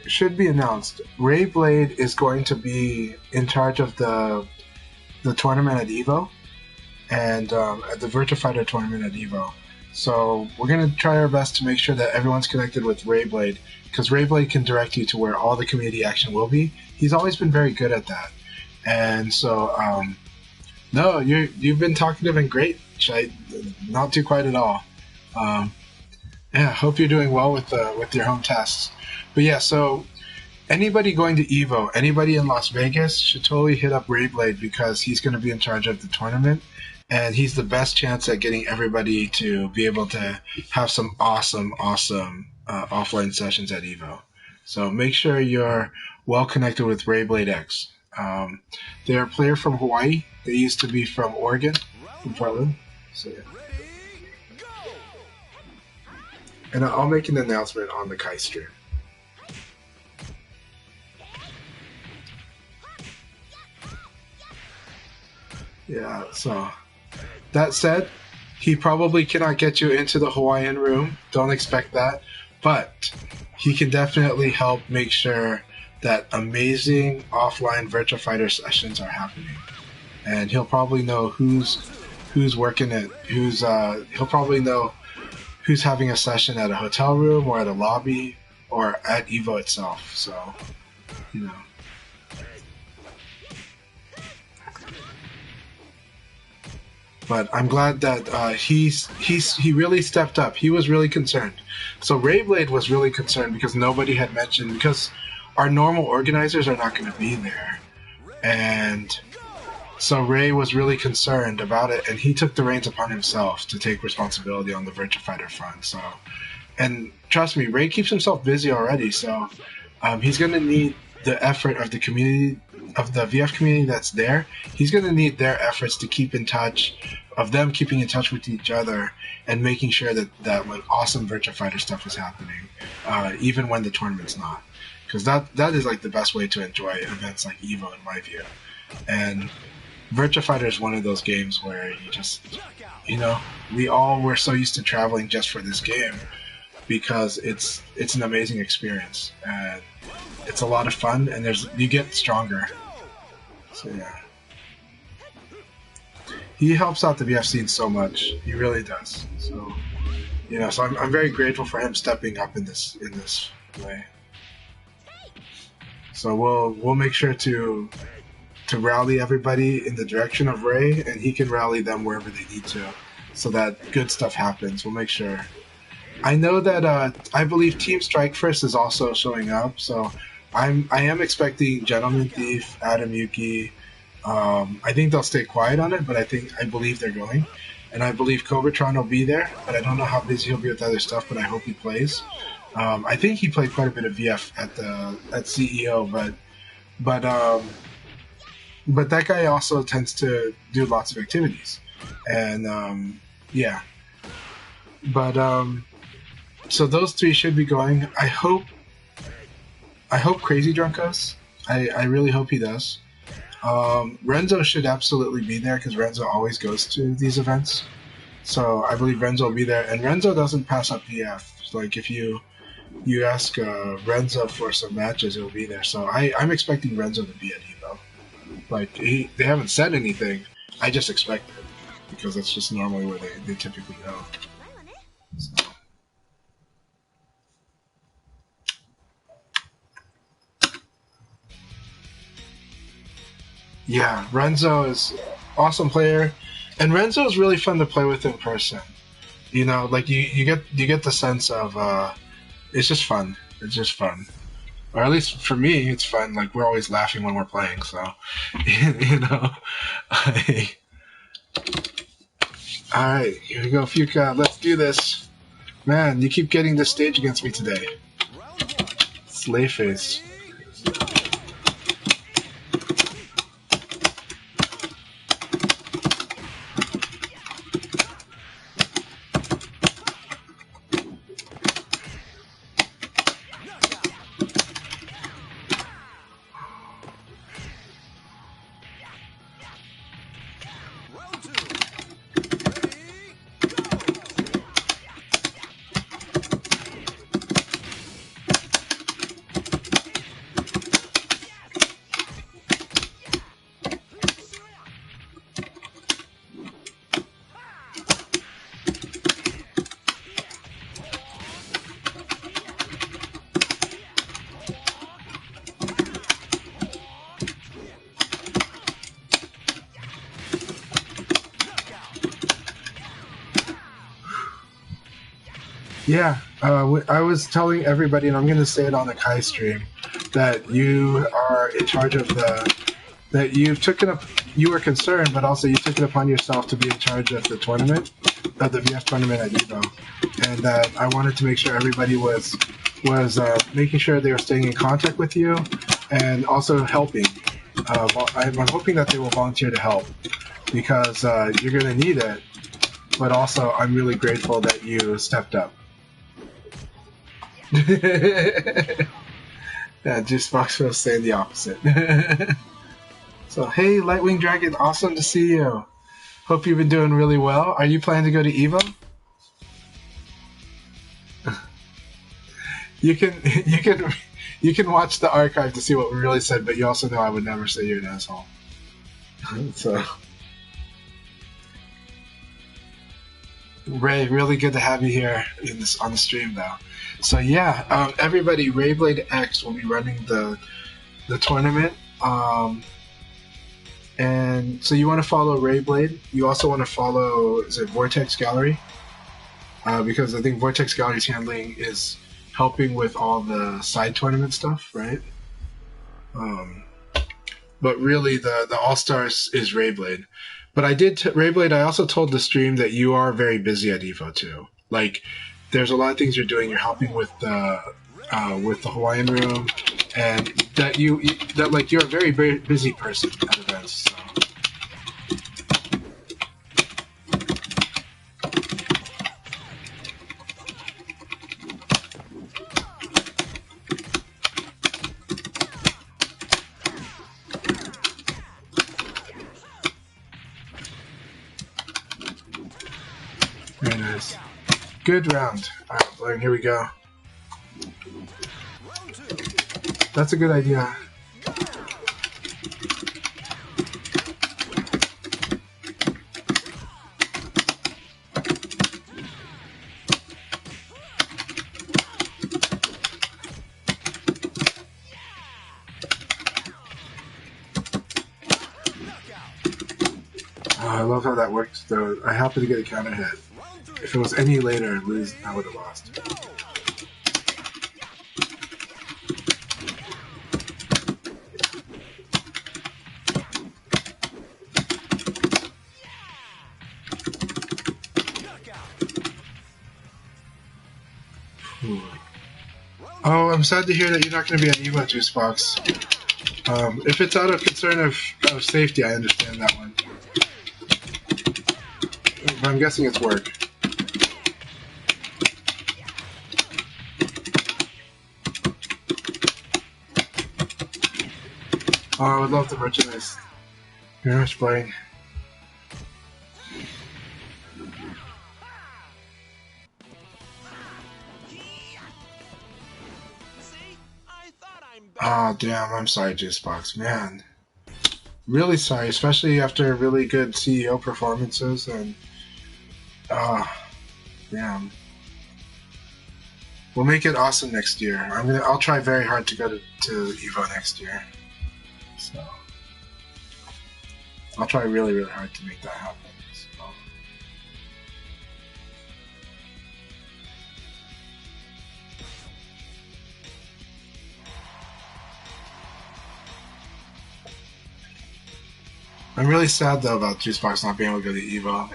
it should be announced. Ray Blade is going to be in charge of the tournament at Evo, and at the Virtua Fighter tournament at Evo. So we're going to try our best to make sure that everyone's connected with Ray Blade, because Ray Blade can direct you to where all the community action will be. He's always been very good at that. And so, no, you've been talkative and great, Shai. Not too quiet at all. Yeah, hope you're doing well with your home tasks. But yeah, so anybody going to Evo, anybody in Las Vegas should totally hit up Ray Blade, because he's going to be in charge of the tournament. And he's the best chance at getting everybody to be able to have some awesome offline sessions at Evo. So make sure you're well connected with Ray Blade X. They're a player from Hawaii. They used to be from Oregon, from Portland. So yeah. Ready, go. And I'll make an announcement on the Kai stream. Yeah, so that said, he probably cannot get you into the Hawaiian room. Don't expect that. But he can definitely help make sure that amazing offline Virtua Fighter sessions are happening. And he'll probably know who's working it, he'll probably know who's having a session at a hotel room or at a lobby or at Evo itself. So, you know. But I'm glad that he really stepped up. He was really concerned. So Rayblade was really concerned because nobody had mentioned, because our normal organizers are not going to be there, and so Ray was really concerned about it, and he took the reins upon himself to take responsibility on the Virtua Fighter front. So, and trust me, Ray keeps himself busy already, so he's going to need the effort of the community, of the VF community that's there. He's going to need their efforts to keep in touch, of them keeping in touch with each other and making sure that like awesome Virtua Fighter stuff is happening, even when the tournament's not. Because that is like the best way to enjoy events like EVO in my view. And Virtua Fighter is one of those games where you just, you know, we all were so used to traveling just for this game because it's an amazing experience and it's a lot of fun, and you get stronger. So yeah, he helps out the VF scene so much. He really does. So you know, so I'm very grateful for him stepping up in this way. So we'll make sure to rally everybody in the direction of Ray, and he can rally them wherever they need to, so that good stuff happens. We'll make sure. I know that I believe Team Strike First is also showing up, so I am expecting Gentleman Thief, Adam Yuki. I think they'll stay quiet on it, but I believe they're going, and I believe Cobratron will be there, but I don't know how busy he'll be with other stuff. But I hope he plays. I think he played quite a bit of VF at CEO, but that guy also tends to do lots of activities, and yeah. But so those three should be going. I hope Crazy Drunk goes. I really hope he does. Renzo should absolutely be there because Renzo always goes to these events. So I believe Renzo will be there, and Renzo doesn't pass up VF. Like if you ask Renzo for some matches, he'll be there. So I'm expecting Renzo to be at Evo. Like they haven't said anything. I just expect it because that's just normally where they typically go. So. Yeah, Renzo is awesome player, and Renzo is really fun to play with in person. You know, like you get the sense of it's just fun. It's just fun, or at least for me, it's fun. Like we're always laughing when we're playing, so you know. All right, here we go, FeachA. Let's do this. Man, you keep getting this stage against me today. Slayface. Yeah, I was telling everybody, and I'm going to say it on the Akai stream, that you are in charge of that you were concerned, but also you took it upon yourself to be in charge of the tournament, of the VF tournament at EVO, and that I wanted to make sure everybody was making sure they were staying in contact with you, and also helping. I'm hoping that they will volunteer to help, because you're going to need it, but also I'm really grateful that you stepped up. Yeah, Juice Fox was saying the opposite. So, hey, Lightwing Dragon, awesome to see you. Hope you've been doing really well. Are you planning to go to EVO? You can watch the archive to see what we really said, but you also know I would never say you're an asshole. So, Ray, really good to have you here on the stream, though. So yeah, everybody, Rayblade X will be running the tournament, And so you want to follow Rayblade. You also want to follow, is it Vortex Gallery? Because I think Vortex Gallery's handling is helping with all the side tournament stuff, right? But really, the All Stars is Rayblade. But Rayblade. I also told the stream that you are very busy at Evo too. Like, there's a lot of things you're doing. You're helping with the Hawaiian room, and that you're a very, very busy person at events. So. Very nice. Good round. Alright, Blurring, here we go. That's a good idea. Oh, I love how that worked, though. I happened to get a counter hit. If it was any later, I would have lost. Oh, I'm sad to hear that you're not going to be on Evo, Juicebox. If it's out of concern of safety, I understand that one. But I'm guessing it's work. Oh, I would love the merchandise. Very much playing. Oh, damn, I'm sorry, Juicebox. Man. Really sorry, especially after really good CEO performances and... damn. We'll make it awesome next year. I'll try very hard to go to Evo next year. So... I'll try really, really hard to make that happen. So. I'm really sad though about Juicebox not being able to go to Evo.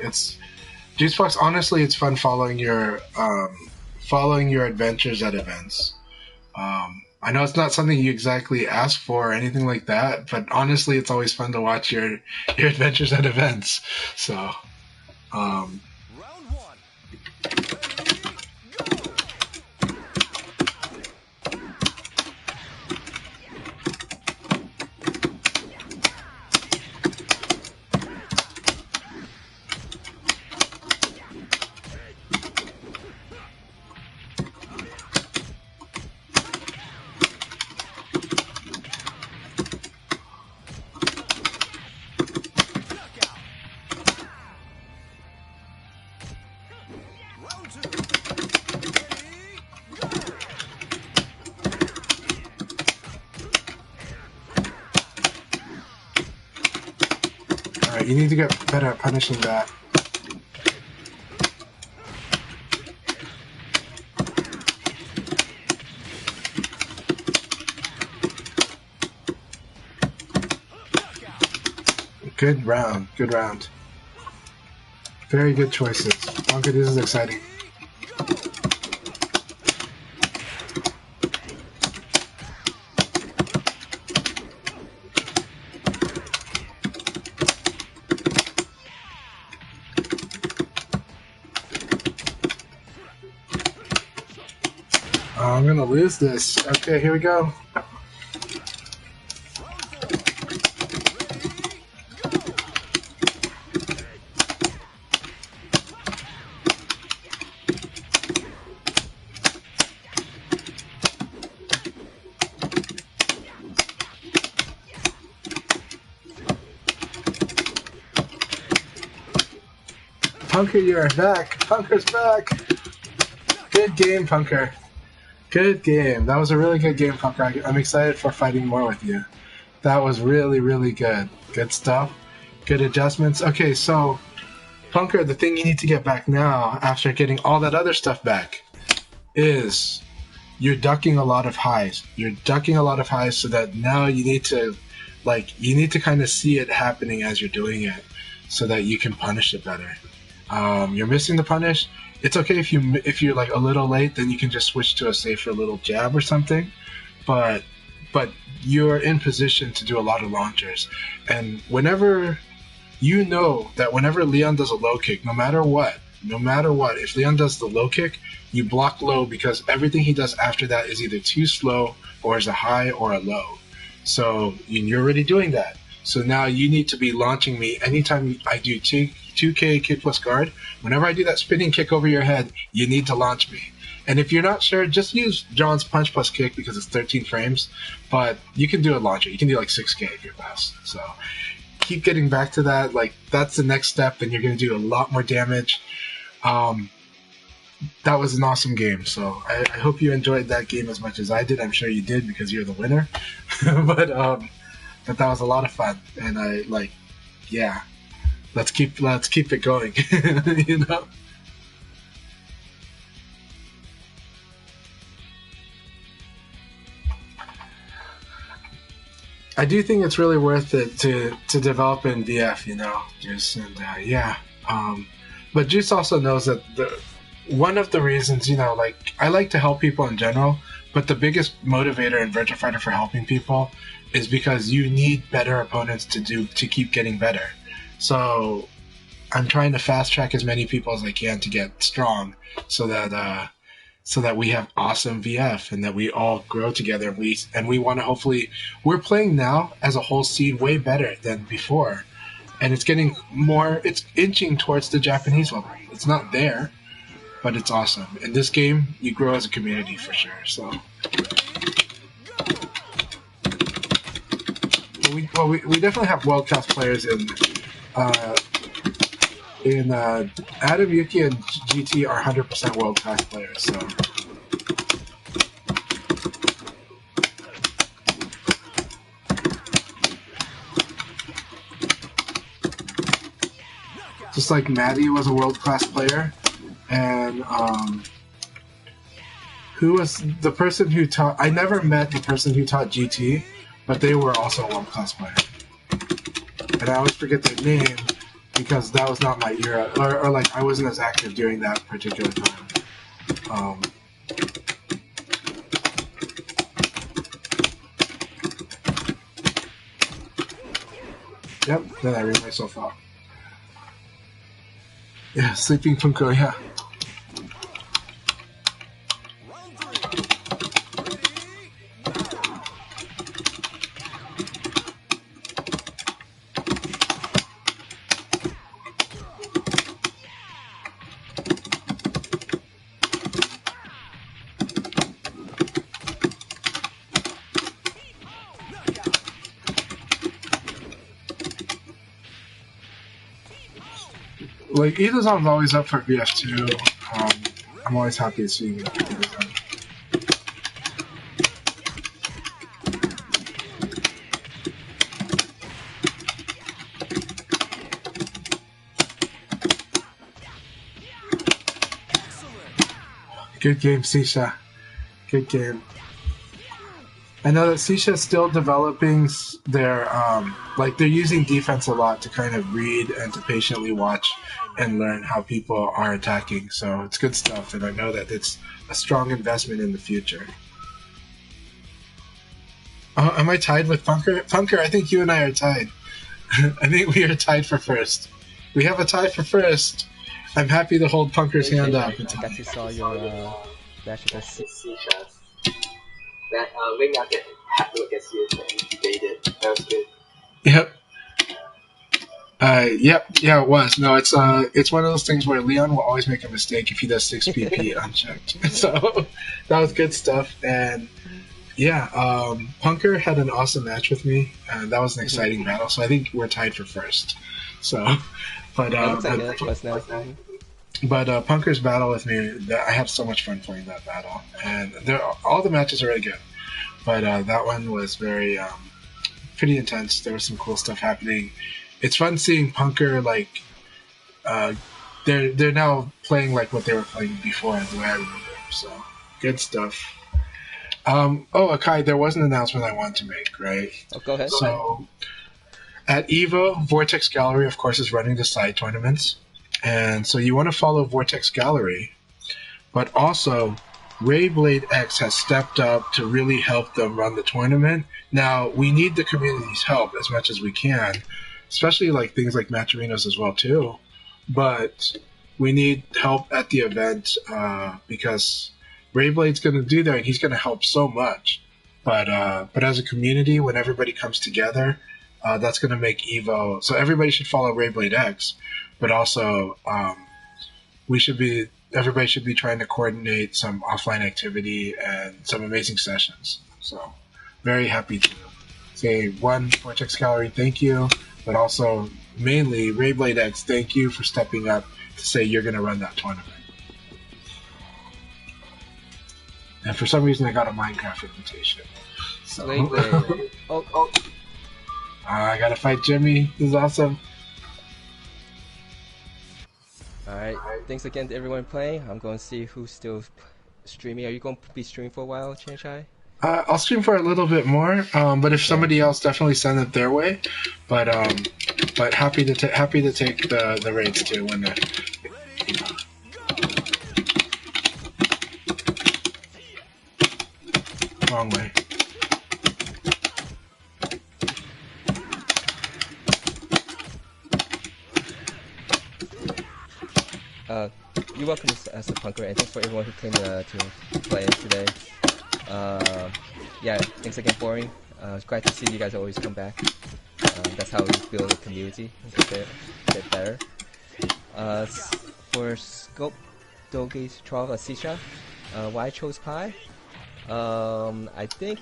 Juicebox. Honestly, it's fun following your adventures at events. I know it's not something you exactly ask for or anything like that, but honestly, it's always fun to watch your adventures at events. So, Round one. Round two. Ready, go! alright, you need to get better at punishing that. Good round. Good round. Very good choices. Bunker, this is exciting. Oh, I'm gonna lose this. Okay, here we go. Punker, you're back. Punker's back. Good game, Punker. Good game. That was a really good game, Punker. I'm excited for fighting more with you. That was really, really good. Good stuff. Good adjustments. Okay, so Punker, the thing you need to get back now, after getting all that other stuff back, is you're ducking a lot of highs. You're ducking a lot of highs so that now you need to kind of see it happening as you're doing it so that you can punish it better. You're missing the punish. It's okay if you're like a little late, then you can just switch to a safer little jab or something. But you're in position to do a lot of launchers. And whenever Leon does a low kick, no matter what, if Leon does the low kick, you block low because everything he does after that is either too slow or is a high or a low. So you're already doing that. So now you need to be launching me anytime I do 2K kick plus guard. Whenever I do that spinning kick over your head, you need to launch me. And if you're not sure, just use John's punch plus kick because it's 13 frames. But you can do a launcher. You can do like 6K if you're fast. So keep getting back to that. Like, that's the next step, and you're going to do a lot more damage. That was an awesome game. So I hope you enjoyed that game as much as I did. I'm sure you did because you're the winner. But that was a lot of fun. And let's keep it going. You know. I do think it's really worth it to develop in VF, you know, Juice, and but Juice also knows that one of the reasons, you know, like, I like to help people in general, but the biggest motivator in Virtua Fighter for helping people is because you need better opponents to keep getting better. So I'm trying to fast track as many people as I can to get strong, so that we have awesome VF and that we all grow together. And we want to hopefully, we're playing now as a whole scene way better than before, and it's getting more. It's inching towards the Japanese level. It's not there, but it's awesome. In this game, you grow as a community for sure. So. We definitely have world-class players in Adam, Yuki, and GT are 100% world-class players. So just like Maddie was a world-class player, and who was the person who taught? I never met the person who taught GT, but they were also a world-class player, and I always forget their name because that was not my era, or like I wasn't as active during that particular time. Yep, then I read myself out. Yeah, Sleeping Funko, yeah. Like, Idozan's always up for BF2. I'm always happy to see Idozan. Good game, Sisha. Good game. I know that Sisha's still developing their, they're using defense a lot to kind of read and to patiently watch and learn how people are attacking. So it's good stuff, and I know that it's a strong investment in the future. Am I tied with Punker? Punker, I think you and I are tied. I think we are tied for first. We have a tie for first. I'm happy to hold Punker's hand up. I got to saw your match against Seashell. That wing nugget had to look at you and they did. That was good. Yep. Yeah, it was. No, it's one of those things where Leon will always make a mistake if he does 6 PP unchecked. So that was good stuff. And yeah, Punker had an awesome match with me, and that was an exciting battle. So I think we're tied for first. So, but Punker's battle with me, I had so much fun playing that battle, and all the matches are really good. But that one was very pretty intense. There was some cool stuff happening. It's fun seeing Punker like they're now playing like what they were playing before, the way I remember. So good stuff. Akai, there was an announcement I wanted to make, right? Oh, go ahead. So at EVO, Vortex Gallery, of course, is running the side tournaments, and so you want to follow Vortex Gallery, but also Rayblade X has stepped up to really help them run the tournament. Now, we need the community's help as much as we can, especially like things like match arenas as well too. But we need help at the event because Rayblade's going to do that, and he's going to help so much. But as a community, when everybody comes together, that's going to make Evo. So everybody should follow Rayblade X, but also everybody should be trying to coordinate some offline activity and some amazing sessions. So very happy to say one, Vortex Gallery, thank you, but also mainly Rayblade X, thank you for stepping up to say you're going to run that tournament. And for some reason, I got a Minecraft invitation. So I got to fight Jimmy. This is awesome. Alright, thanks again to everyone playing. I'm going to see who's still streaming. Are you going to be streaming for a while, Chanchai? I'll stream for a little bit more, but if somebody else, definitely send it their way. But happy to take the raids too when they're, wrong way. You're welcome as a punker, and thanks for everyone who came to play today. Yeah, thanks again, Boring. It's great to see you guys always come back. That's how we build a community and get better. For Scope Doge's trial of FeachA, why I chose Pi? I think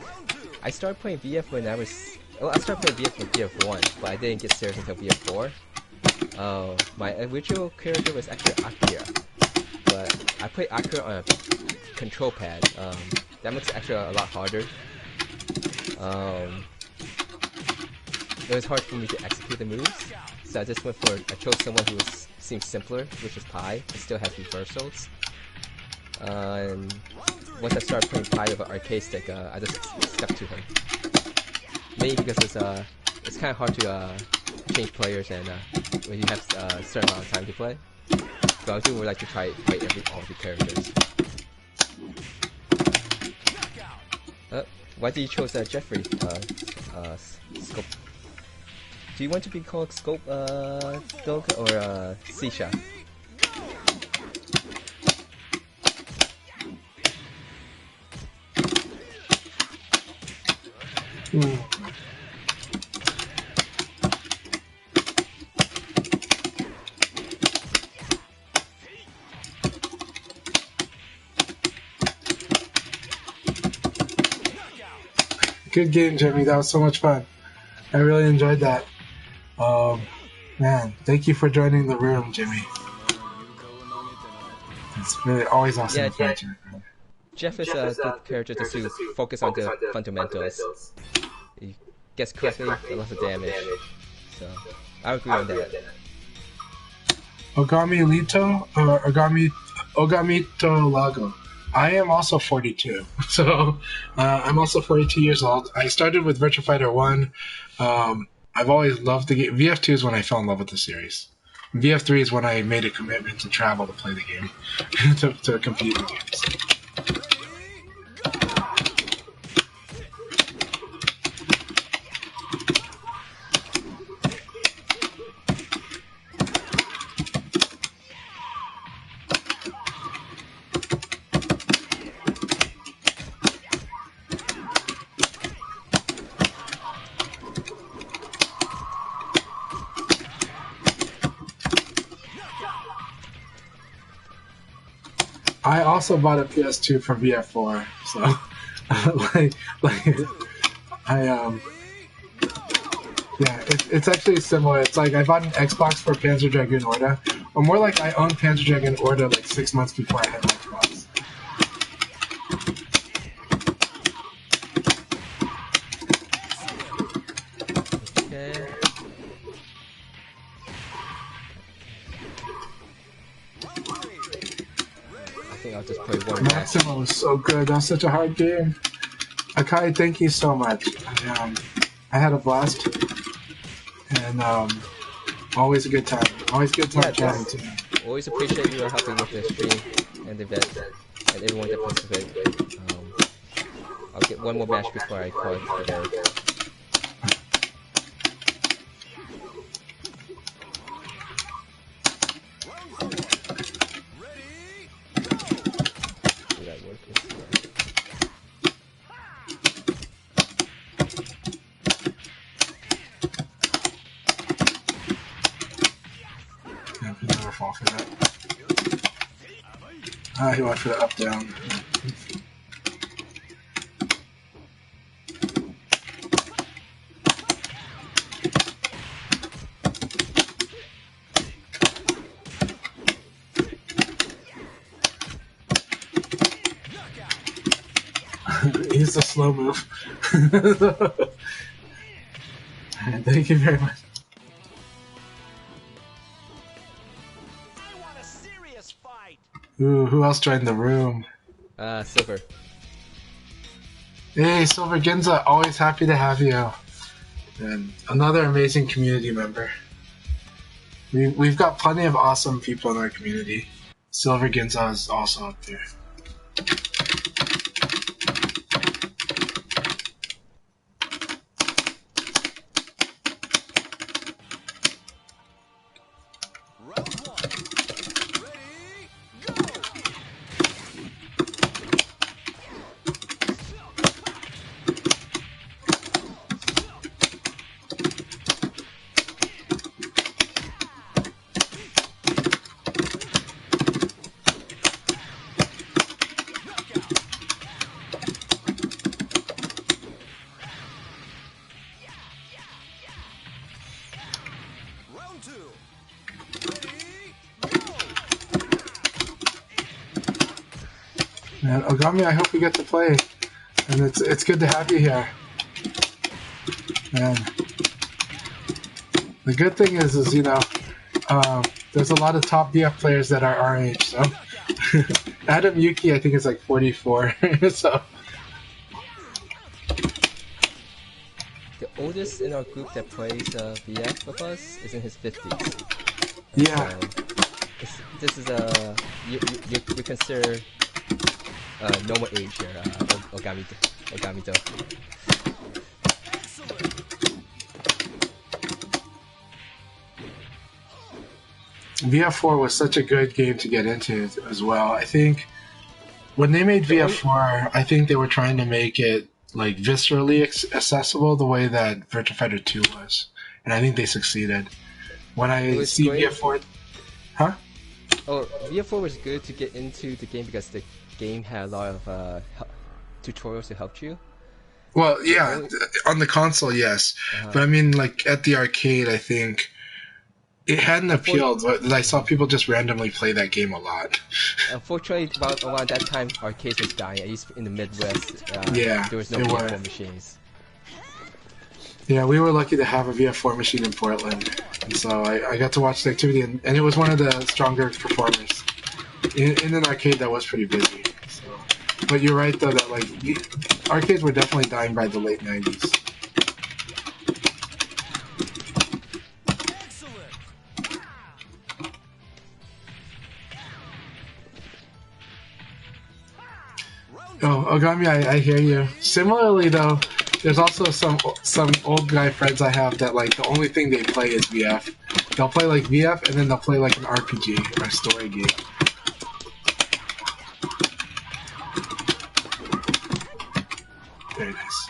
I started playing VF when I started playing VF for VF1, but I didn't get serious until VF4. My original character was actually Akira, but I played Akira on a control pad. That makes it actually a lot harder. It was hard for me to execute the moves, so I chose someone who seemed simpler, which is Pi. It still has reversals. And once I started playing Pi with an arcade stick, I just stuck to him. Mainly because it's kind of hard to change players and when you have a certain amount of time to play. So I do would like to try play all the characters. Why did you choose Jeffrey? Scope. Do you want to be called Scope Dog or FeachA? Good game, Jimmy. That was so much fun. I really enjoyed that. Man, thank you for joining the room, Jimmy. It's really always awesome to fight you. Jeff is a good character to focus on the fundamentals. He gets correctly a lot of damage. So, I agree on that. Ogami Lito or Ogamito Lago. I am also 42, so I'm also 42 years old. I started with Virtua Fighter 1. I've always loved the game. VF2 is when I fell in love with the series. VF3 is when I made a commitment to travel to play the game, to compete in games. I also bought a PS2 for VF4, so it's actually similar. It's like I bought an Xbox for Panzer Dragoon Orta, or more like I owned Panzer Dragoon Orta like 6 months before I had an Xbox. I'll just play one match. Maximo was so good. That was such a hard game. Akai, thank you so much. I had a blast. And always a good time. Always a good time chatting to you. Always appreciate you helping with the stream and the event and everyone that participated. I'll get one more match before I call it for the day. Fall for that. He went for the up down. He's a slow move. Thank you very much. Ooh, who else joined the room? Silver. Hey, Silver Ginza, always happy to have you. And another amazing community member. We've got plenty of awesome people in our community. Silver Ginza is also up there. Man, Ogami, I hope we get to play, and it's good to have you here. Man, the good thing is you know, there's a lot of top BF players that are our age. So Adam Yuki, I think, is like 44. So the oldest in our group that plays BF with us is in his 50s. Yeah. This is you consider normal age here, Ogami-do. VF4 was such a good game to get into as well. I think when they made VF4, I think they were trying to make it like viscerally accessible the way that Virtua Fighter 2 was, and I think they succeeded. When I see great. VF4, huh? Oh, VF4 was good to get into the game because the game had a lot of tutorials to help you. Well, yeah, on the console, yes. But I mean, like, at the arcade, I think it hadn't appealed. I saw people just randomly play that game a lot. Unfortunately, around that time, arcades was dying, at least in the Midwest. Yeah, there was no VF4 machines. Yeah, we were lucky to have a VF4 machine in Portland. And so I got to watch the activity, and it was one of the stronger performers. In an arcade that was pretty busy. So. But you're right, though, that like arcades were definitely dying by the late 90s. Oh, Ogami, I hear you. Similarly, though, there's also some old guy friends I have that like the only thing they play is VF. They'll play like VF, and then they'll play like an RPG or a story game. Very nice.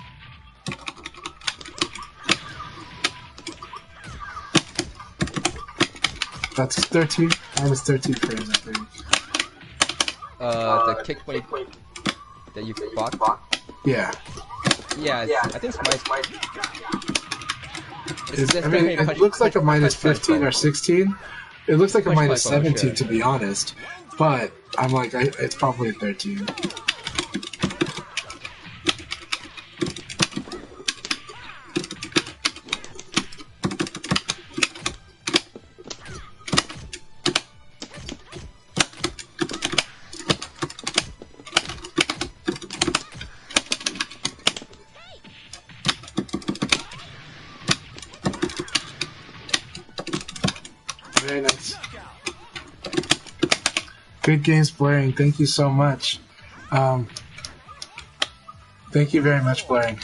That's 13. Minus 13 frames, I think. The kick point that you bought? Yeah. Yeah, I think it's minus. I mean, it looks like a minus 15 or 16. It looks like a minus 17, to be honest. But I'm like, it's probably a 13. Very nice. Good games, Blurring. Thank you so much. Thank you very much, Blurring.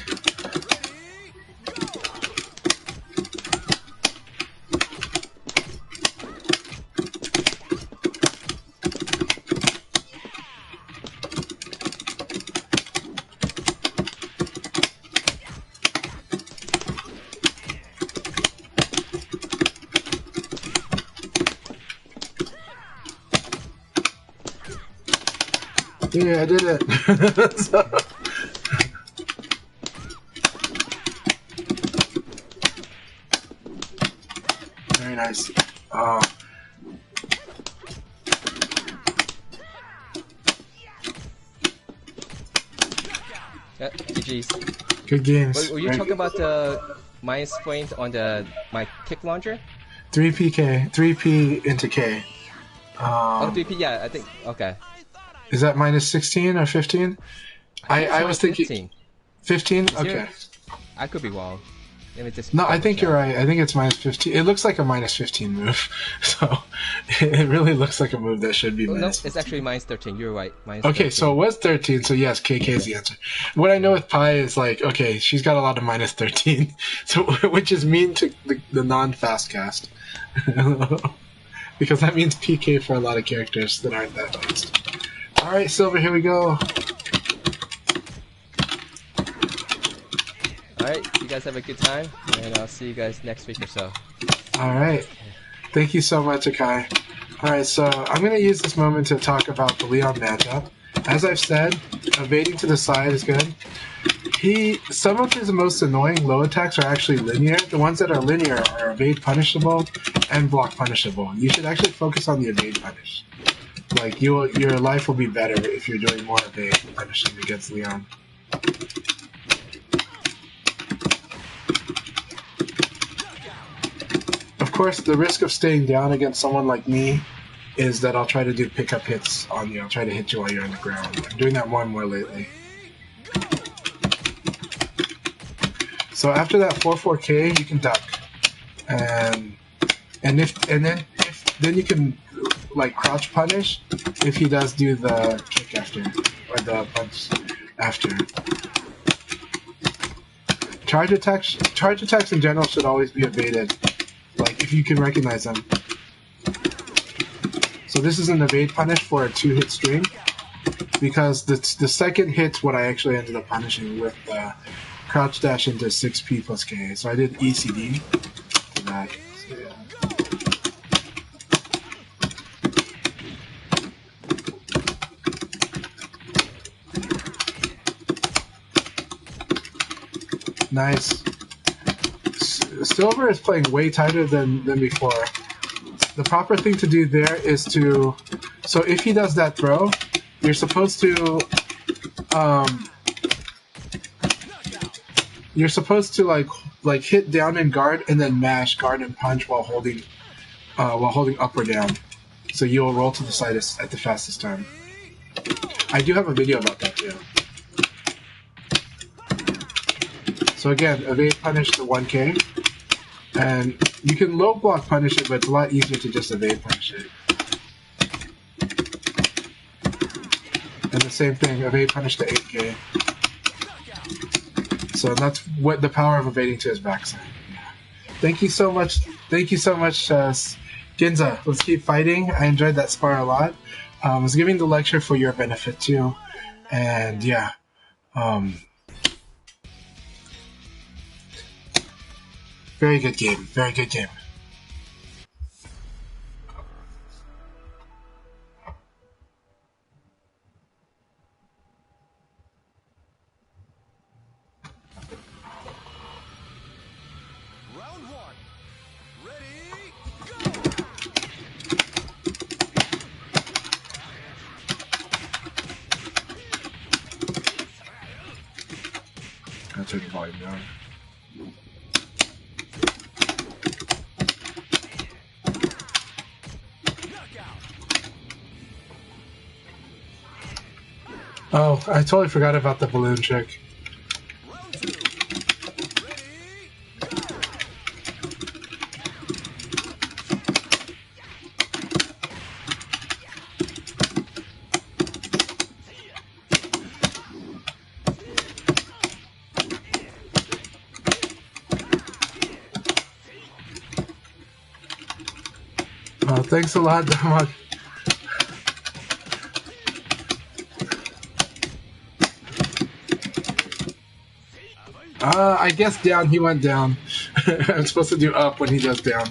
Yeah, I did it. So. Very nice. GG's. Good games. Were you talking about the minus point on my kick launcher? 3PK, 3P into K. 3P, yeah, I think. Okay. Is that minus 16 or 15? I was thinking 15. 15? Okay. I could be wrong. Let me just. No, I think you're right. I think it's minus 15. It looks like a minus 15 move. So it really looks like a move that should be minus. No, it's actually minus 13. You're right. Minus okay, 13. so it was 13. So yes, KK is the answer. What I know with Pi is like, okay, she's got a lot of minus 13, so which is mean to the non-fast cast. Because that means PK for a lot of characters that aren't that fast. Alright, Silver, here we go. Alright, you guys have a good time, and I'll see you guys next week or so. Alright. Thank you so much, Akai. Alright, so I'm going to use this moment to talk about the Leon matchup. As I've said, evading to the side is good. Some of his most annoying low attacks are actually linear. The ones that are linear are evade punishable and block punishable. You should actually focus on the evade punish. Like, your life will be better if you're doing more evade punishing against Leon. Of course, the risk of staying down against someone like me is that I'll try to do pickup hits on you. I'll try to hit you while you're on the ground. I'm doing that more and more lately. So after that 4-4K, you can duck, and then you can like crouch punish if he does do the kick after or the punch after. Charge attacks in general should always be evaded, like if you can recognize them. So this is an evade punish for a 2-hit string, because the second hit's what I actually ended up punishing with the crouch dash into 6P plus K. So I did ECD for that. So, yeah. Nice. Silver is playing way tighter than before. The proper thing to do there is to... So if he does that throw, you're supposed to... You're supposed to like hit down and guard, and then mash guard and punch while holding up or down. So you'll roll to the side at the fastest time. I do have a video about that too. So again, evade punish the 1K, and you can low block punish it, but it's a lot easier to just evade punish it. And the same thing, evade punish the 8K. So that's what the power of evading to his backside. Yeah. Thank you so much. Thank you so much, Ginza. Let's keep fighting. I enjoyed that spar a lot. I was giving the lecture for your benefit too, and yeah. Very good game. Very good game. Round one. Ready, go! I'll turn the volume down. Oh, I totally forgot about the balloon trick. Round two. Ready, go! Thanks a lot, Damok. I guess down, he went down. I'm supposed to do up when he does down.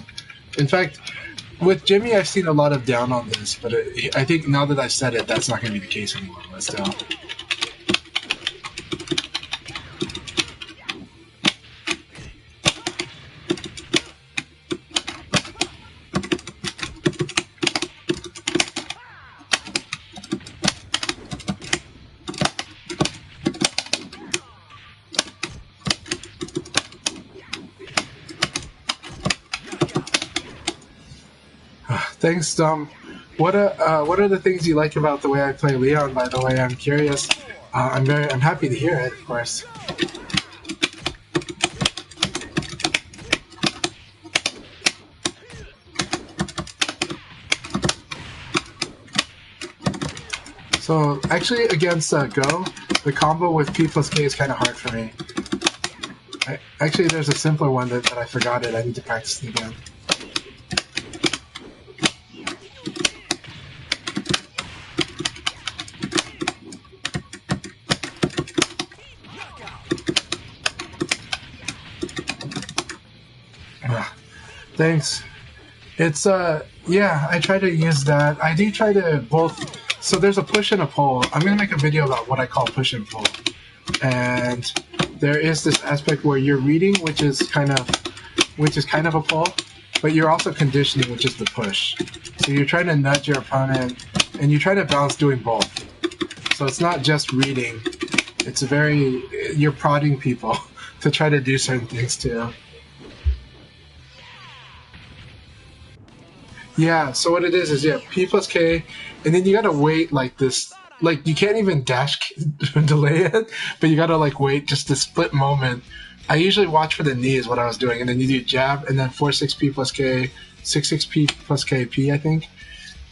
In fact, with Jimmy, I've seen a lot of down on this, but I think now that I've said it, that's not going to be the case anymore. Let's tell. Thanks, Dom. What are the things you like about the way I play Leon? By the way, I'm curious. I'm happy to hear it, of course. So actually, against Go, the combo with P plus K is kind of hard for me. Actually, there's a simpler one that I forgot it. I need to practice it again. Thanks. It's yeah, I try to use that. I do try to both. So there's a push and a pull. I'm gonna make a video about what I call push and pull. And there is this aspect where you're reading, which is kind of a pull, but you're also conditioning, which is the push. So you're trying to nudge your opponent, and you try to balance doing both. So it's not just reading. It's you're prodding people to try to do certain things too. Yeah, so what it is P plus K, and then you gotta wait like this. Like, you can't even dash delay it, but you gotta like wait just a split moment. I usually watch for the knee is what I was doing, and then you do jab, and then 4-6 P plus K, 6-6 P plus K P, I think.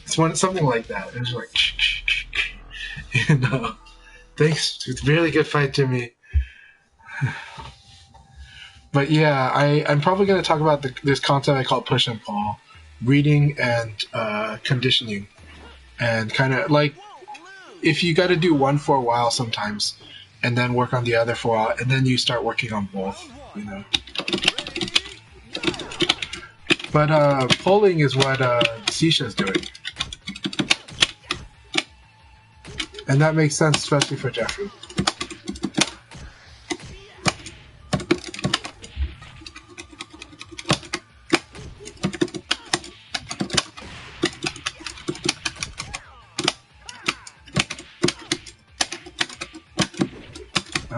It's something like that. It was like, you know. Thanks. It's a really good fight, Jimmy. But yeah, I'm probably gonna talk about this concept I call push and pull. Reading and conditioning, and kind of like if you got to do one for a while sometimes, and then work on the other for a while, and then you start working on both, you know. But polling is what FeachA is doing, and that makes sense, especially for Jeffrey.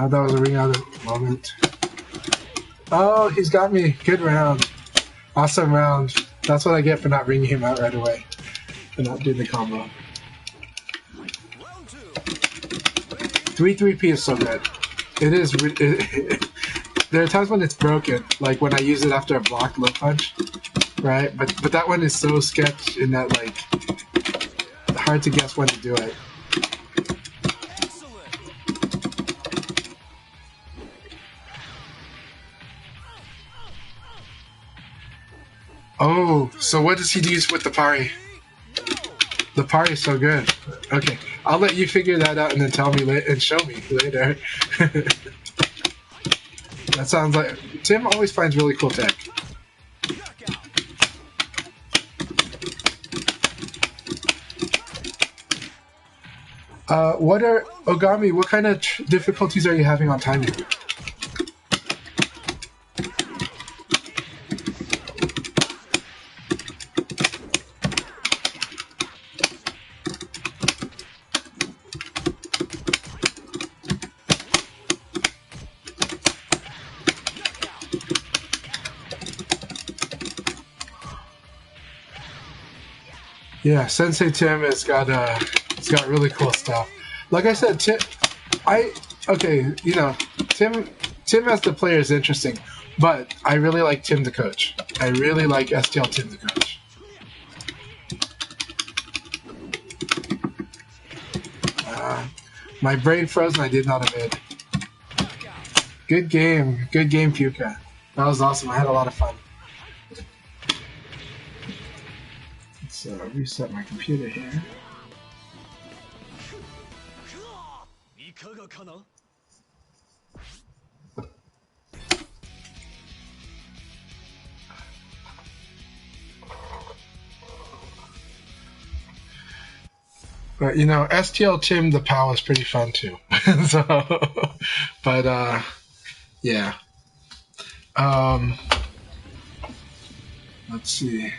That was a ring out moment. Oh, he's got me. Good round. Awesome round. That's what I get for not ringing him out right away. For not doing the combo. 3-3P is so good. It is. There are times when it's broken, like when I use it after a blocked low punch, right? But that one is so sketch in that, like, hard to guess when to do it. Oh, so what does he do with the parry? The parry is so good. Okay, I'll let you figure that out and then tell me and show me later. That sounds like Tim always finds really cool tech. Ogami? What kind of difficulties are you having on timing? Yeah, Sensei Tim has got really cool stuff. Like I said, Tim as the player is interesting, but I really like Tim the coach. I really like STL Tim the coach. My brain froze and I did not evade. Good game, FeachA. That was awesome. I had a lot of fun. So I'll reset my computer here. いかがかな But you know, STL Tim the PAL is pretty fun too. So, but yeah. Let's see.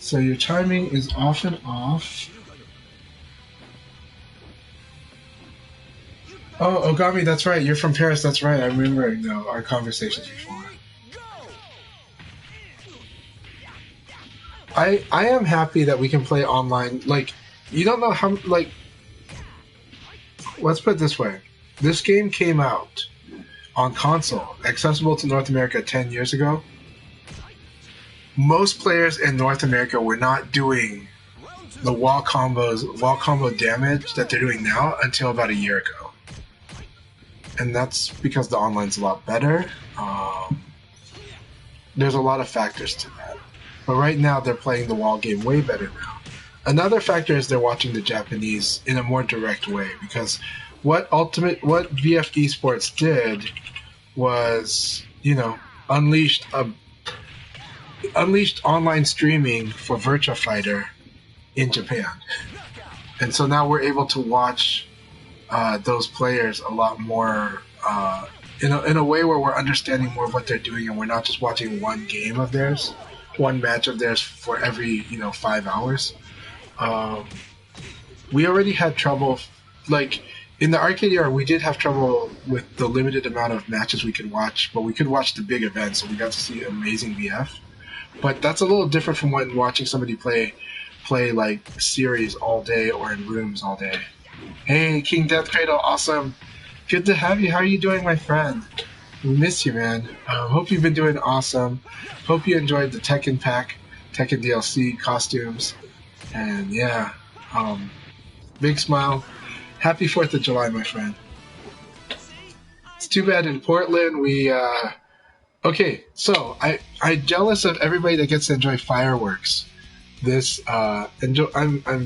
So your timing is off and off. Oh, Ogami, that's right. You're from Paris. That's right. I remember our conversations before. I am happy that we can play online. Like, you don't know how, like, let's put it this way. This game came out on console, accessible to North America 10 years ago. Most players in North America were not doing the wall combo damage that they're doing now until about a year ago. And that's because the online's a lot better. There's a lot of factors to that. But right now, they're playing the wall game way better now. Another factor is they're watching the Japanese in a more direct way, because what VF Esports did was, unleashed online streaming for Virtua Fighter in Japan. And so now we're able to watch those players a lot more in a way where we're understanding more of what they're doing, and we're not just watching one game of theirs. One match of theirs for every 5 hours. We already had trouble, like in the arcade era, we did have trouble with the limited amount of matches we could watch, but we could watch the big events, so we got to see amazing VF. But that's a little different from when watching somebody play like series all day or in rooms all day. Hey, King Death Cradle, awesome. Good to have you. How are you doing, my friend? We miss you, man. Hope you've been doing awesome. Hope you enjoyed the Tekken pack, Tekken DLC costumes, and yeah, big smile. Happy 4th of July, my friend. It's too bad in Portland we. Okay, so I'm jealous of everybody that gets to enjoy fireworks. I'm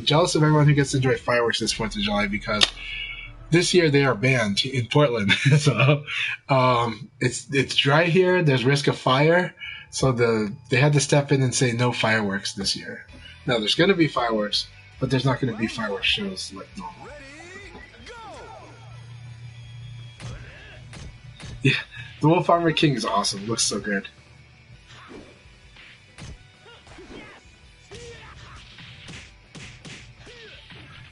jealous of everyone who gets to enjoy fireworks this 4th of July, because this year they are banned in Portland. So it's dry here. There's risk of fire. So they had to step in and say no fireworks this year. Now there's going to be fireworks, but there's not going to be fireworks shows like normal. Yeah, the Wolf Armor King is awesome. Looks so good.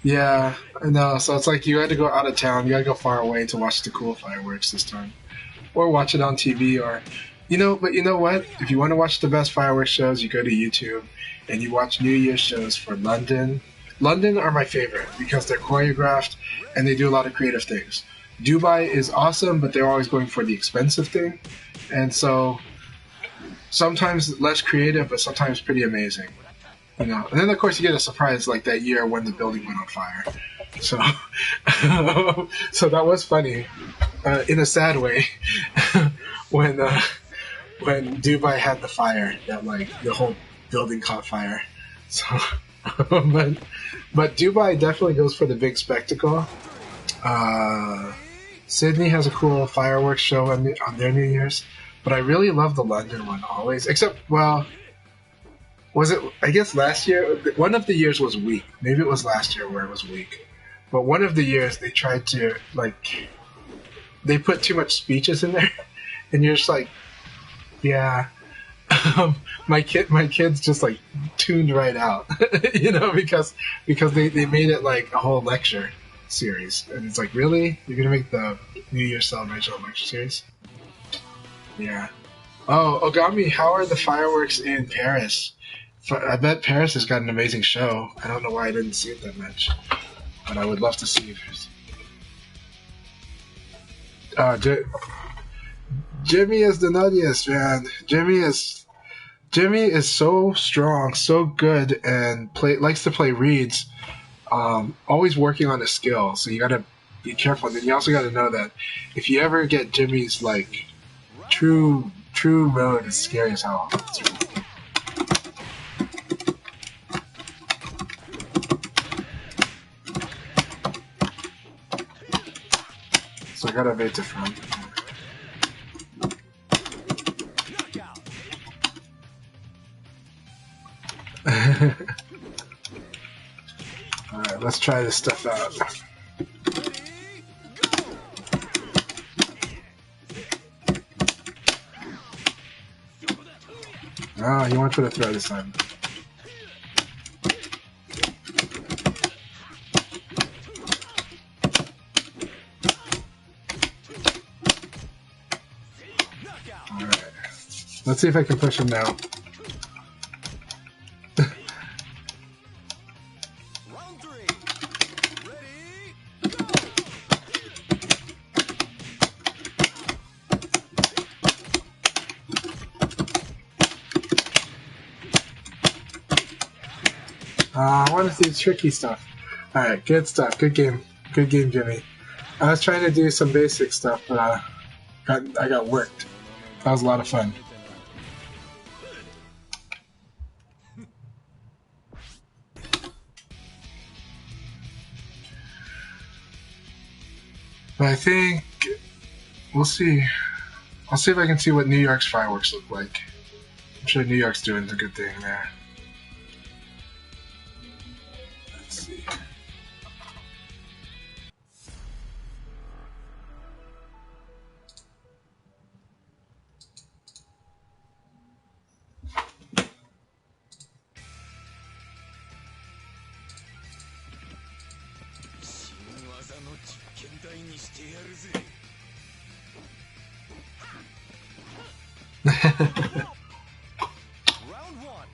Yeah, I know. So it's like you had to go out of town. You got to go far away to watch the cool fireworks this time. Or watch it on TV, or... but you know what? If you want to watch the best fireworks shows, you go to YouTube and you watch New Year's shows for London. London are my favorite because they're choreographed and they do a lot of creative things. Dubai is awesome, but they're always going for the expensive thing. And so sometimes less creative, but sometimes pretty amazing. And then of course you get a surprise like that year when the building went on fire. So, so that was funny, in a sad way, when Dubai had the fire, that like the whole building caught fire. So, but Dubai definitely goes for the big spectacle. Sydney has a cool fireworks show on their New Year's, but I really love the London one always. Except, well. Was it, I guess last year, one of the years was weak. Maybe it was last year where it was weak. But one of the years they tried to, like, they put too much speeches in there. And you're just like, yeah. My kids just, like, tuned right out. Because they made it, like, a whole lecture series. And it's like, really? You're going to make the New Year's celebration a lecture series? Yeah. Oh, Ogami, how are the fireworks in Paris? I bet Paris has got an amazing show. I don't know why I didn't see it that much, but I would love to see it. Jimmy is the nuttiest, man. Jimmy is so strong, so good, and likes to play reads. Always working on his skill, so you gotta be careful. And then you also gotta know that if you ever get Jimmy's like true mode, it's scary as hell. I gotta bait the front. Alright, let's try this stuff out. Oh, you went for the throw this time. Alright. Let's see if I can push him now. I want to do tricky stuff. Alright, good stuff. Good game. Good game, Jimmy. I was trying to do some basic stuff, but I got worked. That was a lot of fun. But I think we'll see. I'll see if I can see what New York's fireworks look like. I'm sure New York's doing a good thing there. Let's see. Round one.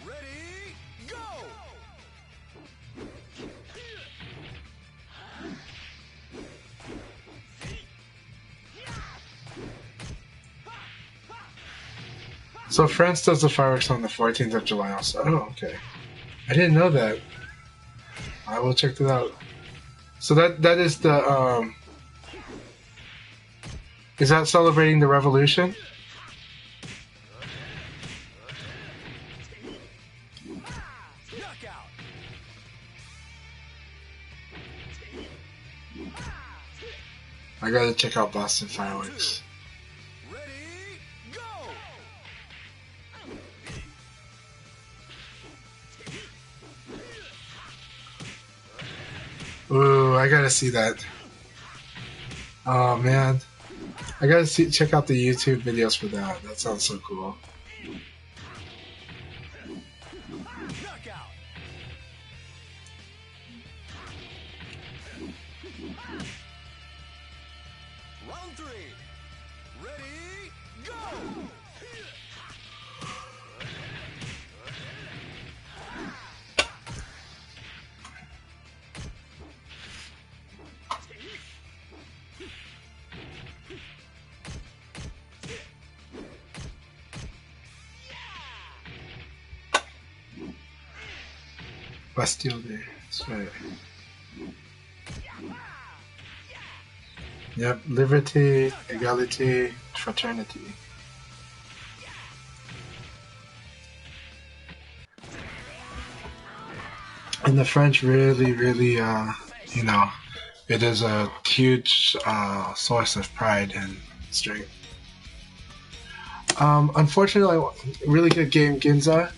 Ready, go! So France does the fireworks on the 14th of July also. Oh, okay. I didn't know that. I will check that out. So that is the is that celebrating the revolution? I gotta check out Boston fireworks. Ready, go! Ooh, I gotta see that. Oh man, I gotta check out the YouTube videos for that. That sounds so cool. Knockout! Round three. Ready, go! Bastille Day. That's right. Yep, liberty, equality, fraternity. And the French really, really, you know, it is a huge source of pride and strength. Unfortunately, really good game, Ginza.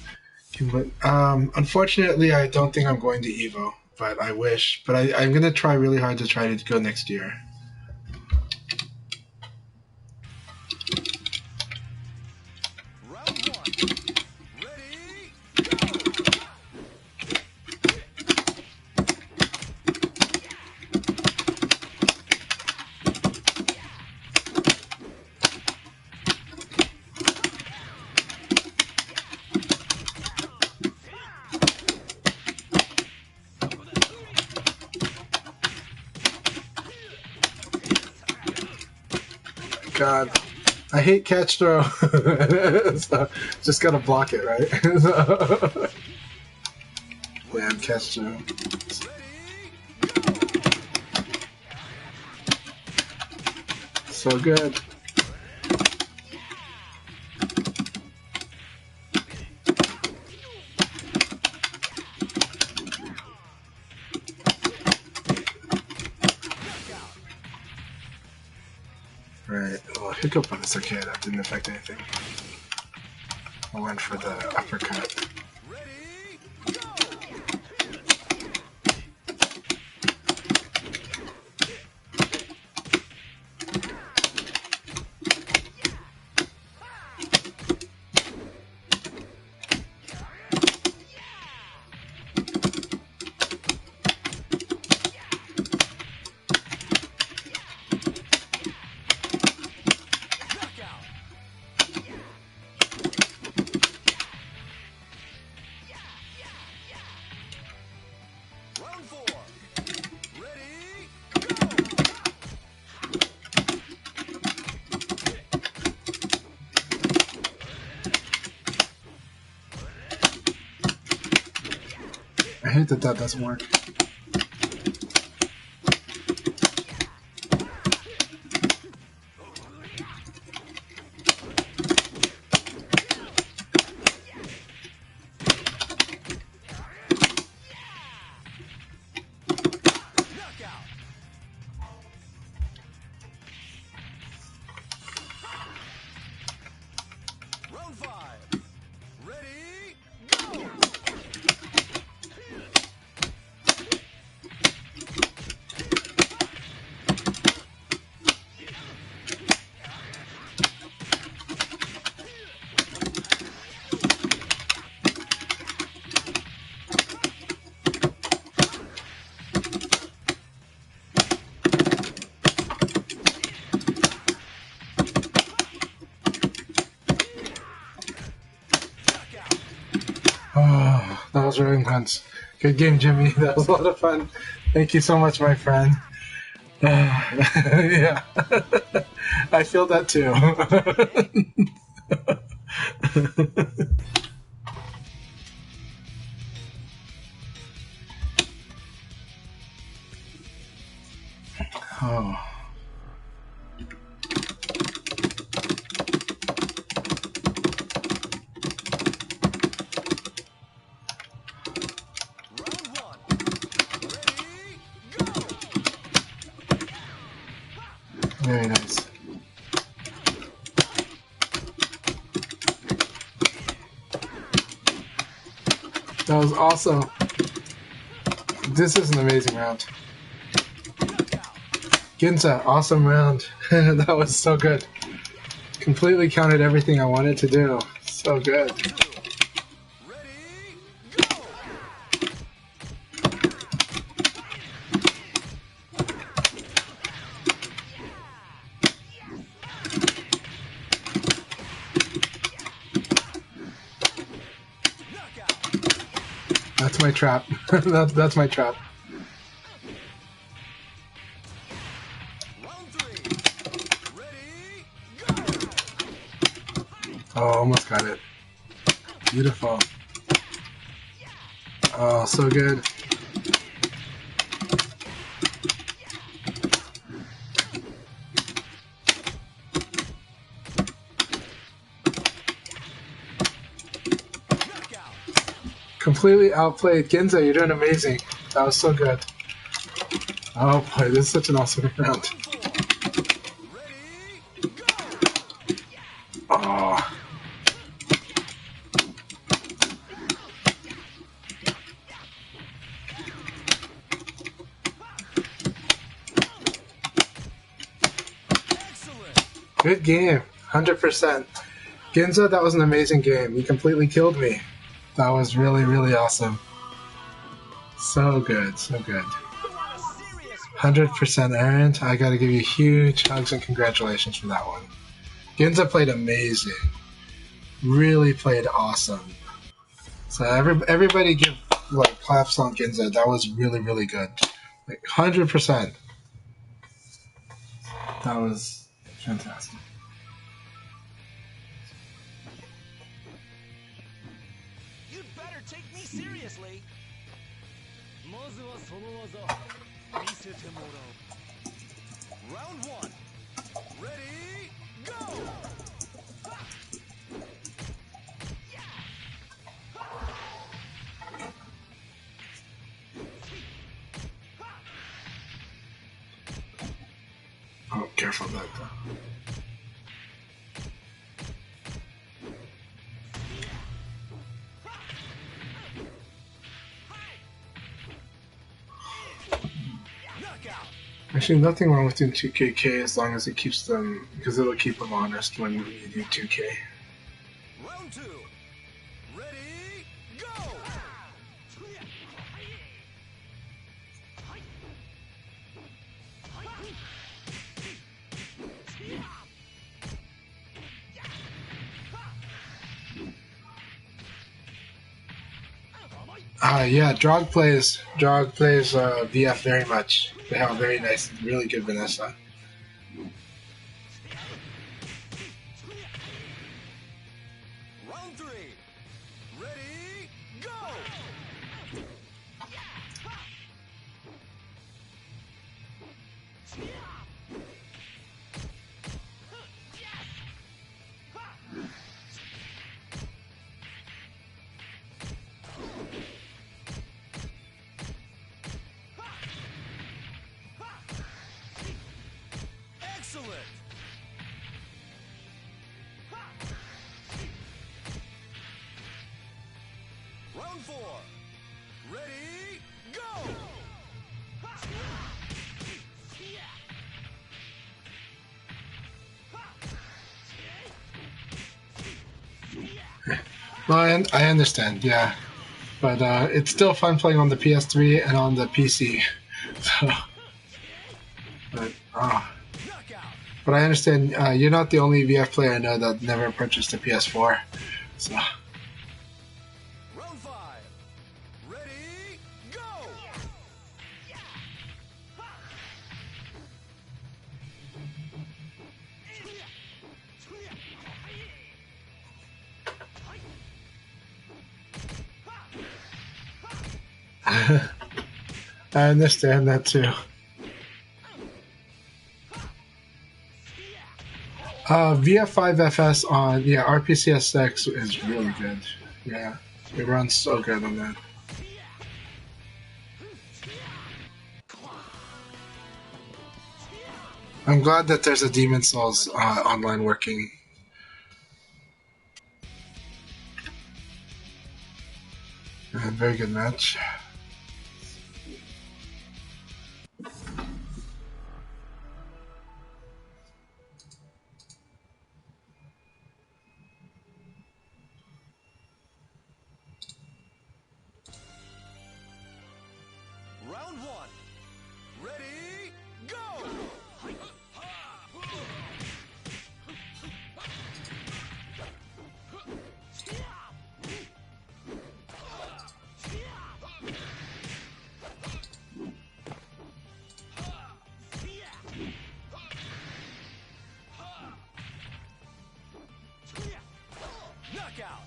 Unfortunately, I don't think I'm going to EVO, but I wish. But I'm going to try really hard to try to go next year. Round one. Ready, go! God, I hate catch throw. So, just gotta block it, right? Damn, catch throw. So good. could go for this. Okay, that didn't affect anything. I went for the uppercut. Ready, go! Knockout! Round 4. Ready, go! I hate that that doesn't work. Knockout! Round 5. Ready, go! Knockout! Oh, that was really intense. Good game, Jimmy. That was a lot of fun. Thank you so much, my friend. Yeah, I feel that too. Oh. Round 1. Ready, go! Very nice. That was awesome. This is an amazing round. Knockout! Ginza, awesome round. That was so good. Completely counted everything I wanted to do. So good. Round 2. Ready, go! Knockout! That's my trap. That's my trap. Round 3. Ready, go! Oh, almost got it. Beautiful. Oh, so good. Knockout! Completely outplayed. Ginza, you're doing amazing. That was so good. Oh boy, this is such an awesome round. Round 4. Ready, go! Oh. Excellent! Good game. 100%. Ginza, that was an amazing game. You completely killed me. That was really, really awesome. So good, so good. 100% Aaron. I gotta give you huge hugs and congratulations for that one. Ginza played amazing. Really played awesome. So everybody give like claps on Ginza. That was really, really good. Like 100%. That was fantastic. You'd better take me seriously. Round 1. Ready, go! Oh, careful of that though. Actually, nothing wrong with doing 2KK as long as it keeps them, because it'll keep them honest when you do 2K. Round 2. Ready, go! Yeah, Drog plays VF very much. They have a very nice, really good Vanessa. Round 3. Ready, go! Excellent! Round 4. Ready, go! Well, I understand, yeah. But it's still fun playing on the PS3 and on the PC. So, but I understand you're not the only VF player I know that never purchased a PS4. So. Round 5. Ready, go! I understand that too. VF5FS on RPCSX is really good. Yeah, it runs so good on that. I'm glad that there's a Demon Souls online working. Very good match. Round 1. Ready, go! Knockout!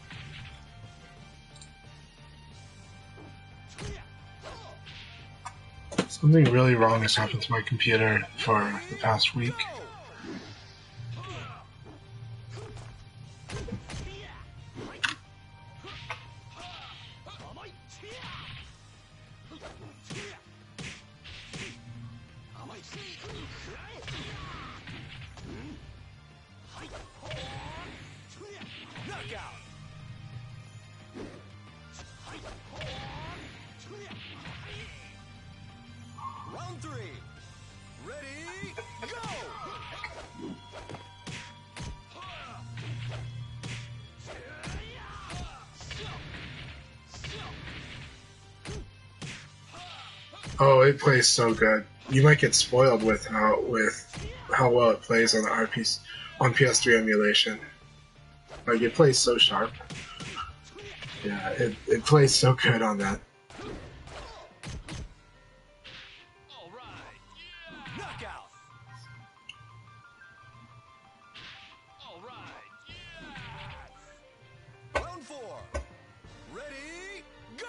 Something really wrong has happened to my computer for the past week. Knockout! Round 3. Ready, go! Oh, it plays so good. You might get spoiled with how well it plays on the on PS3 emulation. Like, it plays so sharp. Yeah, it plays so good on that. Knockout! All right. Round 4. Ready, go!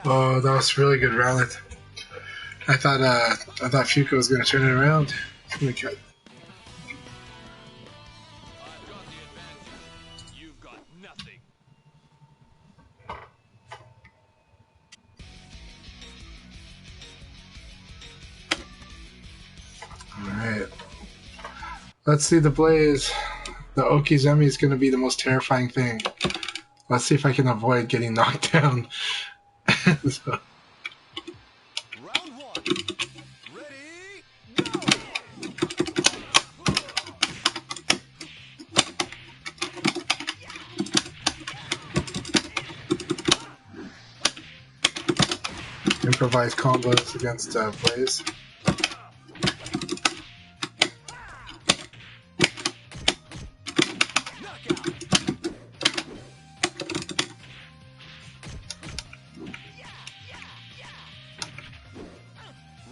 Oh, that was a really good round. I thought FeachA was going to turn it around. Let's see the Blaze. The Okizemi is going to be the most terrifying thing. Let's see if I can avoid getting knocked down. So. Round one. Ready, go! Improvise combos against Blaze.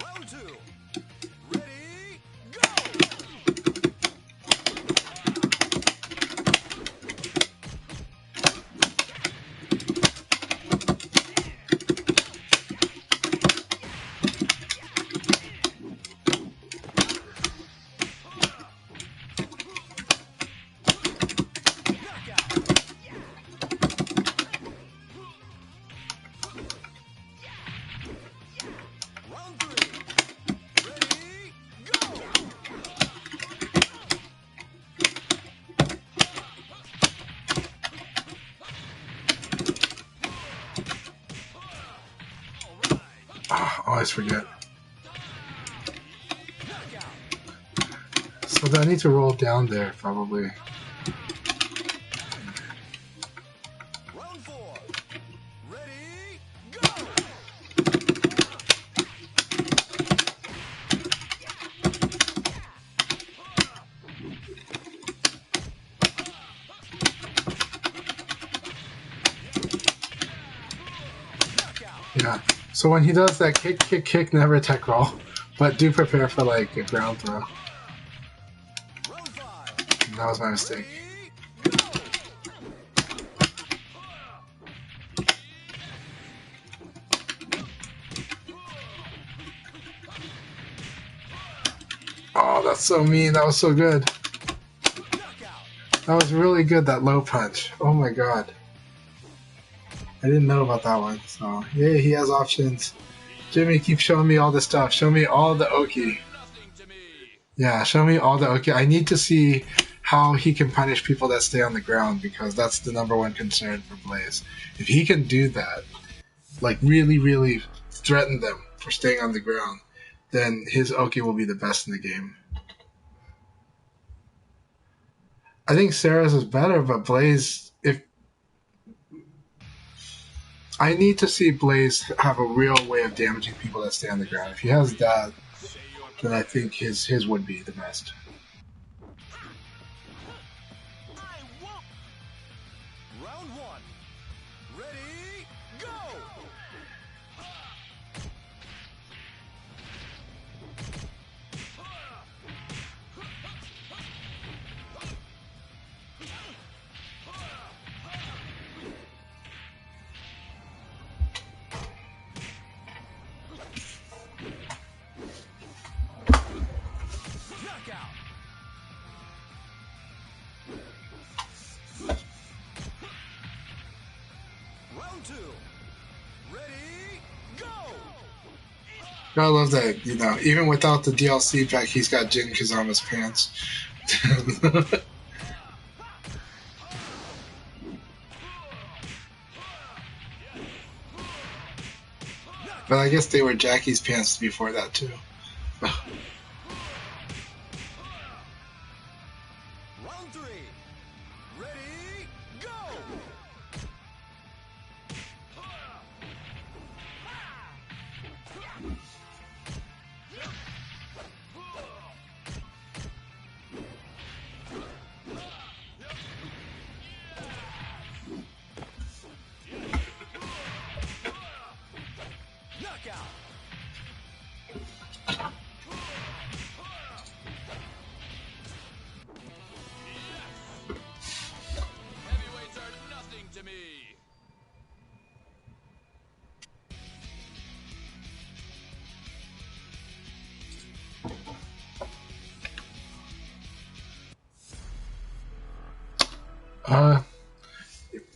Round two. Ready, go! Round three. Ready, go! I always forget. So I need to roll down there, probably. Round four. Ready, go! Yeah. So when he does that kick, kick, kick, never attack roll. But do prepare for like a ground throw. Round five. That was my mistake. Ready, go! Oh, that's so mean. That was so good. That was really good, that low punch. Oh my god. I didn't know about that one. So, yeah, he has options. Jimmy, keep showing me all the stuff. Show me all the Oki. Yeah, show me all the Oki. I need to see how he can punish people that stay on the ground, because that's the #1 concern for Blaze. If he can do that, like really, really threaten them for staying on the ground, then his Oki will be the best in the game. I think Sarah's is better, but Blaze, if I need to see Blaze have a real way of damaging people that stay on the ground. If he has that, then I think his would be the best. Round one. Ready, go! Knockout. Round two. Ready, go! I love that, you know, even without the DLC pack, he's got Jin Kazama's pants. But I guess they were Jackie's pants before that, too. Round three. Ready, go! Knockout. Heavyweights are nothing to me.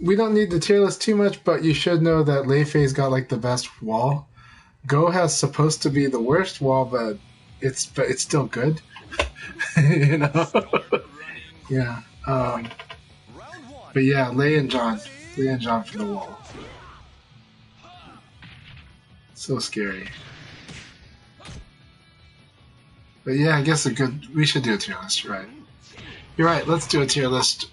We don't need the tier list too much, but you should know that Lei Fei's got like the best wall. Go has supposed to be the worst wall, but it's still good. You know? Yeah. But yeah, Lei and John for the wall. So scary. But yeah, I guess we should do a tier list, right? You're right, let's do a tier list.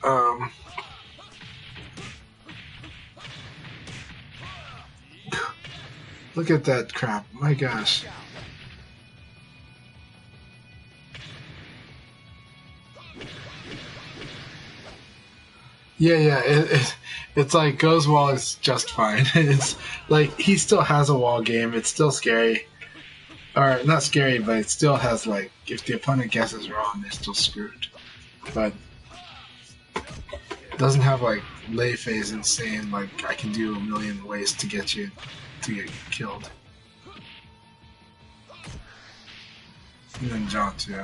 Look at that crap, my gosh. Yeah, it's like Go's wall is just fine. It's like he still has a wall game, it's still scary. Or not scary, but it still has like, if the opponent guesses wrong, they're still screwed. But it doesn't have like Lei phase insane, like I can do a million ways to get you to get killed. And then John too.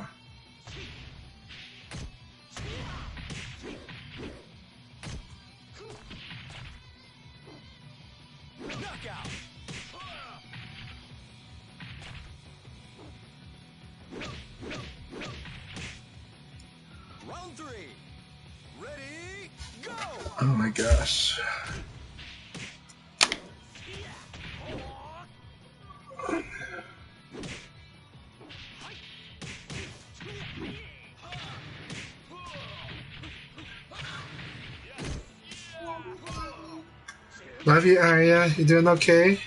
Round 3. Ready, go! Oh my gosh. Love you, Arya. You doing okay?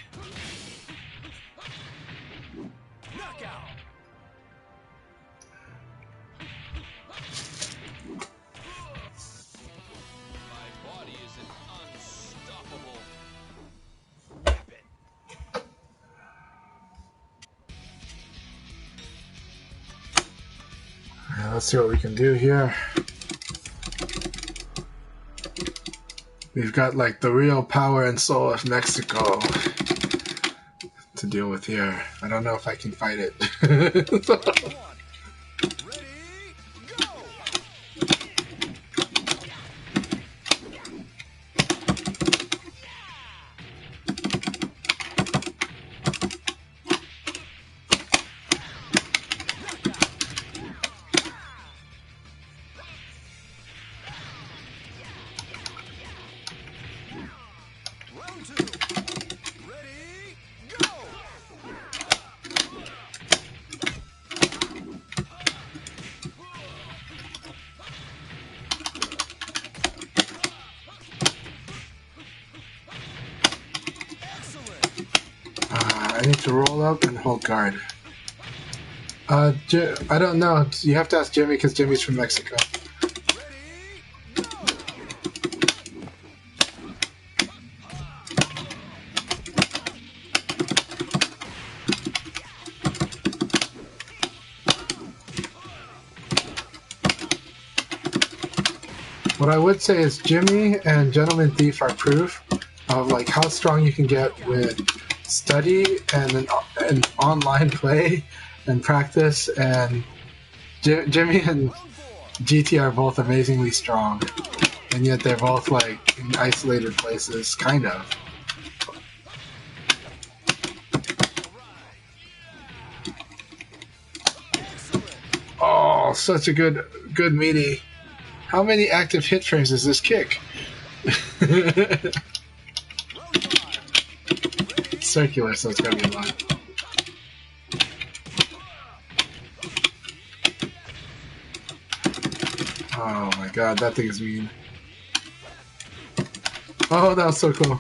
Yeah, let's see what we can do here. We've got like the real power and soul of Mexico to deal with here. I don't know if I can fight it. I need to roll up and hold guard. I don't know. You have to ask Jimmy because Jimmy's from Mexico. What I would say is Jimmy and Gentleman Thief are proof of like how strong you can get with study and an online play and practice. And Jimmy and GT are both amazingly strong, and yet they're both like in isolated places, kind of. Oh, such a good meaty. How many active hit frames is this kick? It's circular, so it's gotta be a lot. Oh my god, that thing is mean. Oh, that was so cool.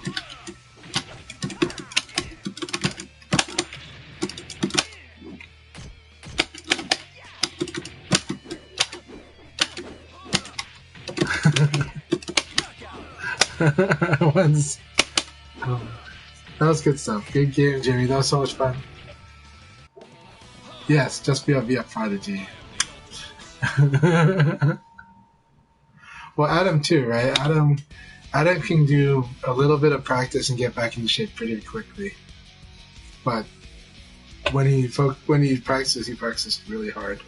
Once. Oh, that was good stuff. Good game, Jimmy. That was so much fun. Yes, just be a prodigy. Well, Adam too, right? Adam can do a little bit of practice and get back into shape pretty quickly. But when he practices really hard.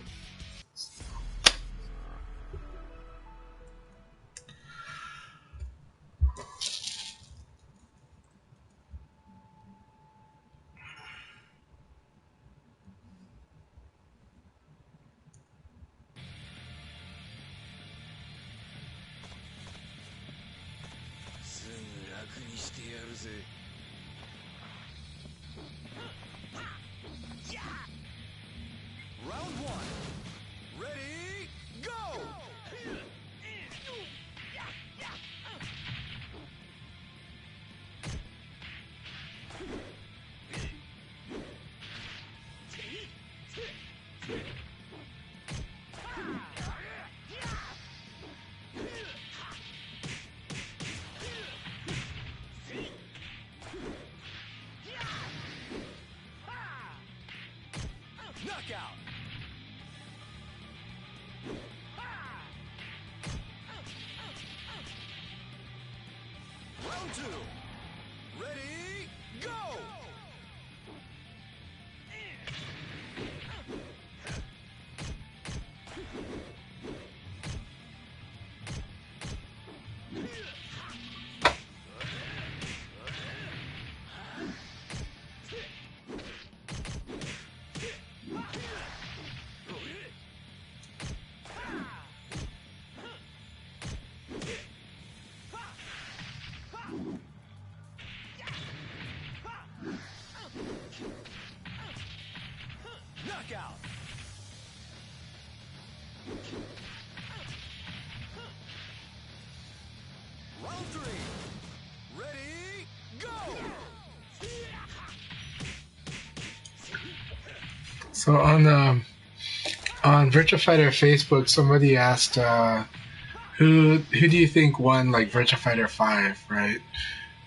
Knockout. Round 2. Ready, go! Knockout. Round 3. Ready, go! So on Virtua Fighter Facebook, somebody asked, who do you think won like Virtua Fighter 5, right?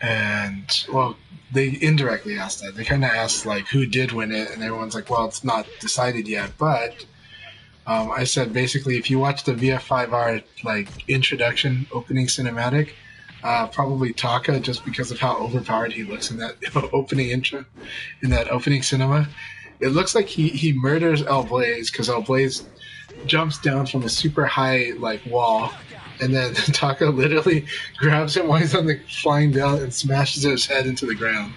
And well, they indirectly asked that. They kind of asked like who did win it, and everyone's like, well, it's not decided yet. But I said basically, if you watch the VF5R like introduction opening cinematic, probably Taka, just because of how overpowered he looks in that opening intro, in that opening cinema. It looks like he murders El Blaze because El Blaze jumps down from a super high like wall, and then Taka literally grabs him while he's on the flying down and smashes his head into the ground.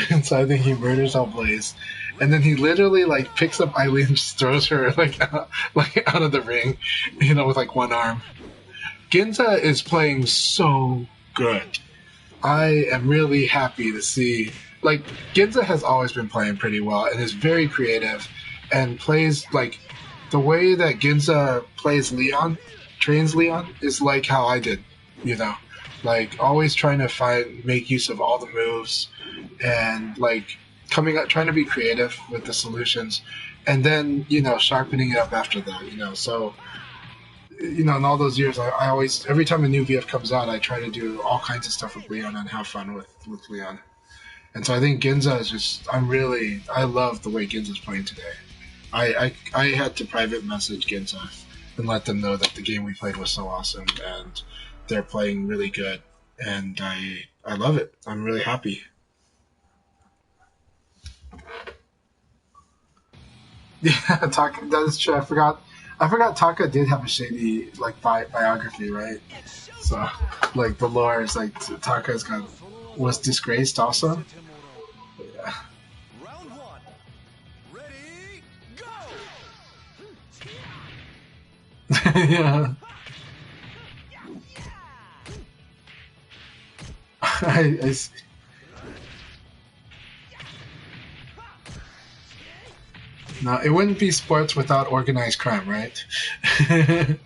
And so I think he murders El Blaze, and then he literally like picks up Eileen and just throws her like out of the ring, with like one arm. Ginza is playing so good. I am really happy to see. Like, Ginza has always been playing pretty well and is very creative and plays, like, the way that Ginza plays Leon, trains Leon, is like how I did, Like, always trying to make use of all the moves and, like, trying to be creative with the solutions and then, sharpening it up after that, So, in all those years, I always, every time a new VF comes out, I try to do all kinds of stuff with Leon and have fun with Leon. And so I think Ginza is just, I love the way Ginza's playing today. I had to private message Ginza and let them know that the game we played was so awesome and they're playing really good. And I love it. I'm really happy. Yeah, Taka, that is true. I forgot Taka did have a shady, like, biography, right? So, like, the lore is, like, was disgraced also. Yeah. Round 1. Ready, go! Yeah. I see. No, it wouldn't be sports without organized crime, right? Knockout.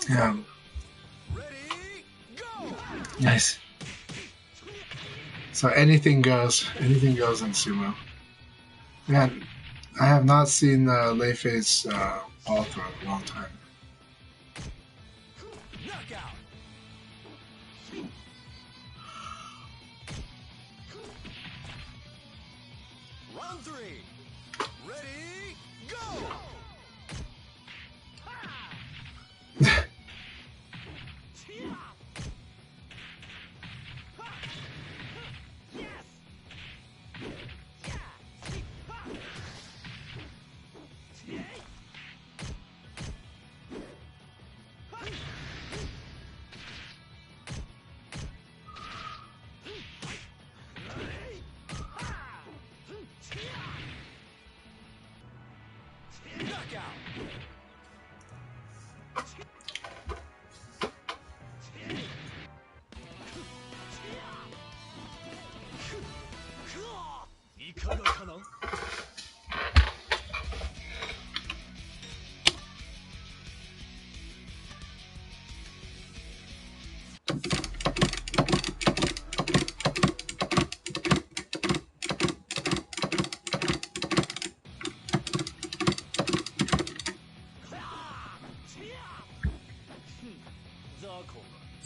Yeah. Ready, go! Nice. So anything goes in sumo. Man, I have not seen Leifei's ball throw in a long time. Knockout. Round 3. Ready, go! Knockout.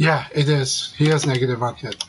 Yeah, it is. He has negative on hit.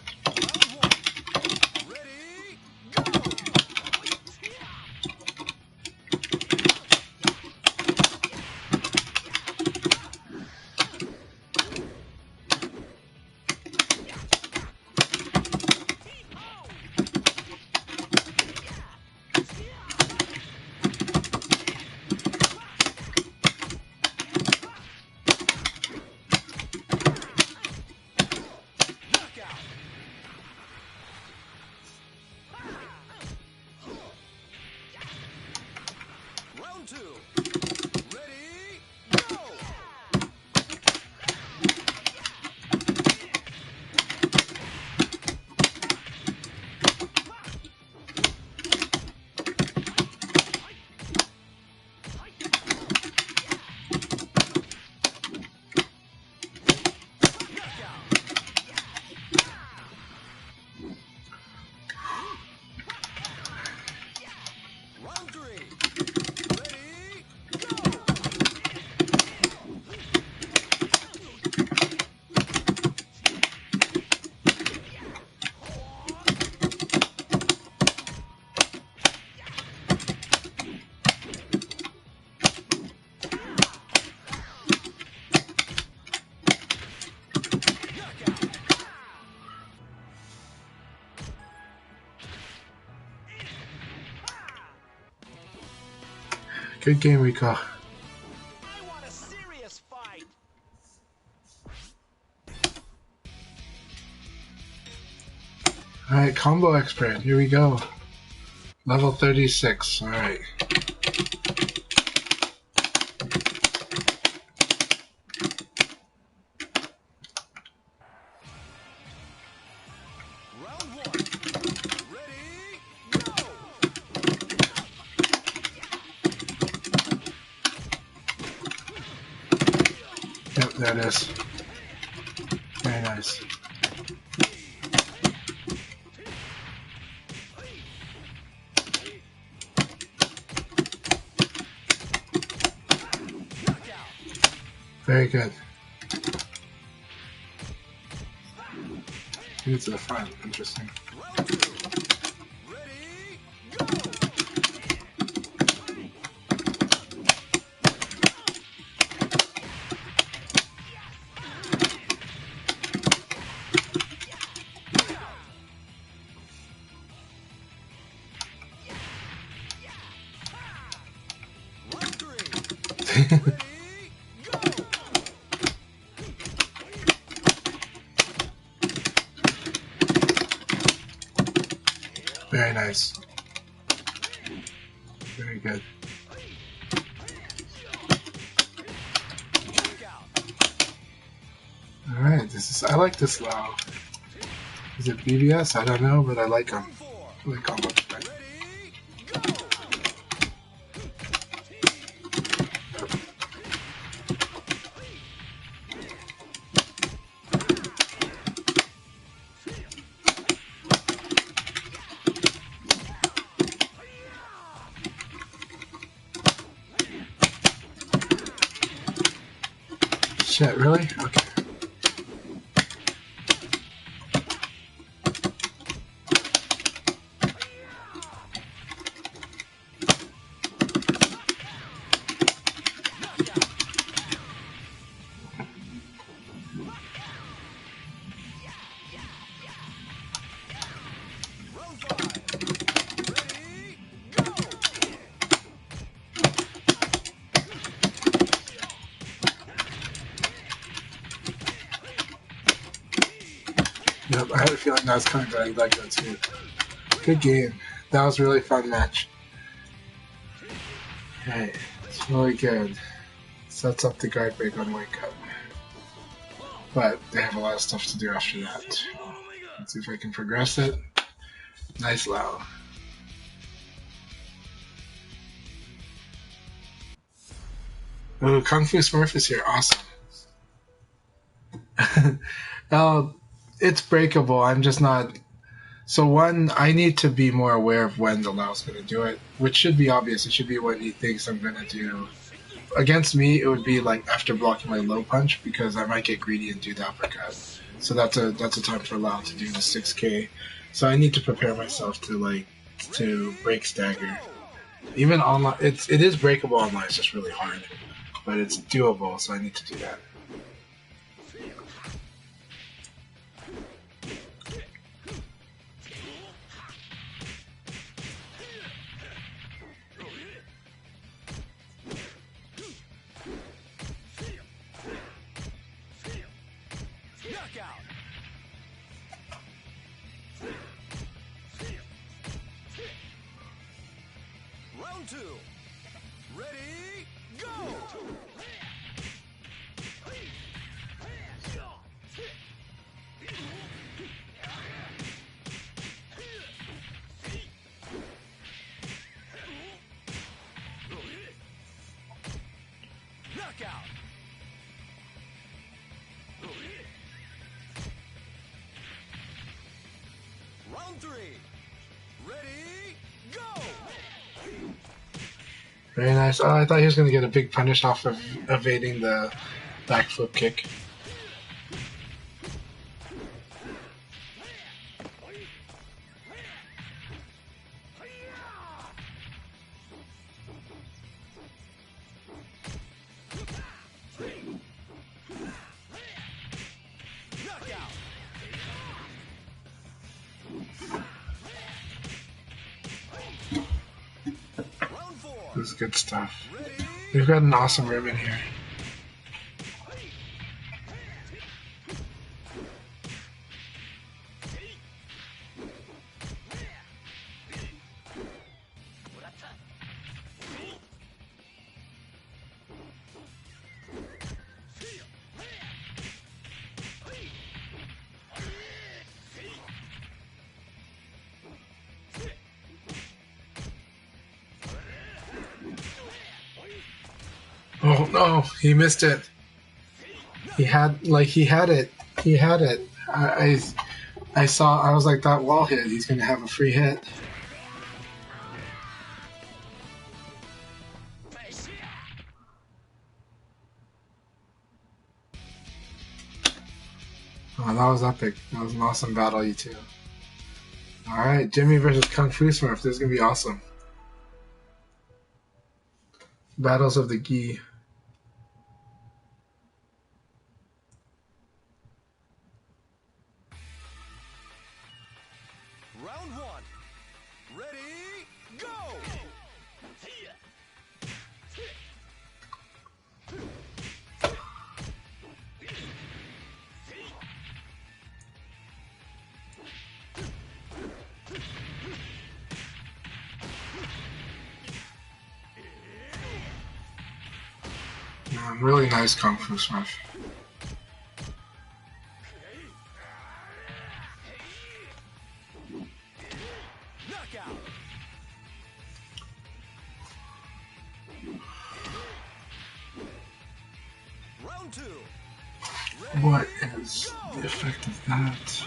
Good game, Rico. I want a serious fight. Alright, combo expert. Here we go. Level 36. Alright. Yep, there it is. Very nice. Very good. It's to the front. Interesting. Very nice. Very good. Alright, I like this Lao. Is it BBS? I don't know, but I like him. I like combo effect. Shit, really? Okay. Yep, I had a feeling that was coming, but I like that too. Good game. That was a really fun match. Okay, it's really good. Sets up the guard break on Wake Up. But they have a lot of stuff to do after that. Let's see if I can progress it. Nice Lao. Ooh, Kung Fu Smurf is here. Awesome. It's breakable. I'm just not. So one, I need to be more aware of when the Lao's going to do it, which should be obvious. It should be when he thinks I'm going to do against me, it would be like after blocking my low punch because I might get greedy and do the uppercut. So that's a time for Lau to do the 6K. So I need to prepare myself to break stagger. Even online, it is breakable online. It's just really hard, but it's doable. So I need to do that. Round 2. Ready, go! Knockout! Round 3. Ready, go! Very nice. Oh, I thought he was going to get a big punish off of evading the backflip kick. This is good stuff. We've got an awesome ribbon here. Oh no, he missed it. He had it. He had it. I saw. I was like, that wall hit. He's gonna have a free hit. Oh, that was epic. That was an awesome battle, you two. All right, Jimmy versus Kung Fu Smurf. This is gonna be awesome. Battles of the Gi. Round 1. Ready, go! Really nice Kung Fu Smurf. Knockout! Round 2. What is the effect of that?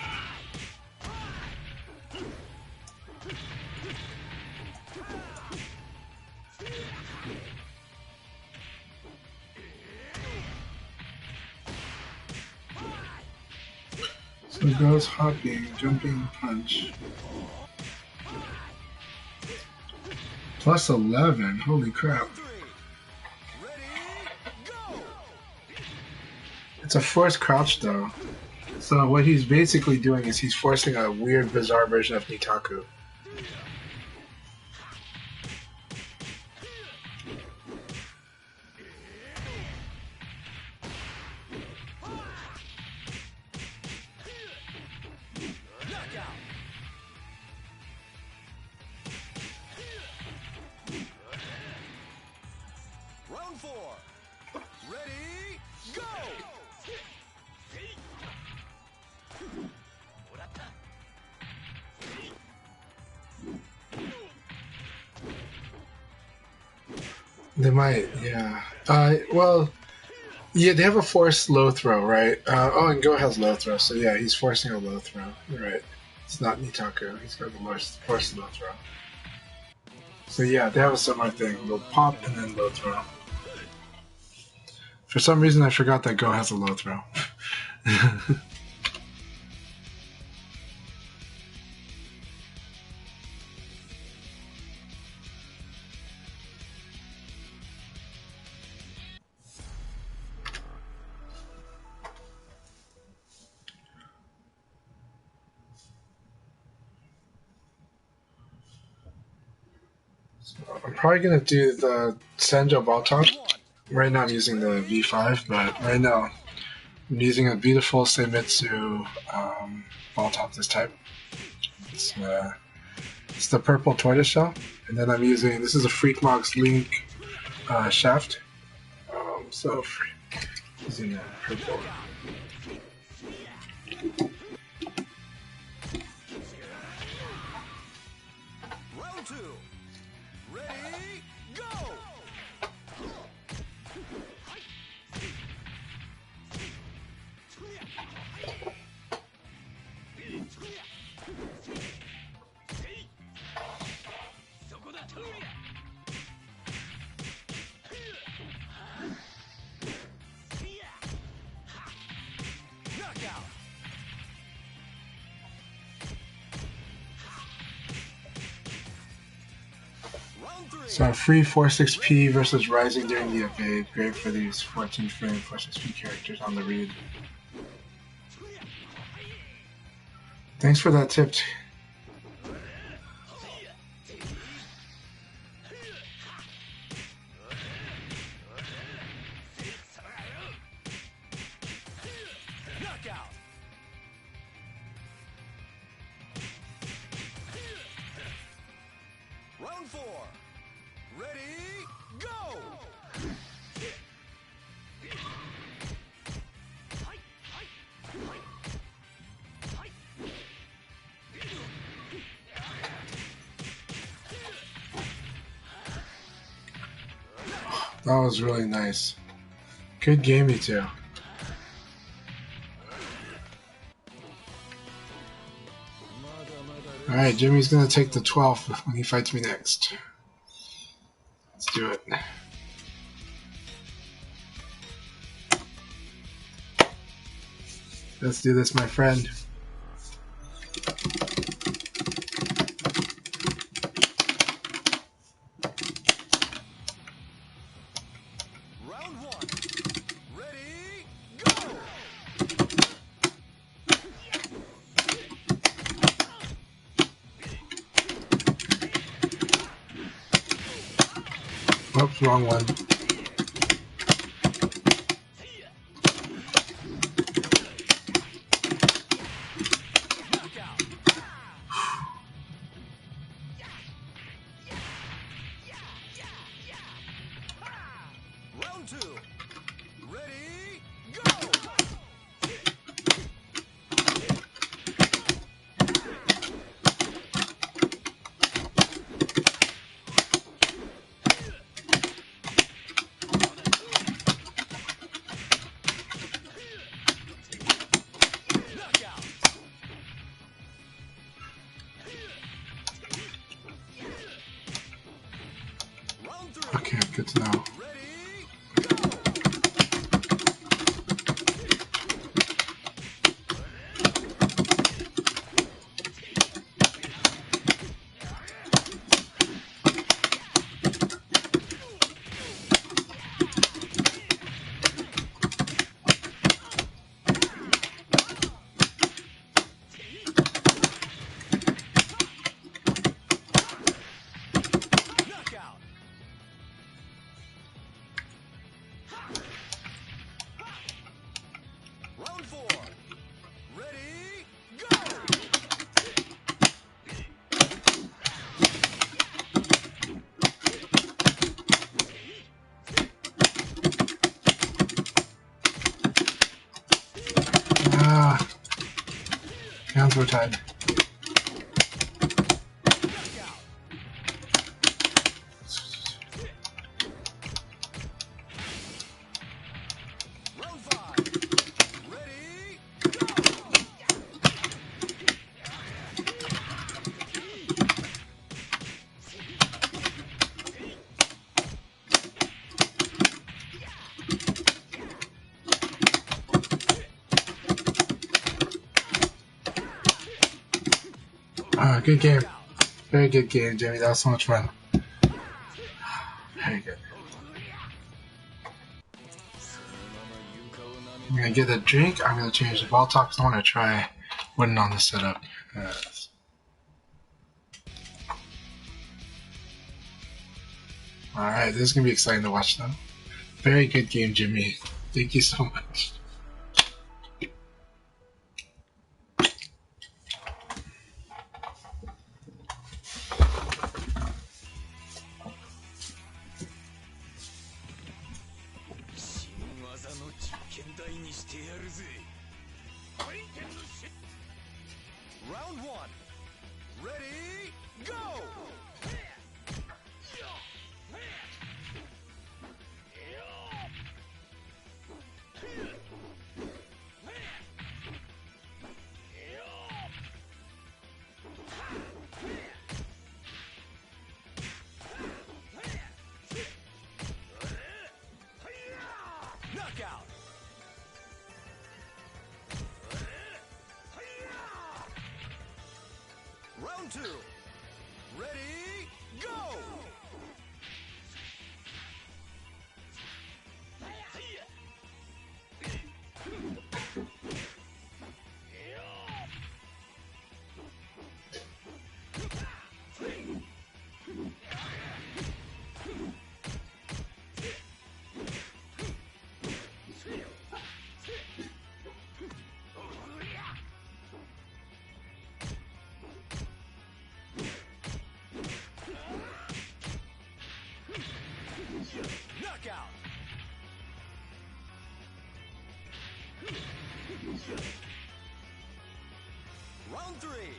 So it goes hopping, jumping, punch. Plus 11, holy crap. It's a forced crouch though. So what he's basically doing is he's forcing a weird, bizarre version of Nitaku. Round 4. Ready, go! They might, yeah. Well, yeah, they have a forced low throw, right? Oh, and Go has low throw, so yeah, he's forcing a low throw. You're right. It's not Nitaku. He's got the forced low throw. So yeah, they have a similar thing. They'll pop and then low throw. For some reason, I forgot that Go has a low throw. I'm probably going to do the Senjo ball top. Right now I'm using the V5, but right now I'm using a beautiful Seimitsu ball top this type. It's the purple tortoise shell. And then I'm using, this is a Freakmox Link shaft. So using purple. Round 2. Ready, go! Knockout. So free 4-6P versus Rising during the evade. Great for these 14 frame 4-6P characters on the read. Thanks for that tip. Knockout. Round 4. Ready, go! That was really nice. Good game, you two. Alright, Jimmy's gonna take the 12th when he fights me next. Let's do it. Let's do this, my friend. Round 1. Ready, go! Oops, wrong one. Knockout. Round 2. Ready, go! Knockout. Round 3. Okay, good to know. Ready, go! Knockout. Round 4. Ready, go! Ah, hands were tied. Knockout. Round 5. Ready, go! Good game. Very good game, Jimmy. That was so much fun. Very good. I'm gonna get a drink. I'm gonna change the ball top because I want to try winning on this setup. Alright, this is gonna be exciting to watch though. Very good game, Jimmy. Thank you so much. Round one. Ready, go! Knockout! Round two. Ready, go! Knockout! Round three.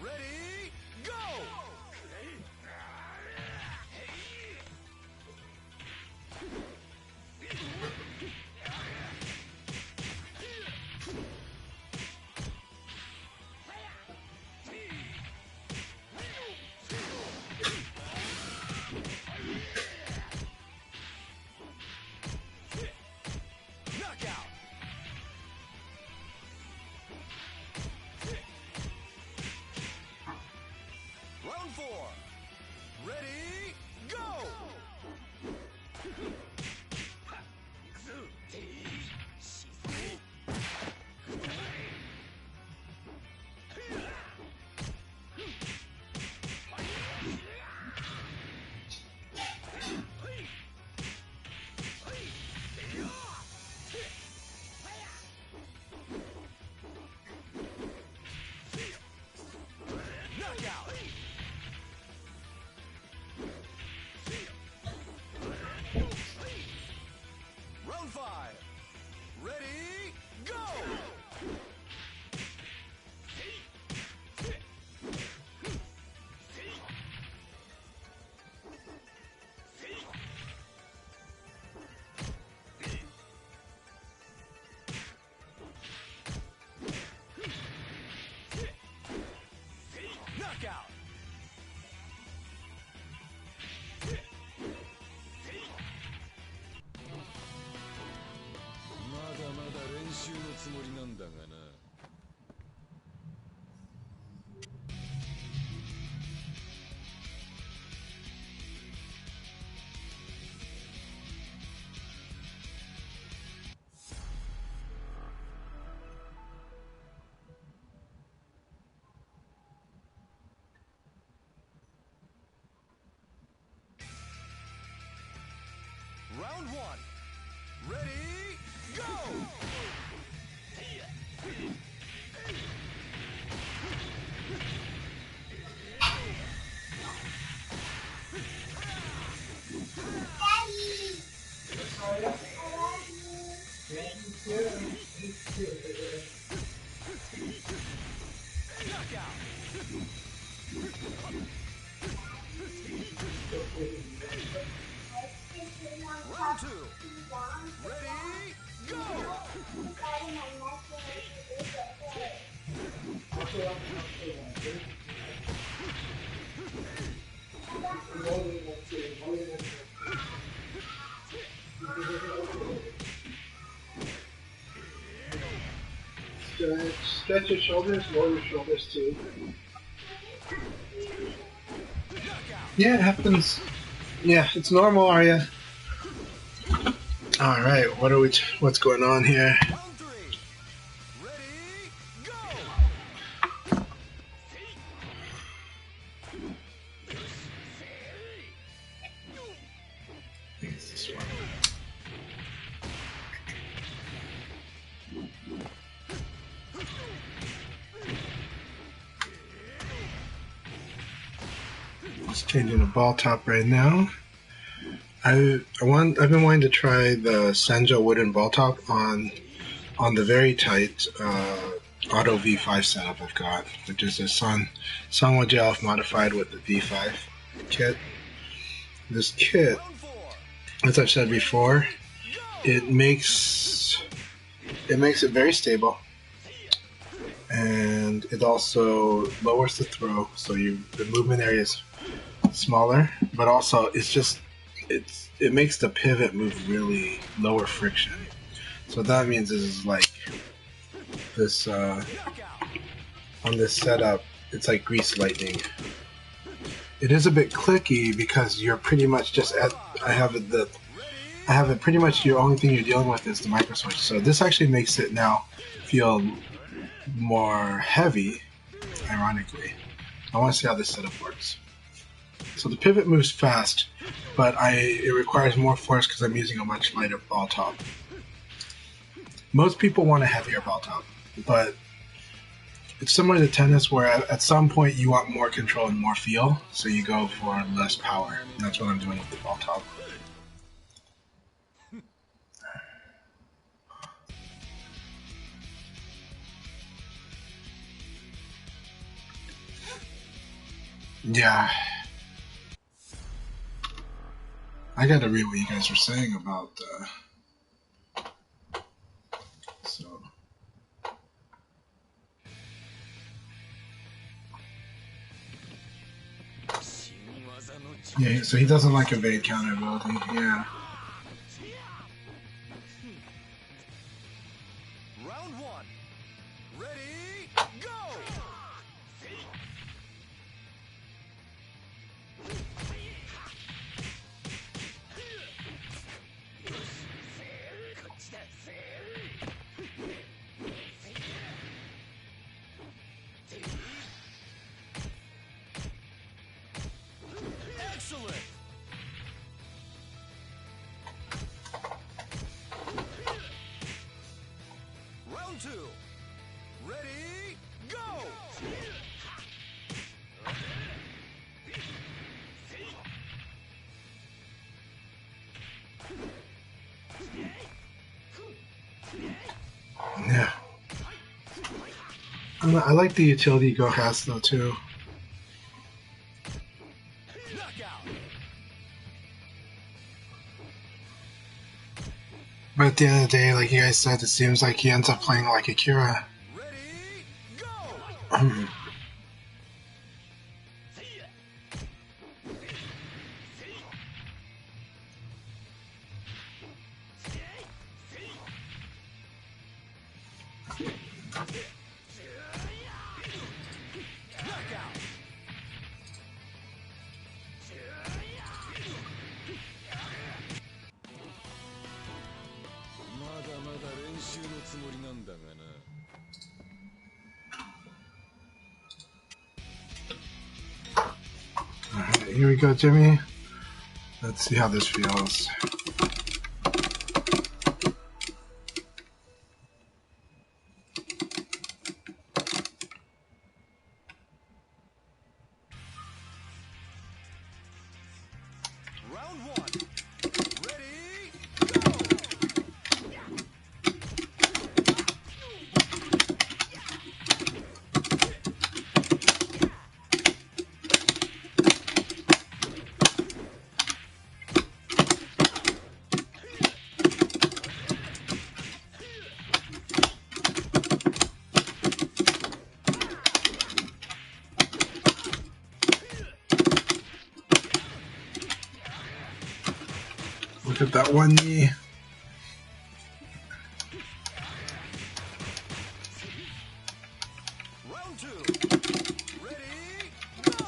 Ready, go! Knockout! Round four. Ready, go! Knockout! Round five. Ready, go! Knockout! Round one. Ready, go! Knockout! Round two. Ready, go! Stretch your shoulders, lower your shoulders too. Yeah, it happens. Yeah, it's normal, Arya. All right, what's going on here? Round three. Ready, go! I think it's this one. Just changing the ball top right now. I've been wanting to try the Senja wooden ball top on the very tight Auto V5 setup I've got, which is a Sanwa Jelf modified with the V5 kit. This kit, Round four. as I've said before, it makes it very stable, and it also lowers the throw, so the movement area is smaller, but also it makes the pivot move really lower friction. So what that means is like this on this setup, it's like grease lightning. It is a bit clicky because you're pretty much just I have it pretty much the only thing you're dealing with is the micro switch. So this actually makes it now feel more heavy, ironically. I want to see how this setup works. So the pivot moves fast, but it requires more force because I'm using a much lighter ball top. Most people want a heavier ball top, but it's similar to tennis where at some point you want more control and more feel, so you go for less power. And that's what I'm doing with the ball top. Yeah. I gotta read what you guys were saying about so yeah, so he doesn't like evade counter ability, yeah. Round one. Ready, go! Excellent! Round two. Ready, go! Yeah. I like the utility Go has though too. Knockout! But at the end of the day, like you guys said, it seems like he ends up playing like Akira. Ready, go! Knockout! Alright, here we go, Jimmy. Let's see how this feels. Round one. Ready, go! Look at that one knee. Round two. Ready, go!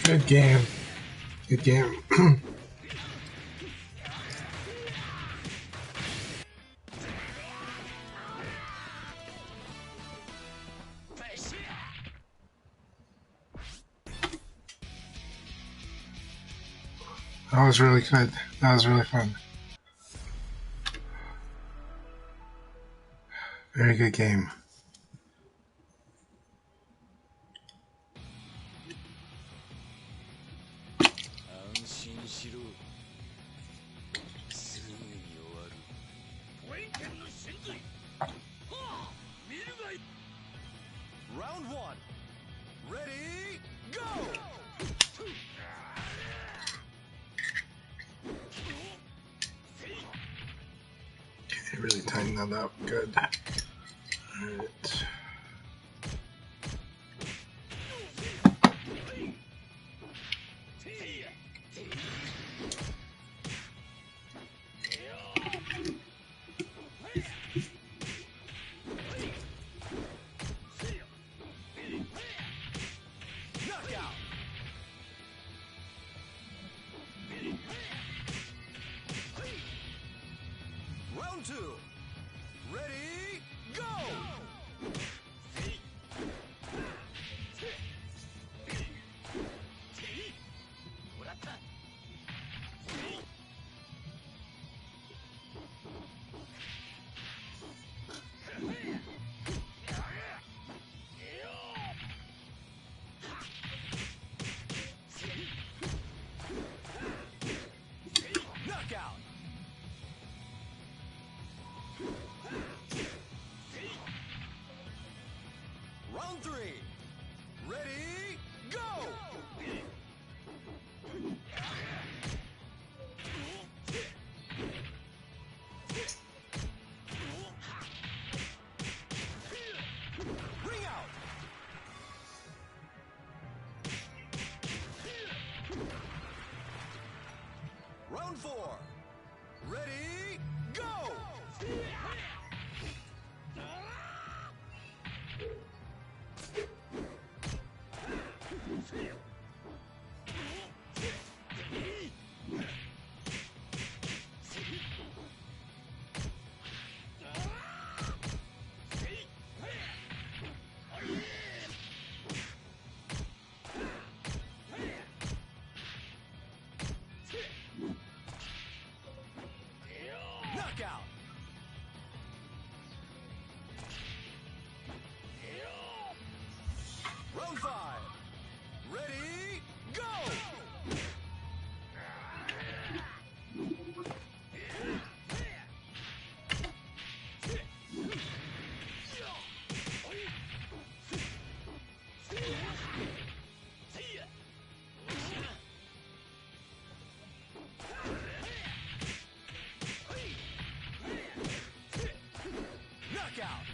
Good game. Good game. That was really good. That was really fun. Very good game. Round one. Ready, go! Okay, really tighten that up. Good. Alright. Round two. Ready, go! Knockout. Round three. Ready, go! Ring out. Round four. Ready, go! Knockout. Round five. Ready, go! Knockout.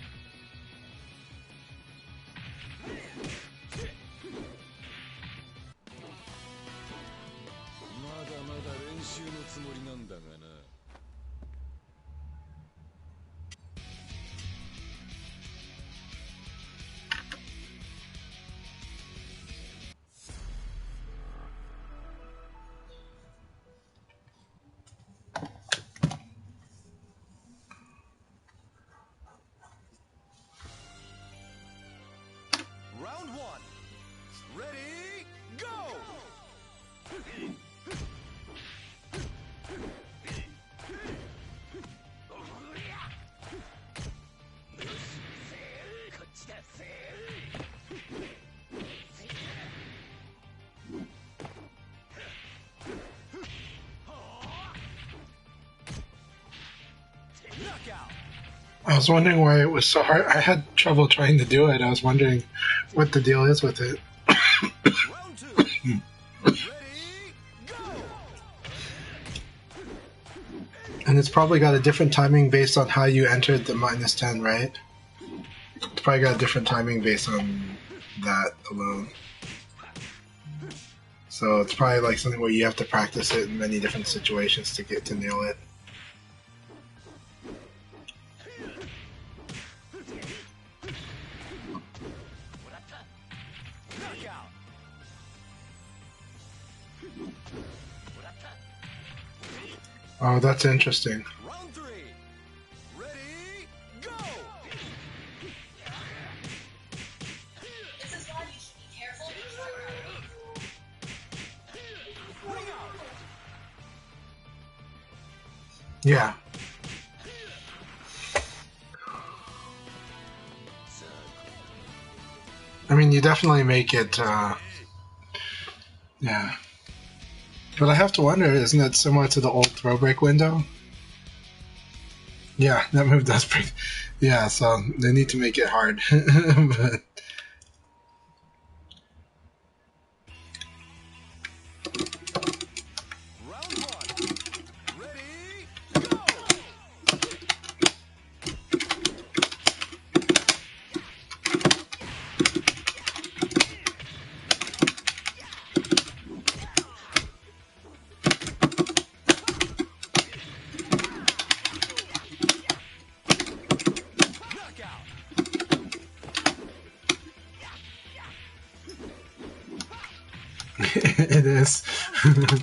Round one. Ready, go! Knockout. I was wondering why it was so hard. I had trouble trying to do it. I was wondering what the deal is with it. Round two. Ready, go! And it's probably got a different timing based on how you entered the -10, right? It's probably got a different timing based on that alone. So it's probably like something where you have to practice it in many different situations to get to nail it. Knockout. Oh, that's interesting. Round 3. Ready, go! This is why you should be careful. Ring out! Yeah. I mean, you definitely make it, yeah. But I have to wonder, isn't it similar to the old throw break window? Yeah, that move does break. Yeah, so they need to make it hard. But Round 1. Ready, go! Knockout! it is. Ready, go!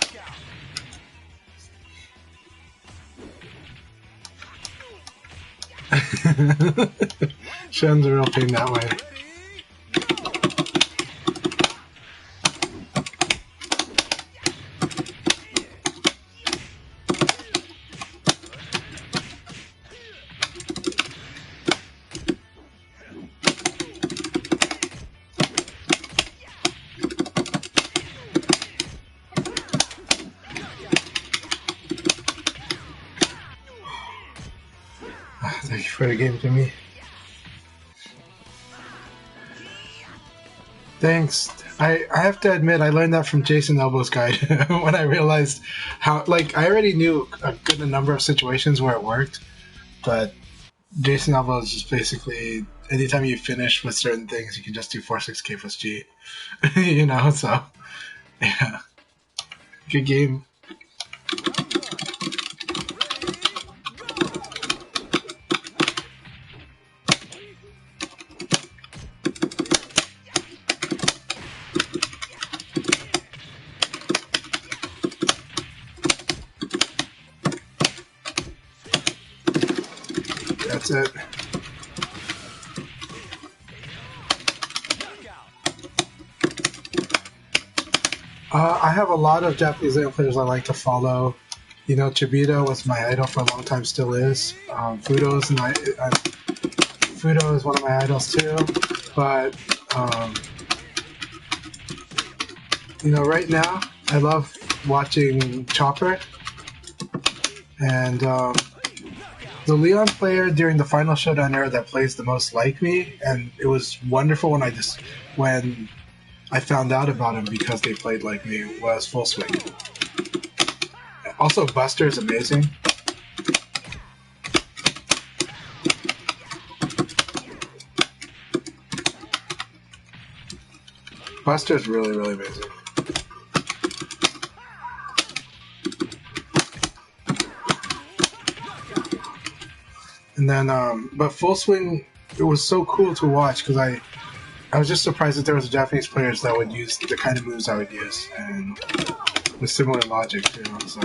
Knockout! Shen's a real pain that way. Thank you for the game, Jimmy. Thanks. I have to admit, I learned that from Jason Elbow's guide when I realized how, like, I already knew a good number of situations where it worked, but Jason Elbow is just basically, anytime you finish with certain things, you can just do 4-6K plus G. You know, so, yeah. Good game. That's it. I have a lot of Japanese anime players I like to follow. You know, Chibito was my idol for a long time, still is. Fudo is one of my idols too. But you know, right now I love watching Chopper and the Leon player during the final showdown era that plays the most like me, and it was wonderful when I found out about him because they played like me, was Full Swing. Also, Buster is amazing. Buster's really, really amazing. And then, but Full Swing, it was so cool to watch because I was just surprised that there was Japanese players that would use the kind of moves I would use, and with similar logic too. So.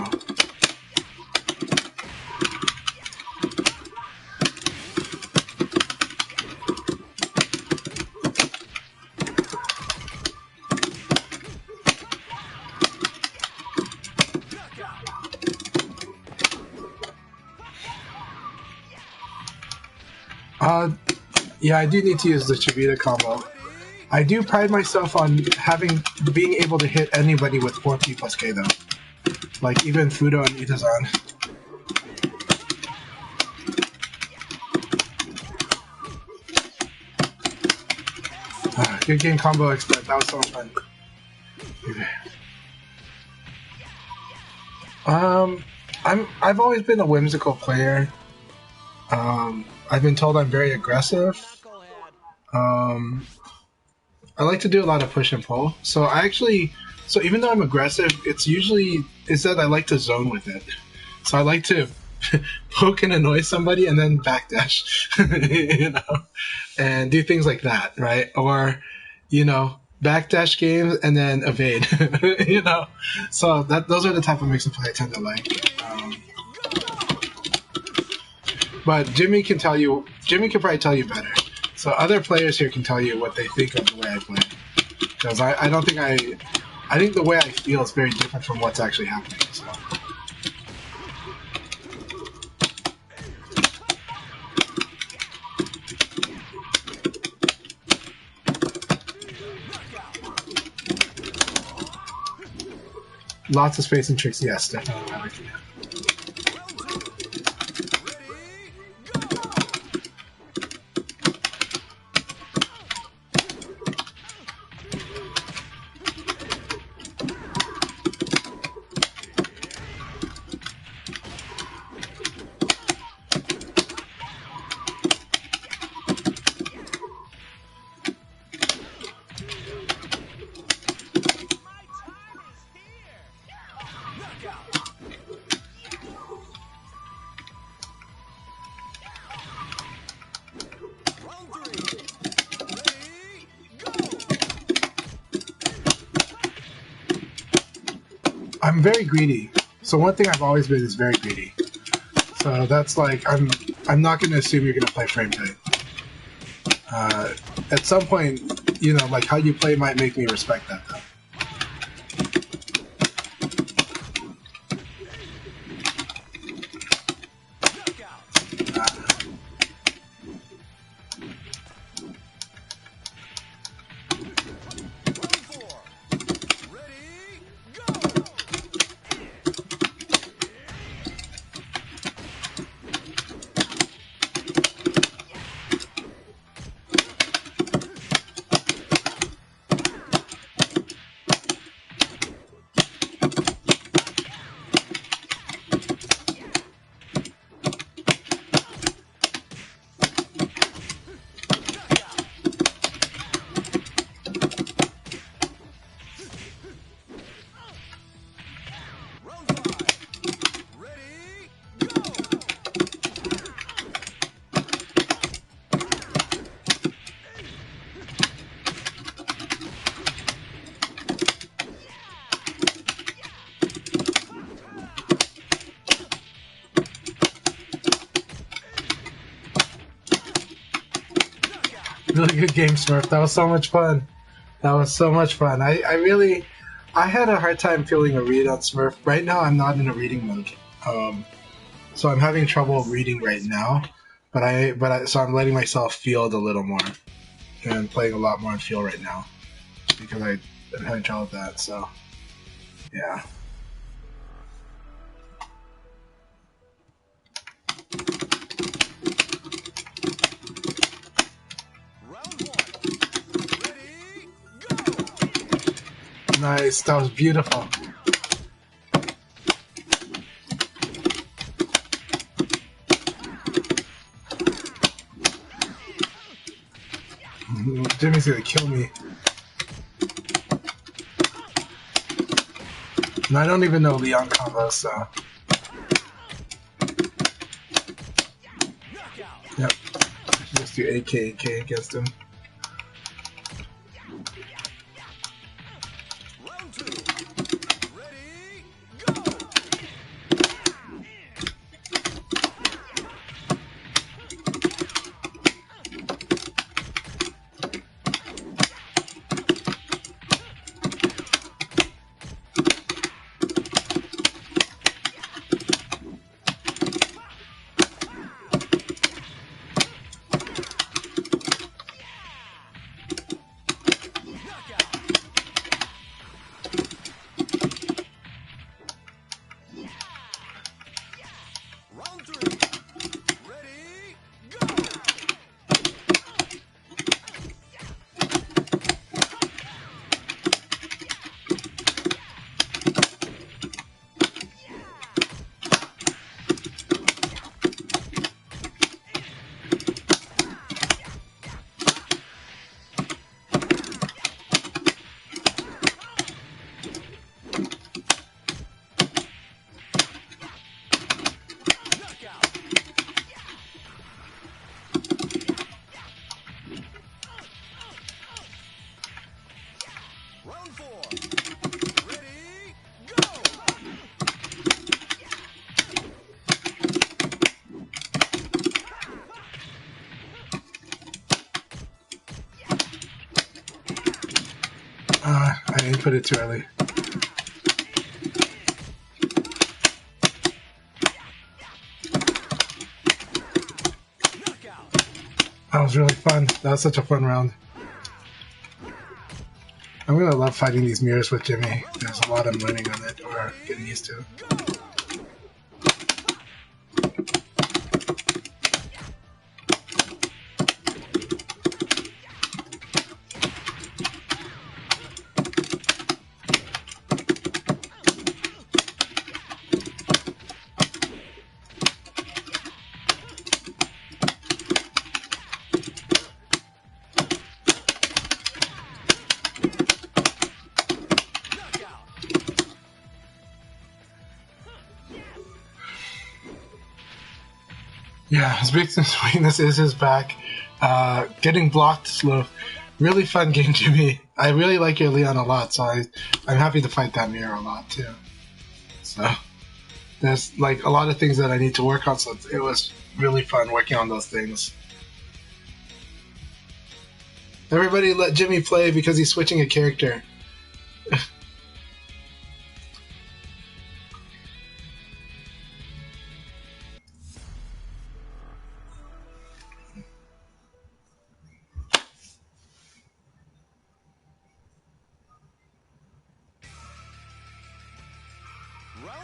Yeah, I do need to use the Chibita combo. I do pride myself on being able to hit anybody with 4P plus K though. Like even Fudo and Itazan. Good game, combo expert. That was so much fun. I've always been a whimsical player. I've been told I'm very aggressive. I like to do a lot of push and pull. So even though I'm aggressive, it's that I like to zone with it. So I like to poke and annoy somebody and then backdash, and do things like that, right? Or, backdash games and then evade, So those are the type of mix of play I tend to like. But Jimmy can probably tell you better. So other players here can tell you what they think of the way I play. Because I think the way I feel is very different from what's actually happening. So. Lots of space and tricks, yes, definitely. I like it. I'm very greedy. So one thing I've always been is very greedy. So that's like I'm not going to assume you're going to play frame tight. At some point, like how you play might make me respect that though. Really good game, Smurf. That was so much fun. I had a hard time feeling a read on Smurf. Right now, I'm not in a reading mode, so I'm having trouble reading right now. So I'm letting myself field a little more and playing a lot more on feel right now because I'm having trouble with that. So, yeah. Nice, that was beautiful. Jimmy's gonna kill me. And I don't even know Leon combo, so. Yep. Just do AK against him. I didn't put it too early. That was really fun. That was such a fun round. I'm gonna love fighting these mirrors with Jimmy. There's a lot I'm learning on it, or getting used to. Yeah, his biggest weakness is his back. Getting blocked slow. Really fun game, Jimmy. I really like your Leon a lot, so I'm happy to fight that mirror a lot too. So there's like a lot of things that I need to work on, so it was really fun working on those things. Everybody let Jimmy play because he's switching a character.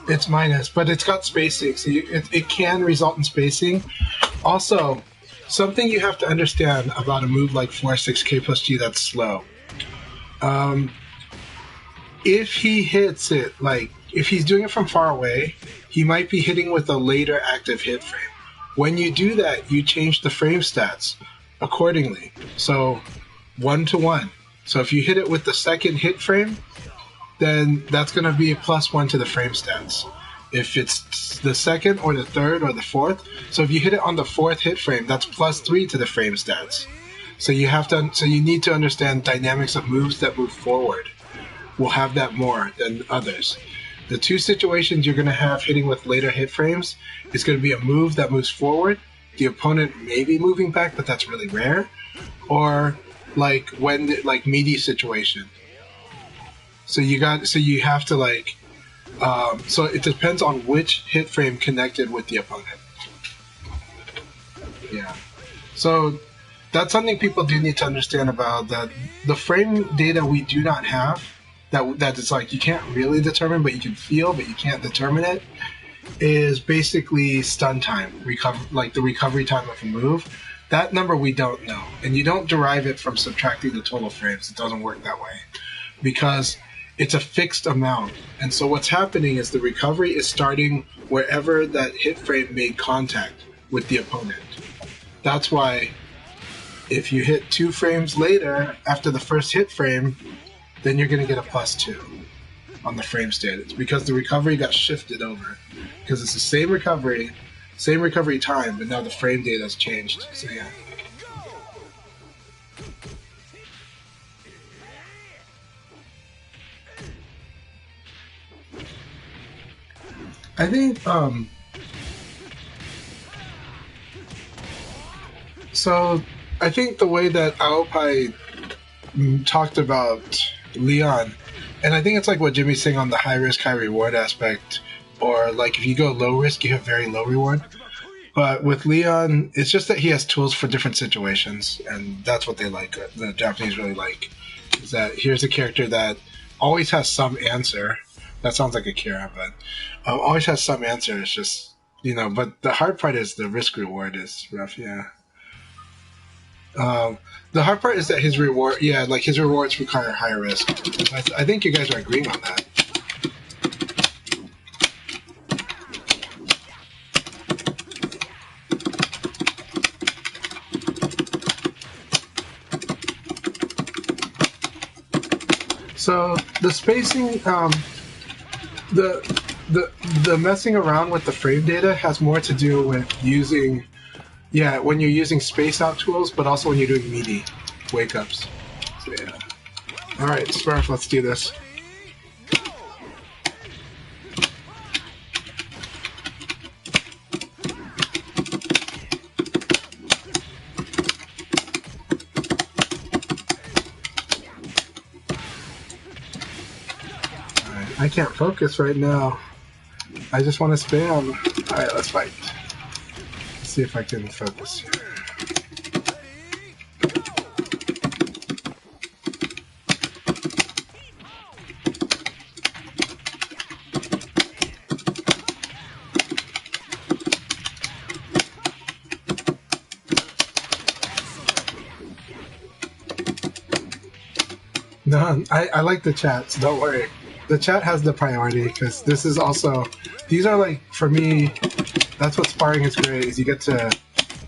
It's minus, but it's got spacing, so it can result in spacing. Also, something you have to understand about a move like 4-6K plus G that's slow. If he hits it, like, if he's doing it from far away, he might be hitting with a later active hit frame. When you do that, you change the frame stats accordingly. So, 1-to-1. So if you hit it with the second hit frame, then that's going to be a +1 to the frame stats. If it's the second or the third or the fourth, so if you hit it on the fourth hit frame, that's +3 to the frame stats. So you need to understand dynamics of moves that move forward. Will have that more than others. The two situations you're going to have hitting with later hit frames is going to be a move that moves forward. The opponent may be moving back, but that's really rare. Or like meaty situation. So you have to like. So it depends on which hit frame connected with the opponent. Yeah. So that's something people do need to understand about that. The frame data we do not have, that it's like you can't really determine, but you can feel, but you can't determine it, is basically stun time, the recovery time of a move. That number we don't know, and you don't derive it from subtracting the total frames. It doesn't work that way because it's a fixed amount. And so what's happening is the recovery is starting wherever that hit frame made contact with the opponent. That's why if you hit 2 frames later after the first hit frame, then you're going to get a +2 on the frame state. It's because the recovery got shifted over. Because it's the same recovery time, but now the frame data has changed. So yeah. I think, so I think the way that Aopai talked about Leon, and I think it's like what Jimmy's saying on the high risk, high reward aspect, or like if you go low risk, you have very low reward. But with Leon, it's just that he has tools for different situations, and that's what they like. The Japanese really like, is that here's a character that always has some answer. That sounds like Akira, but always has some answer. It's just, but the hard part is the risk reward is rough, yeah. The hard part is that his rewards require higher risk. I think you guys are agreeing on that. So the spacing, the messing around with the frame data has more to do with using, when you're using space out tools, but also when you're doing meaty wake ups. So yeah. All right, Smurf, let's do this. I can't focus right now. I just want to spam. Alright, let's fight. Let's see if I can focus here. No, I like the chats, don't worry. The chat has the priority, because this is also... These are like, for me, that's what sparring is great, is you get to...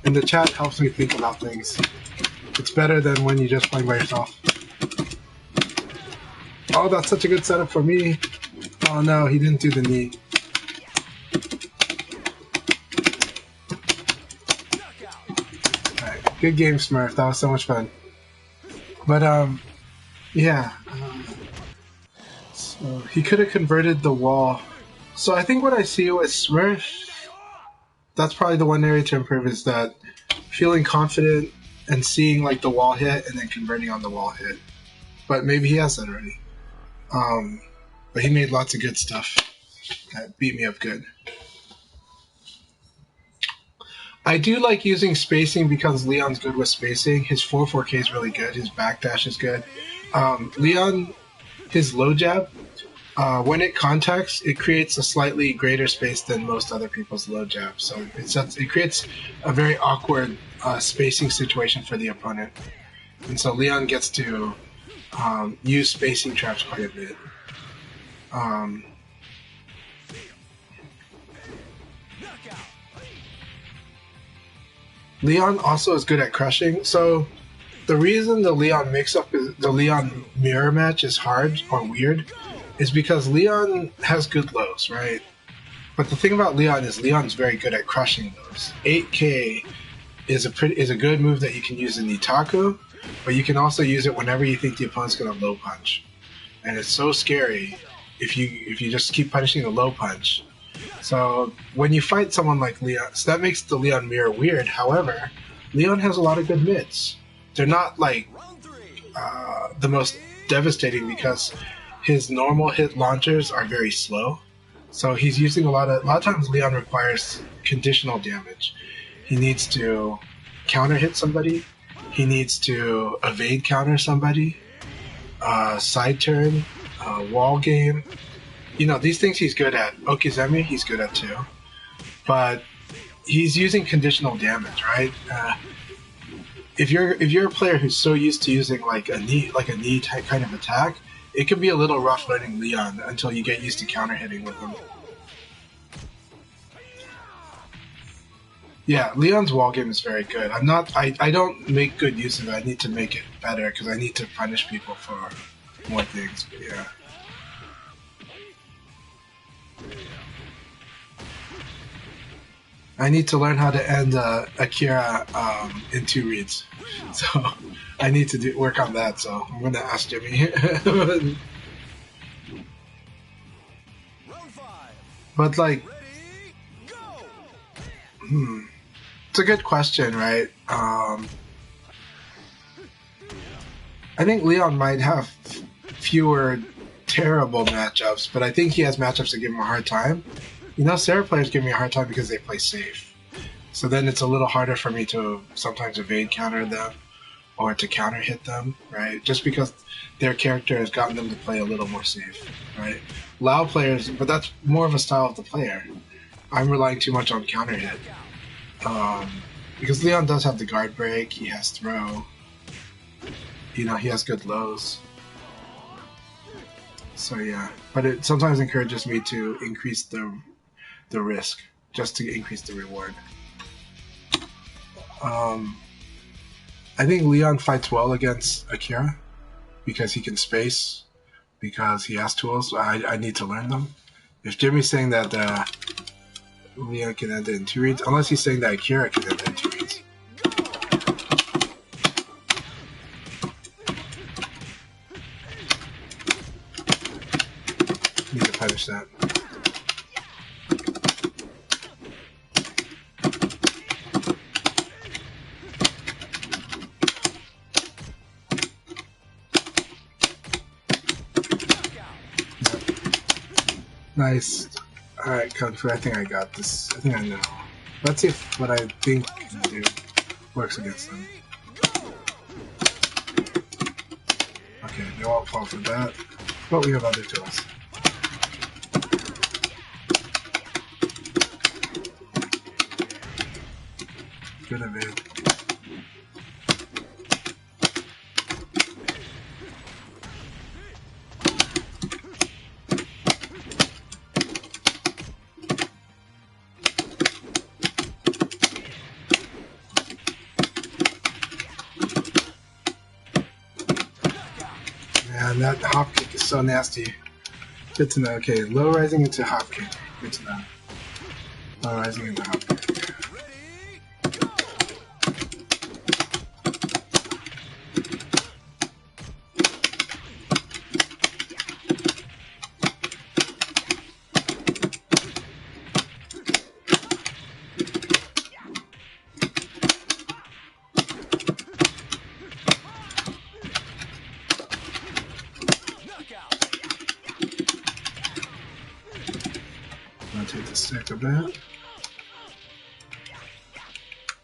And the chat helps me think about things. It's better than when you're just playing by yourself. Oh, that's such a good setup for me. Oh no, he didn't do the knee. Alright, good game, Smurf. That was so much fun. But, yeah. So he could have converted the wall. So I think what I see with Smurf, that's probably the one area to improve, is that feeling confident and seeing like the wall hit and then converting on the wall hit. But maybe he has that already. But he made lots of good stuff that beat me up good. I do like using spacing because Leon's good with spacing. His 4-4K is really good. His backdash is good. Leon, his low jab, when it contacts, it creates a slightly greater space than most other people's low jab. So it creates a very awkward spacing situation for the opponent. And so Leon gets to use spacing traps quite a bit. Leon also is good at crushing. So the reason the Leon mix-up, the Leon mirror match is hard or weird, is because Leon has good lows, right? But the thing about Leon is Leon's very good at crushing those. 8K is a good move that you can use in Itaku, but you can also use it whenever you think the opponent's going to low punch. And it's so scary if you just keep punishing the low punch. So when you fight someone like Leon, so that makes the Leon mirror weird. However, Leon has a lot of good mids. They're not like the most devastating because his normal hit launchers are very slow. So he's using a lot of times Leon requires conditional damage. He needs to counter hit somebody. He needs to evade counter somebody. Side turn, wall game. You know, these things he's good at. Okizeme, he's good at too. But he's using conditional damage, right? If you're a player who's so used to using like a knee type kind of attack, it can be a little rough learning Leon until you get used to counter hitting with him. Yeah, Leon's wall game is very good. I don't make good use of it. I need to make it better because I need to punish people for more things. But yeah. I need to learn how to end Akira in 2 reads. So I need to work on that. So I'm gonna ask Jimmy. But like, it's a good question, right? I think Leon might have fewer terrible matchups, but I think he has matchups that give him a hard time. You know, Sarah players give me a hard time because they play safe. So then it's a little harder for me to sometimes evade counter them or to counter hit them, right? Just because their character has gotten them to play a little more safe, right? Lao players, but that's more of a style of the player. I'm relying too much on counter hit. Because Leon does have the guard break, he has throw, you know, he has good lows. So yeah, but it sometimes encourages me to increase the risk, just to increase the reward. I think Leon fights well against Akira, because he can space, because he has tools. I need to learn them. If Jimmy's saying that Leon can end it in 2 reads, unless he's saying that Akira can end it in 2 reads. Need to punish that. Nice. Alright, Kung Fu, I think I got this. I think I know. Let's see if what I think can do works against them. Okay, they won't fall for that. But we have other tools. Good evade. Man, that hop kick is so nasty. Good to know. Okay, low rising into hop kick. Good to know. Low rising into hop kick. I'm gonna take the stick a bit.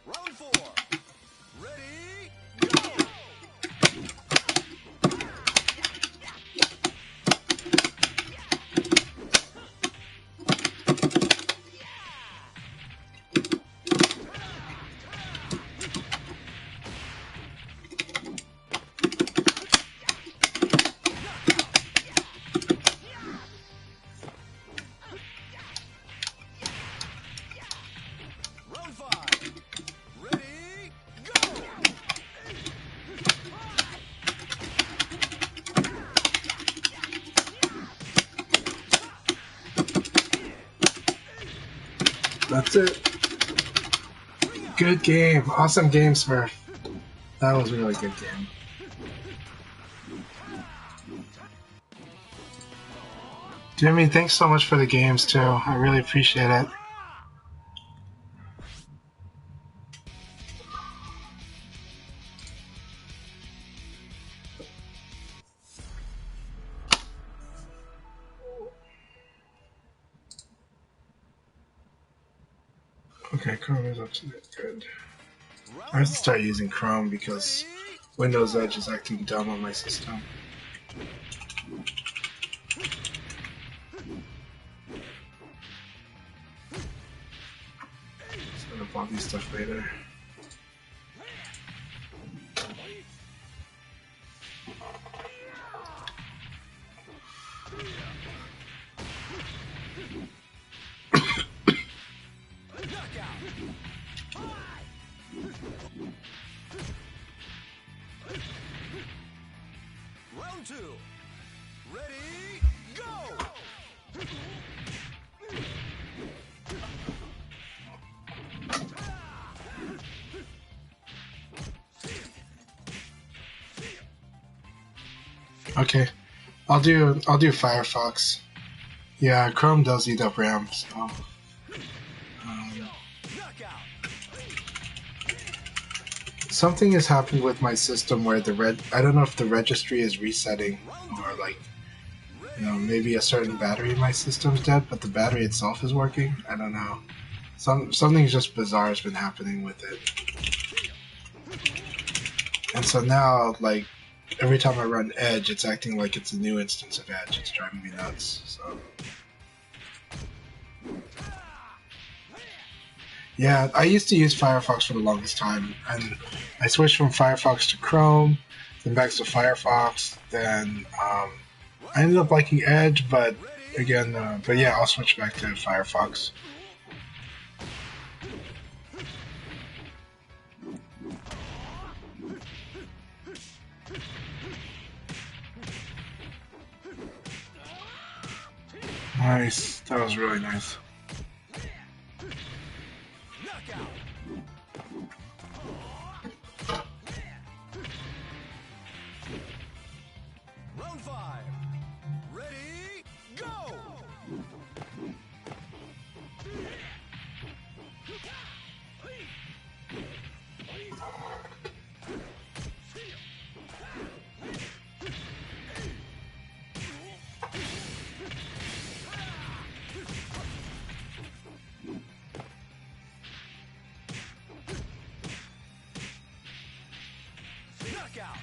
Round 4. Ready, go! Round 5. Ready, go! That's it. Good game. Awesome game, Smurf. That was a really good game. Jimmy, thanks so much for the games, too. I really appreciate it. Okay, Chrome is up to it. Good. I have to start using Chrome because Windows Edge is acting dumb on my system. Set up all these stuff later. Round 2. Ready, go! Okay, I'll do Firefox. Yeah, Chrome does eat up RAM, so. Something has happened with my system where I don't know if the registry is resetting or like, maybe a certain battery in my system's dead, but the battery itself is working. I don't know. Something just bizarre has been happening with it. And so now, like, every time I run Edge, it's acting like it's a new instance of Edge. It's driving me nuts, so. Yeah, I used to use Firefox for the longest time, and I switched from Firefox to Chrome, then back to Firefox, then I ended up liking Edge, but again, yeah, I'll switch back to Firefox. Nice, that was really nice. Round 5. Ready, go! Knockout.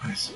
Nice.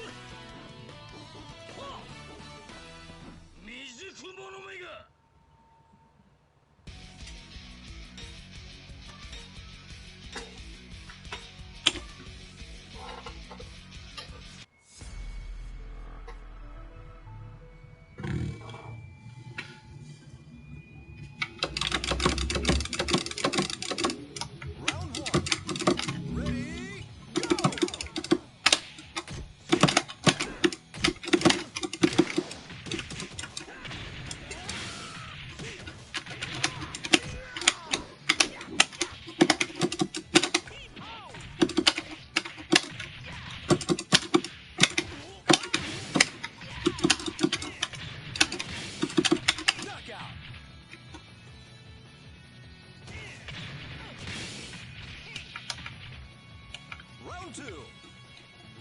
Round 2.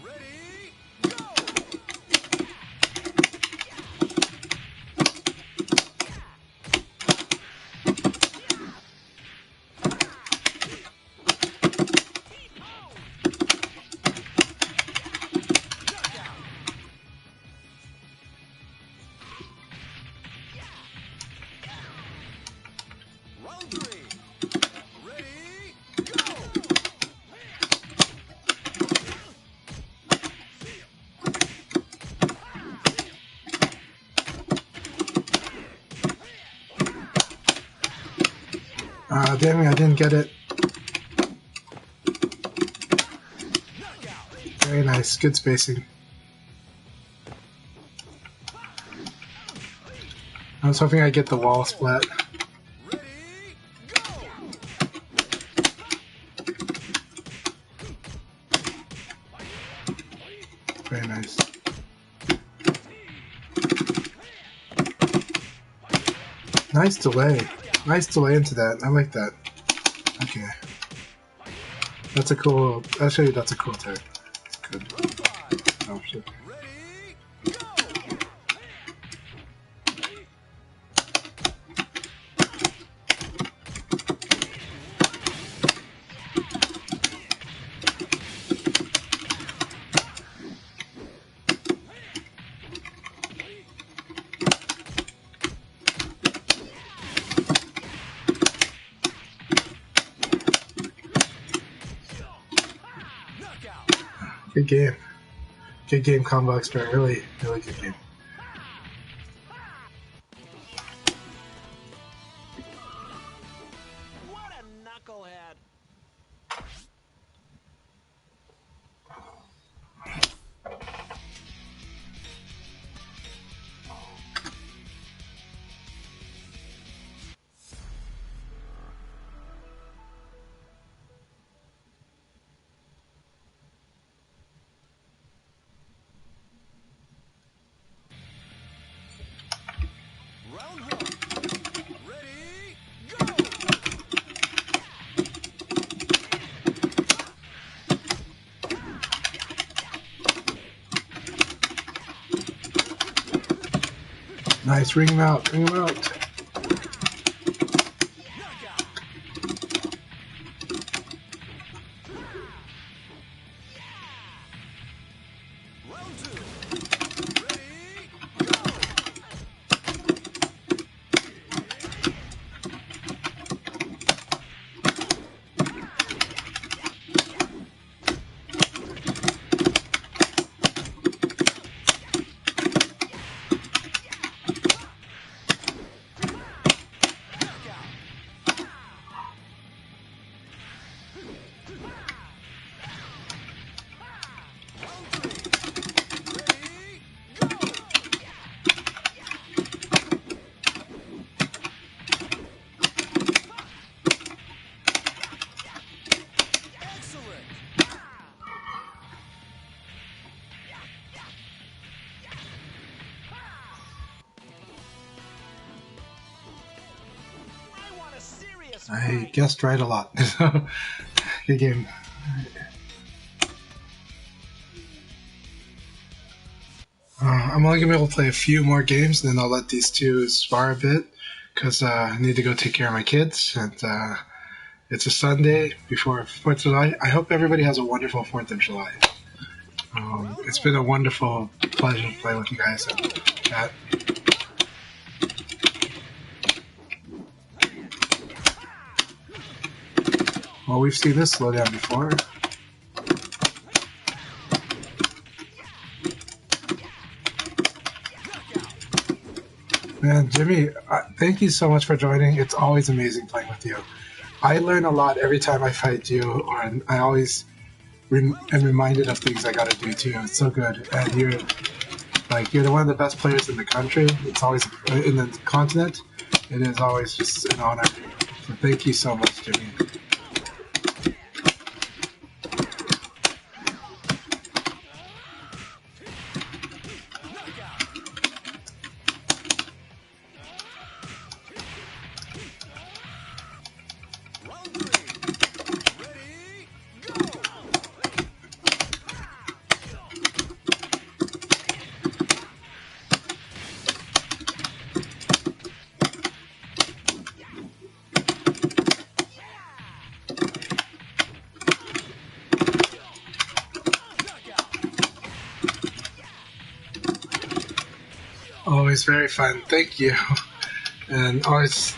Ready, go! Round 3. Ready, go! Damn it, I didn't get it. Very nice, good spacing. I was hoping I'd get the wall splat. Ready, go! Very nice. Nice delay. Nice delay into that. I like that. Okay. That's a cool... Actually, that's a cool turn. It's good. Oh, shit. Ready, go! Good game. Good game, combo expert. Really, really good game. What a knucklehead! Round 1. Ready, go! Nice, ring him out, ring him out. Round 2. Ready, go! I guessed right a lot. Good game. I'm only going to be able to play a few more games, and then I'll let these two spar a bit, because I need to go take care of my kids, and it's a Sunday before 4th of July. I hope everybody has a wonderful 4th of July. It's been a wonderful pleasure to play with you guys and chat. Well, we've seen this slowdown before. Man, Jimmy, thank you so much for joining. It's always amazing playing with you. I learn a lot every time I fight you, and I always am reminded of things I gotta do too. It's so good, and you're one of the best players in the country. It's always in the continent. It is always just an honor. So thank you so much, Jimmy. Always very fun. Thank you. And always,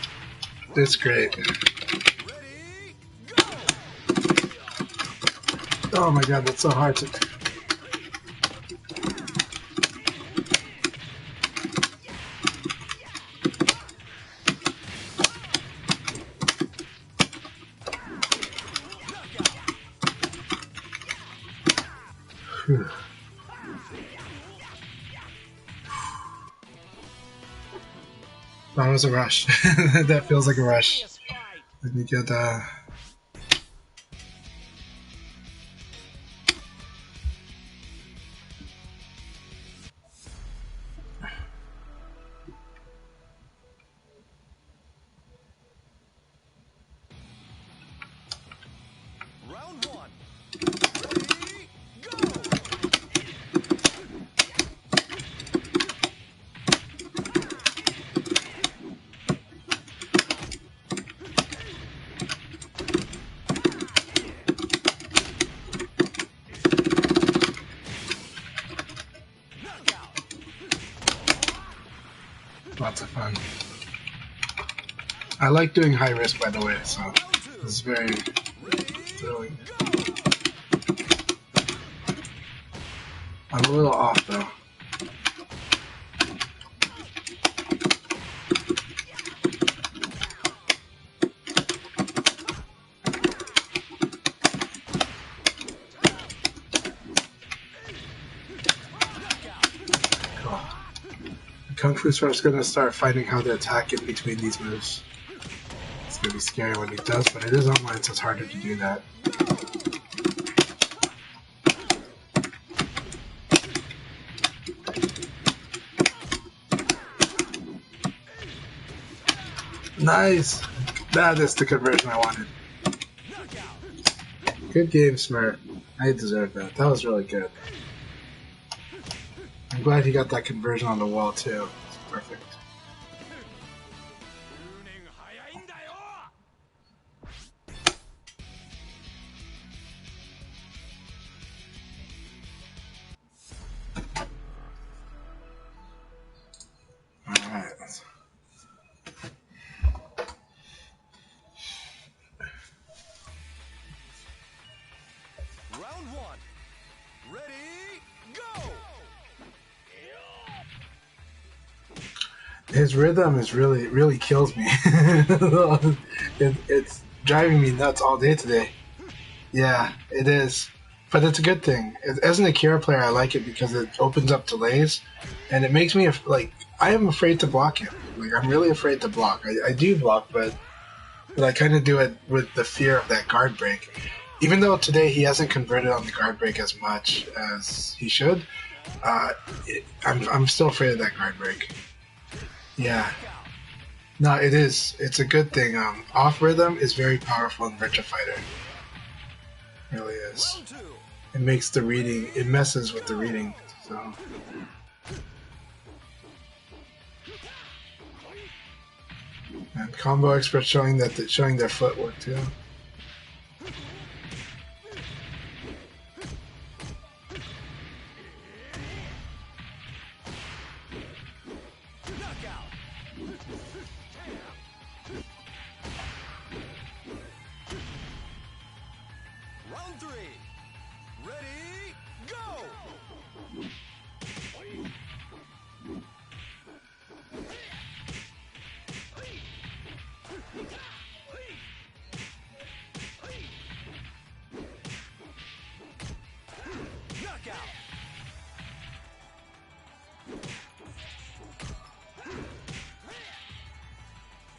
it's great. Oh my god, that's so hard to... Whew. That was a rush. That feels like a rush. Let me get Round one. Ready, go! lots of fun. I like doing high risk, by the way, so it's very thrilling. I'm a little off, though. Cool. Kung Fu Star's gonna start finding how to attack in between these moves. It's gonna be scary when he does, but it is online, so it's harder to do that. Nice! That is the conversion I wanted. Good game, Smurf. I deserved that. That was really good. I'm glad he got that conversion on the wall, too. It's perfect. Alright. Round one. Ready, go! His rhythm is really kills me. It's driving me nuts all day today. Yeah, it is. But it's a good thing. As an Akira player, I like it because it opens up delays, and it makes me like I am afraid to block him. Like I'm really afraid to block. I do block, but I kind of do it with the fear of that guard break. Even though today he hasn't converted on the guard break as much as he should, I'm still afraid of that guard break. Yeah. No, it is. It's a good thing. Off rhythm is very powerful in Virtua Fighter. It really is. Round two. It makes the reading, it messes with the reading, so. And combo experts showing their footwork too. Round 3. Ready, go! Knockout!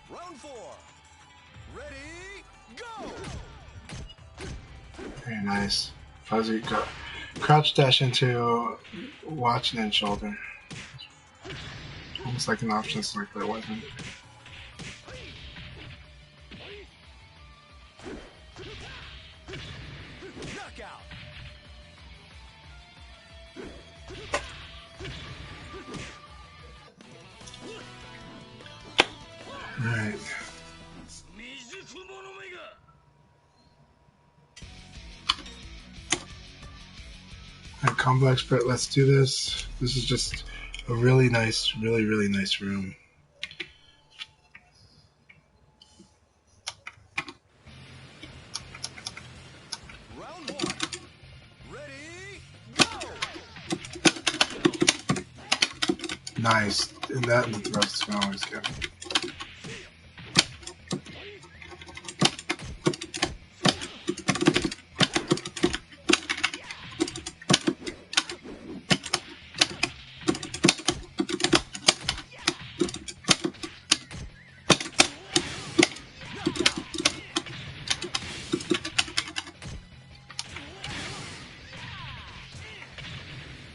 Round 4. Ready, go! Very nice. Fuzzy go. Crouch dash into watch and then shoulder. Almost like an option select, but it wasn't. Knockout! Alright. Alright, combo expert, let's do this. This is just a really nice, really nice room. Round 1. Ready, go! Nice. And that and the thrusts are always good.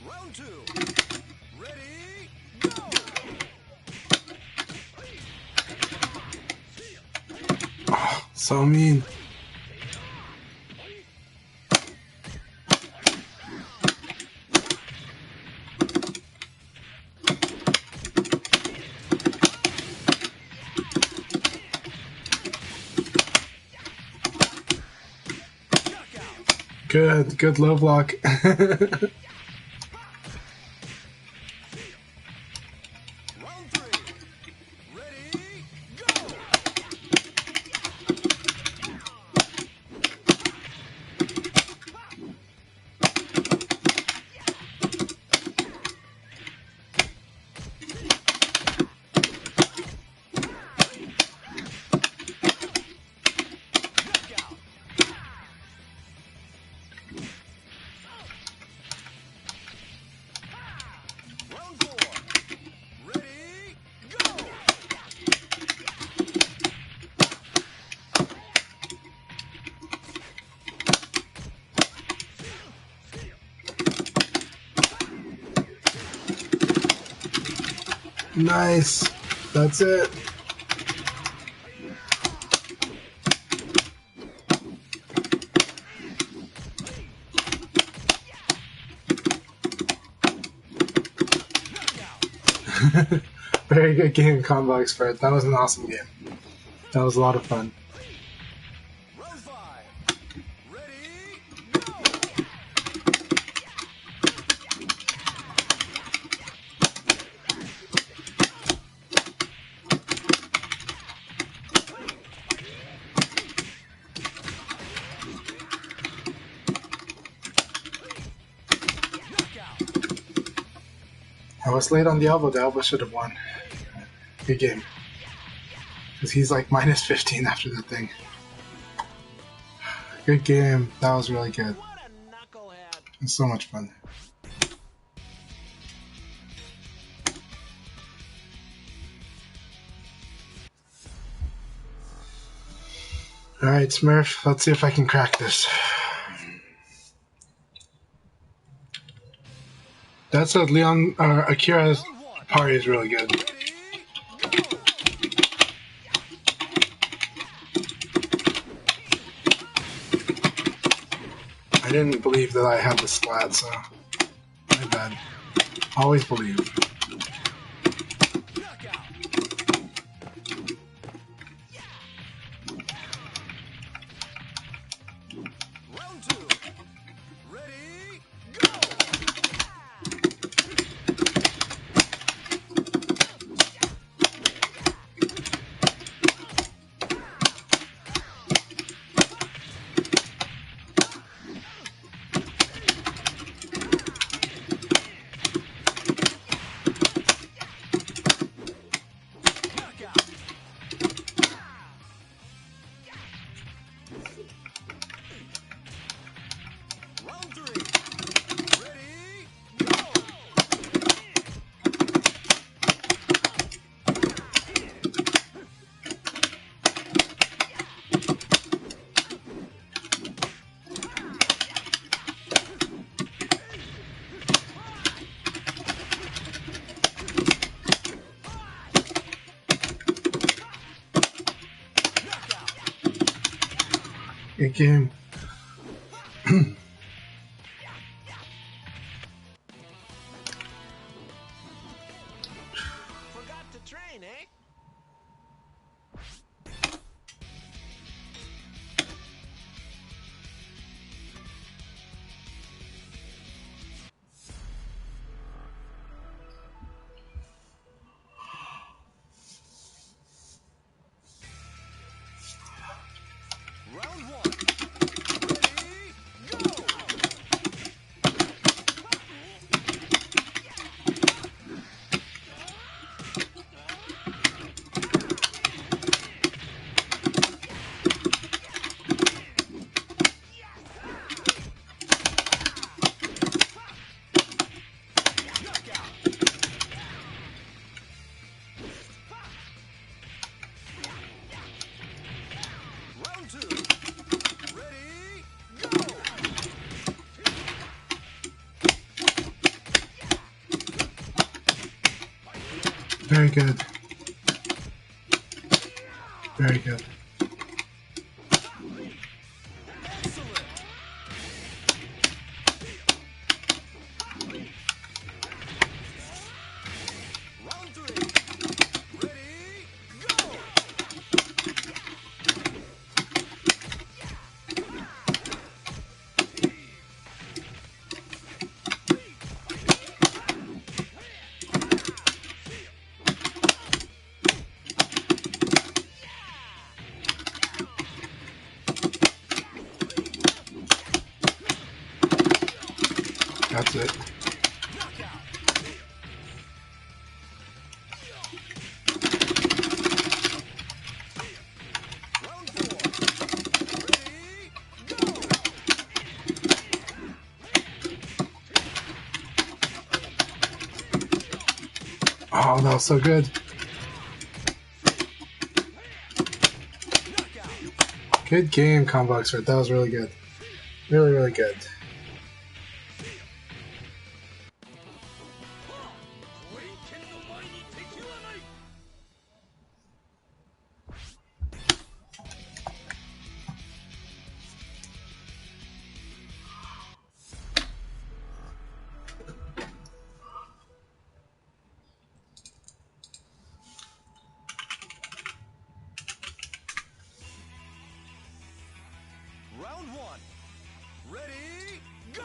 Round 2. Ready, go! Oh, so mean. Good low block. Round 3. Ready, go! Knockout! Round 4. Ready, go! Nice. That's it. Very good game, combo expert. That was an awesome game. That was a lot of fun. Round 5. Ready, go! Knockout! I was late on the elbow. The elbow should have won. Good game. Because he's like minus 15 after that thing. Good game. That was really good. What a knucklehead! It's so much fun. Alright, Smurf, let's see if I can crack this. That's a Akira's party is really good. I didn't believe that I had the splat, so my bad. Always believe. Good game. Forgot to train, eh? Round one. Ready, go! Round two. Ready, go! Very good. Very good. Excellent. Round three. Ready, go! That's it. Knockout. Round four. Ready, go! Oh, that was so good. Knockout. Good game, Combo Expert. That was really good. Really, really good. Round one. Ready, go!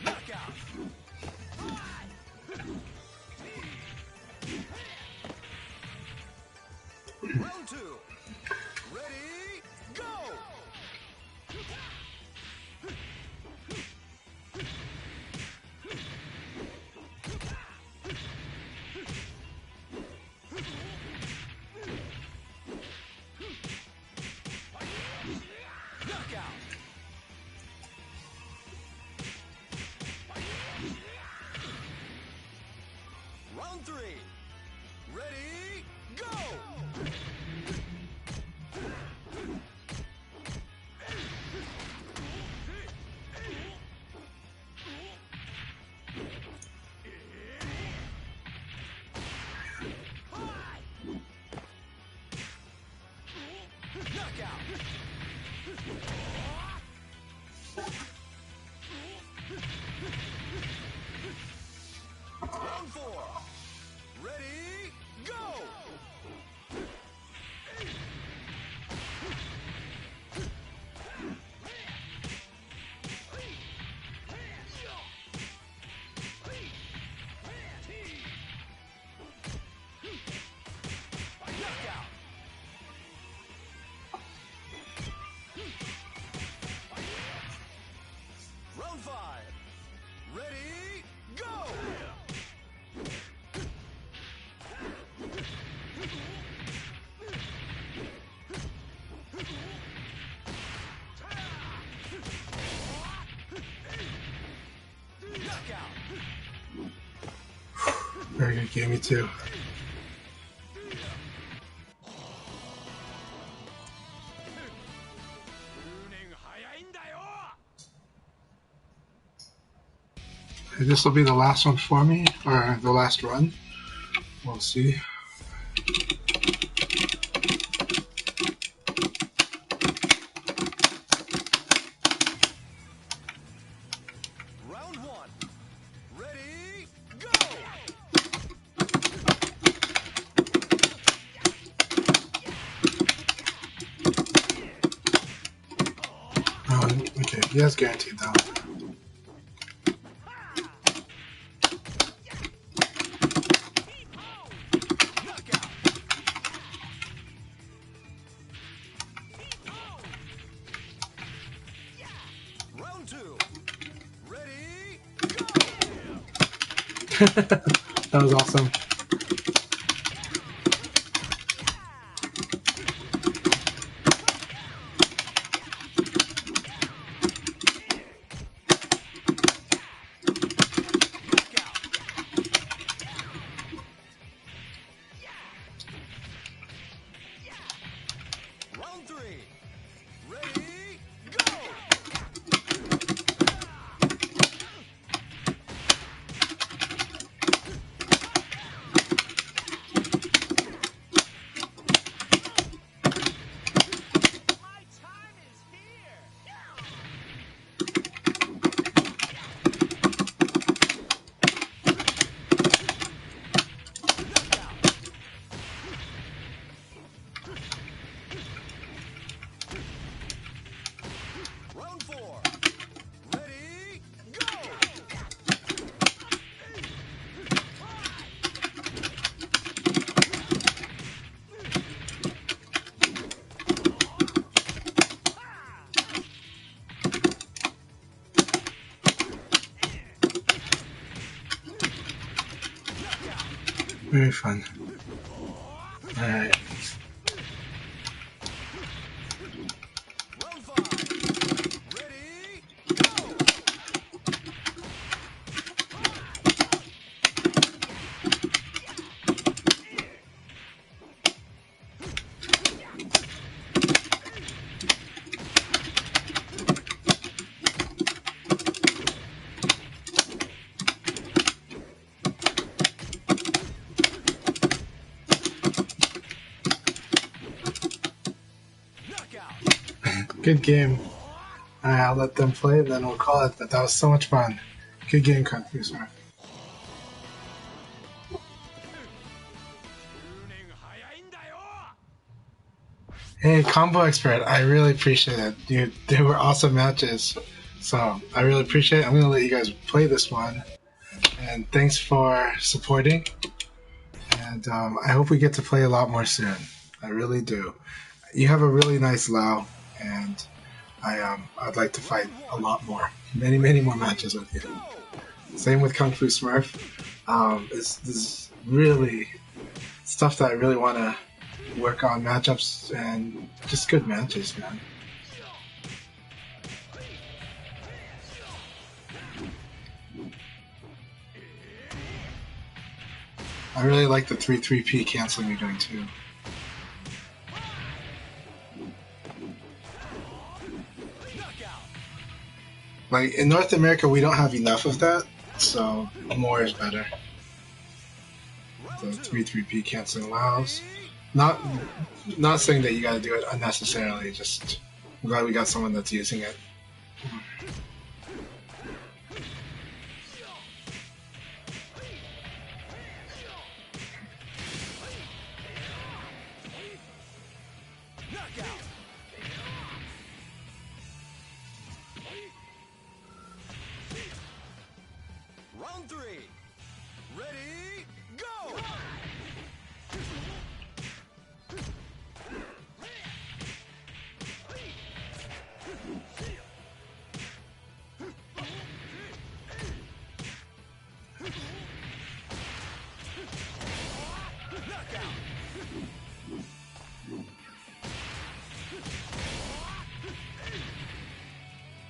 Knockout. Round two. Ready, go! Knockout. Round three. Ready, go! Knockout. Round four. Ready, go! Knockout. Round five. Ready, go! Very good game, me too. This will be the last one for me, or the last run. We'll see. Round one. Ready, go! Okay, he has guaranteed though. Round two. Ready, That was awesome. Round three. Ready, go! My time is here. Round four. Ready, go! Very fun. Alright. Round five. Ready, go! Knockout. Good game. Alright, I'll let them play and then we'll call it, but that was so much fun. Good game, Kung Fu Smurf. Hey, Combo Expert, I really appreciate it. Dude, they were awesome matches. So, I really appreciate it. I'm going to let you guys play this one. And thanks for supporting. And I hope we get to play a lot more soon. I really do. You have a really nice Lao, and I'd like to fight a lot more. Many, many more matches with you. Same with Kung Fu Smurf. This is really stuff that I really want to work on, matchups and just good matches, man. I really like the 3-3P canceling you're doing too. Like in North America, we don't have enough of that, so more is better. The 3-3P canceling allows. Not saying that you gotta do it unnecessarily, just I'm glad we got someone that's using it. Round three. Ready, go!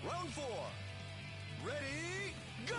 Round four. Ready, go!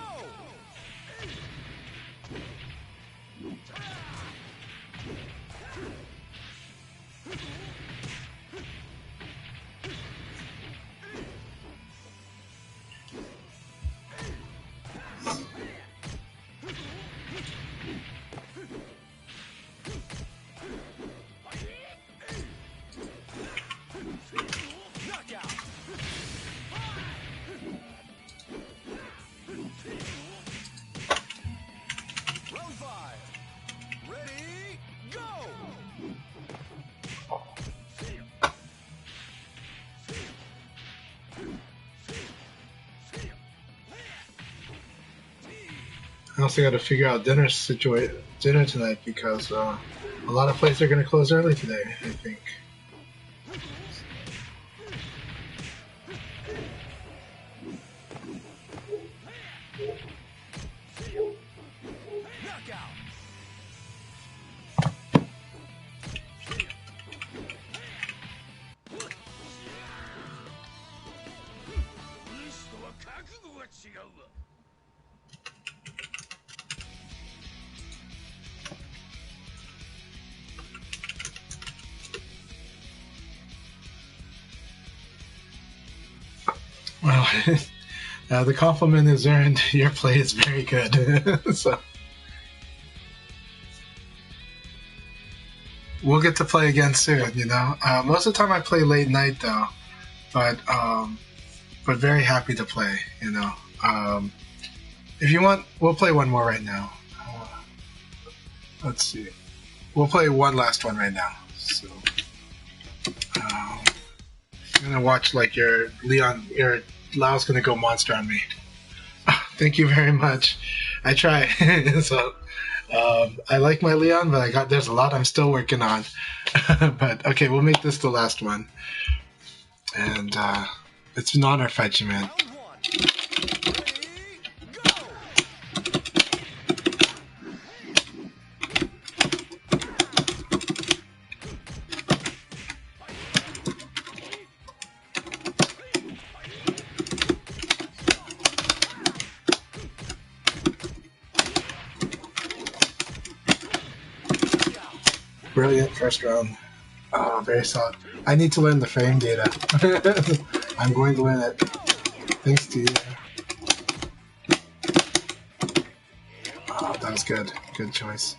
I also got to figure out dinner tonight because a lot of places are going to close early today, I think. Well, the compliment is earned. Your play is very good. So we'll get to play again soon. You know, most of the time I play late night though, but very happy to play. You know, if you want, we'll play one more right now. Let's see, we'll play one last one right now. So I'm gonna watch like your Lao's gonna go monster on me. Thank you very much. I try. So I like my Leon, but there's a lot I'm still working on. But okay, we'll make this the last one. And it's an honor, FeachA, man. Brilliant first round. Very solid. I need to learn the frame data. I'm going to learn it. Thanks to you. Oh, that was good. Good choice.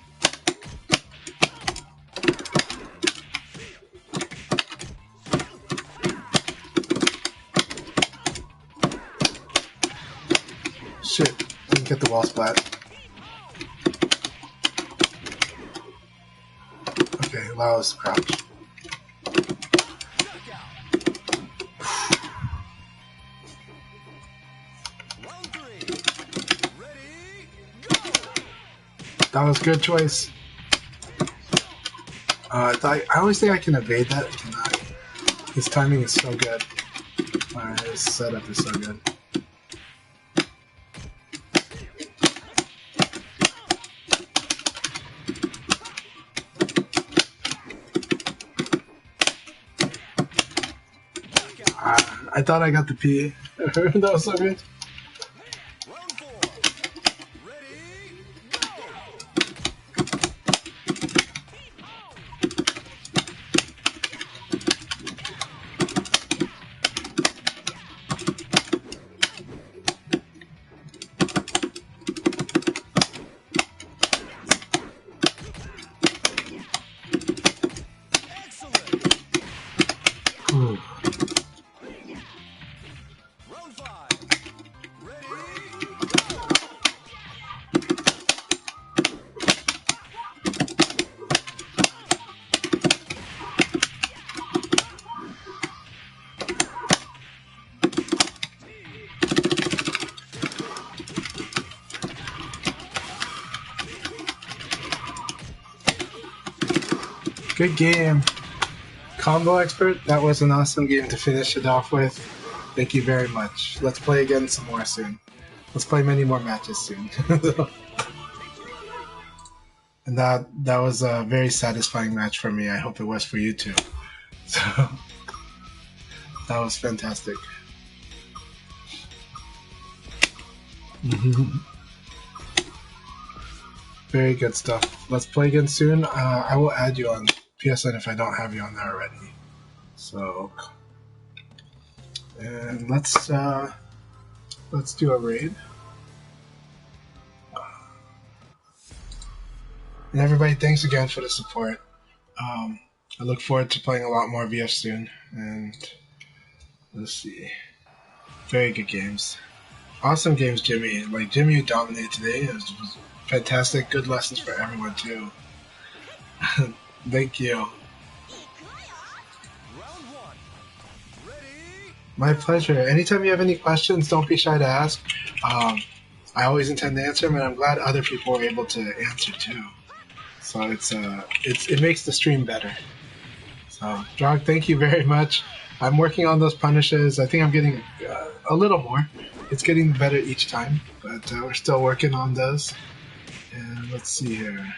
Shit. Didn't get the wall splat. Okay, Lao's crouch. That was a good choice. I always think I can evade that. His timing is so good. His setup is so good. I thought I got the P. That was so good. Good game. Combo Expert, that was an awesome game to finish it off with. Thank you very much. Let's play again some more soon. Let's play many more matches soon. And that was a very satisfying match for me. I hope it was for you too. So that was fantastic. Very good stuff. Let's play again soon. I will add you on PSN if I don't have you on there already. So, and let's do a raid. And everybody, thanks again for the support. I look forward to playing a lot more VF soon. And let's see, very good games, awesome games, Jimmy. Like Jimmy, you dominated today. It was fantastic. Good lessons for everyone too. Thank you. My pleasure. Anytime you have any questions, don't be shy to ask. I always intend to answer them, and I'm glad other people were able to answer too. So it makes the stream better. So, Jog, thank you very much. I'm working on those punishes. I think I'm getting a little more. It's getting better each time, but we're still working on those. And let's see here.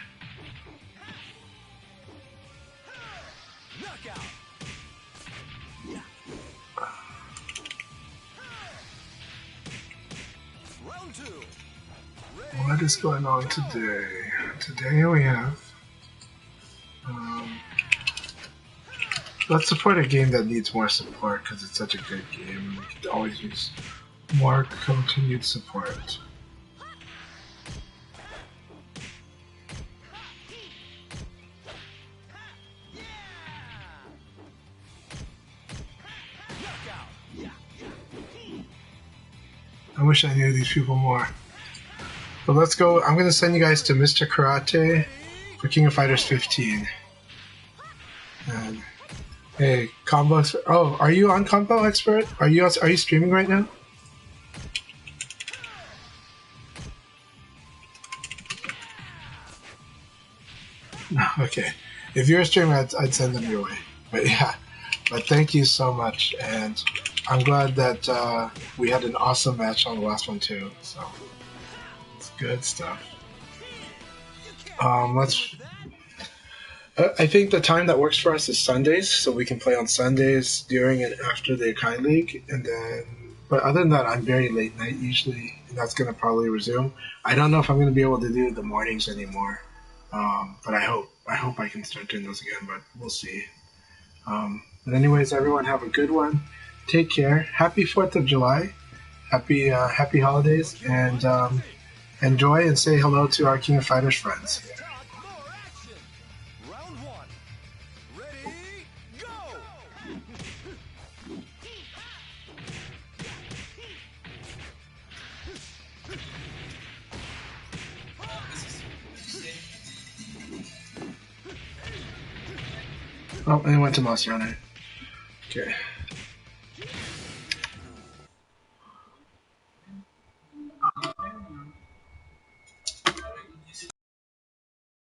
What is going on today? Today we have... let's support a game that needs more support because it's such a good game. We could always use more continued support. I wish I knew these people more. But let's go. I'm going to send you guys to Mr. Karate for King of Fighters 15. And hey, combo. Oh, are you on Combo Expert? Are you streaming right now? No, okay. If you're streaming, I'd send them your way. But yeah, but thank you so much, and I'm glad that we had an awesome match on the last one too. So it's good stuff. Let's. I think the time that works for us is Sundays, so we can play on Sundays during and after the Akai League, and then. But other than that, I'm very late night usually, and that's going to probably resume. I don't know if I'm going to be able to do the mornings anymore, but I hope I can start doing those again. But we'll see. But anyways, everyone have a good one. Take care. Happy 4th of July. Happy holidays, and enjoy and say hello to our King of Fighters friends. Oh, and it went to Monster Hunter. Okay.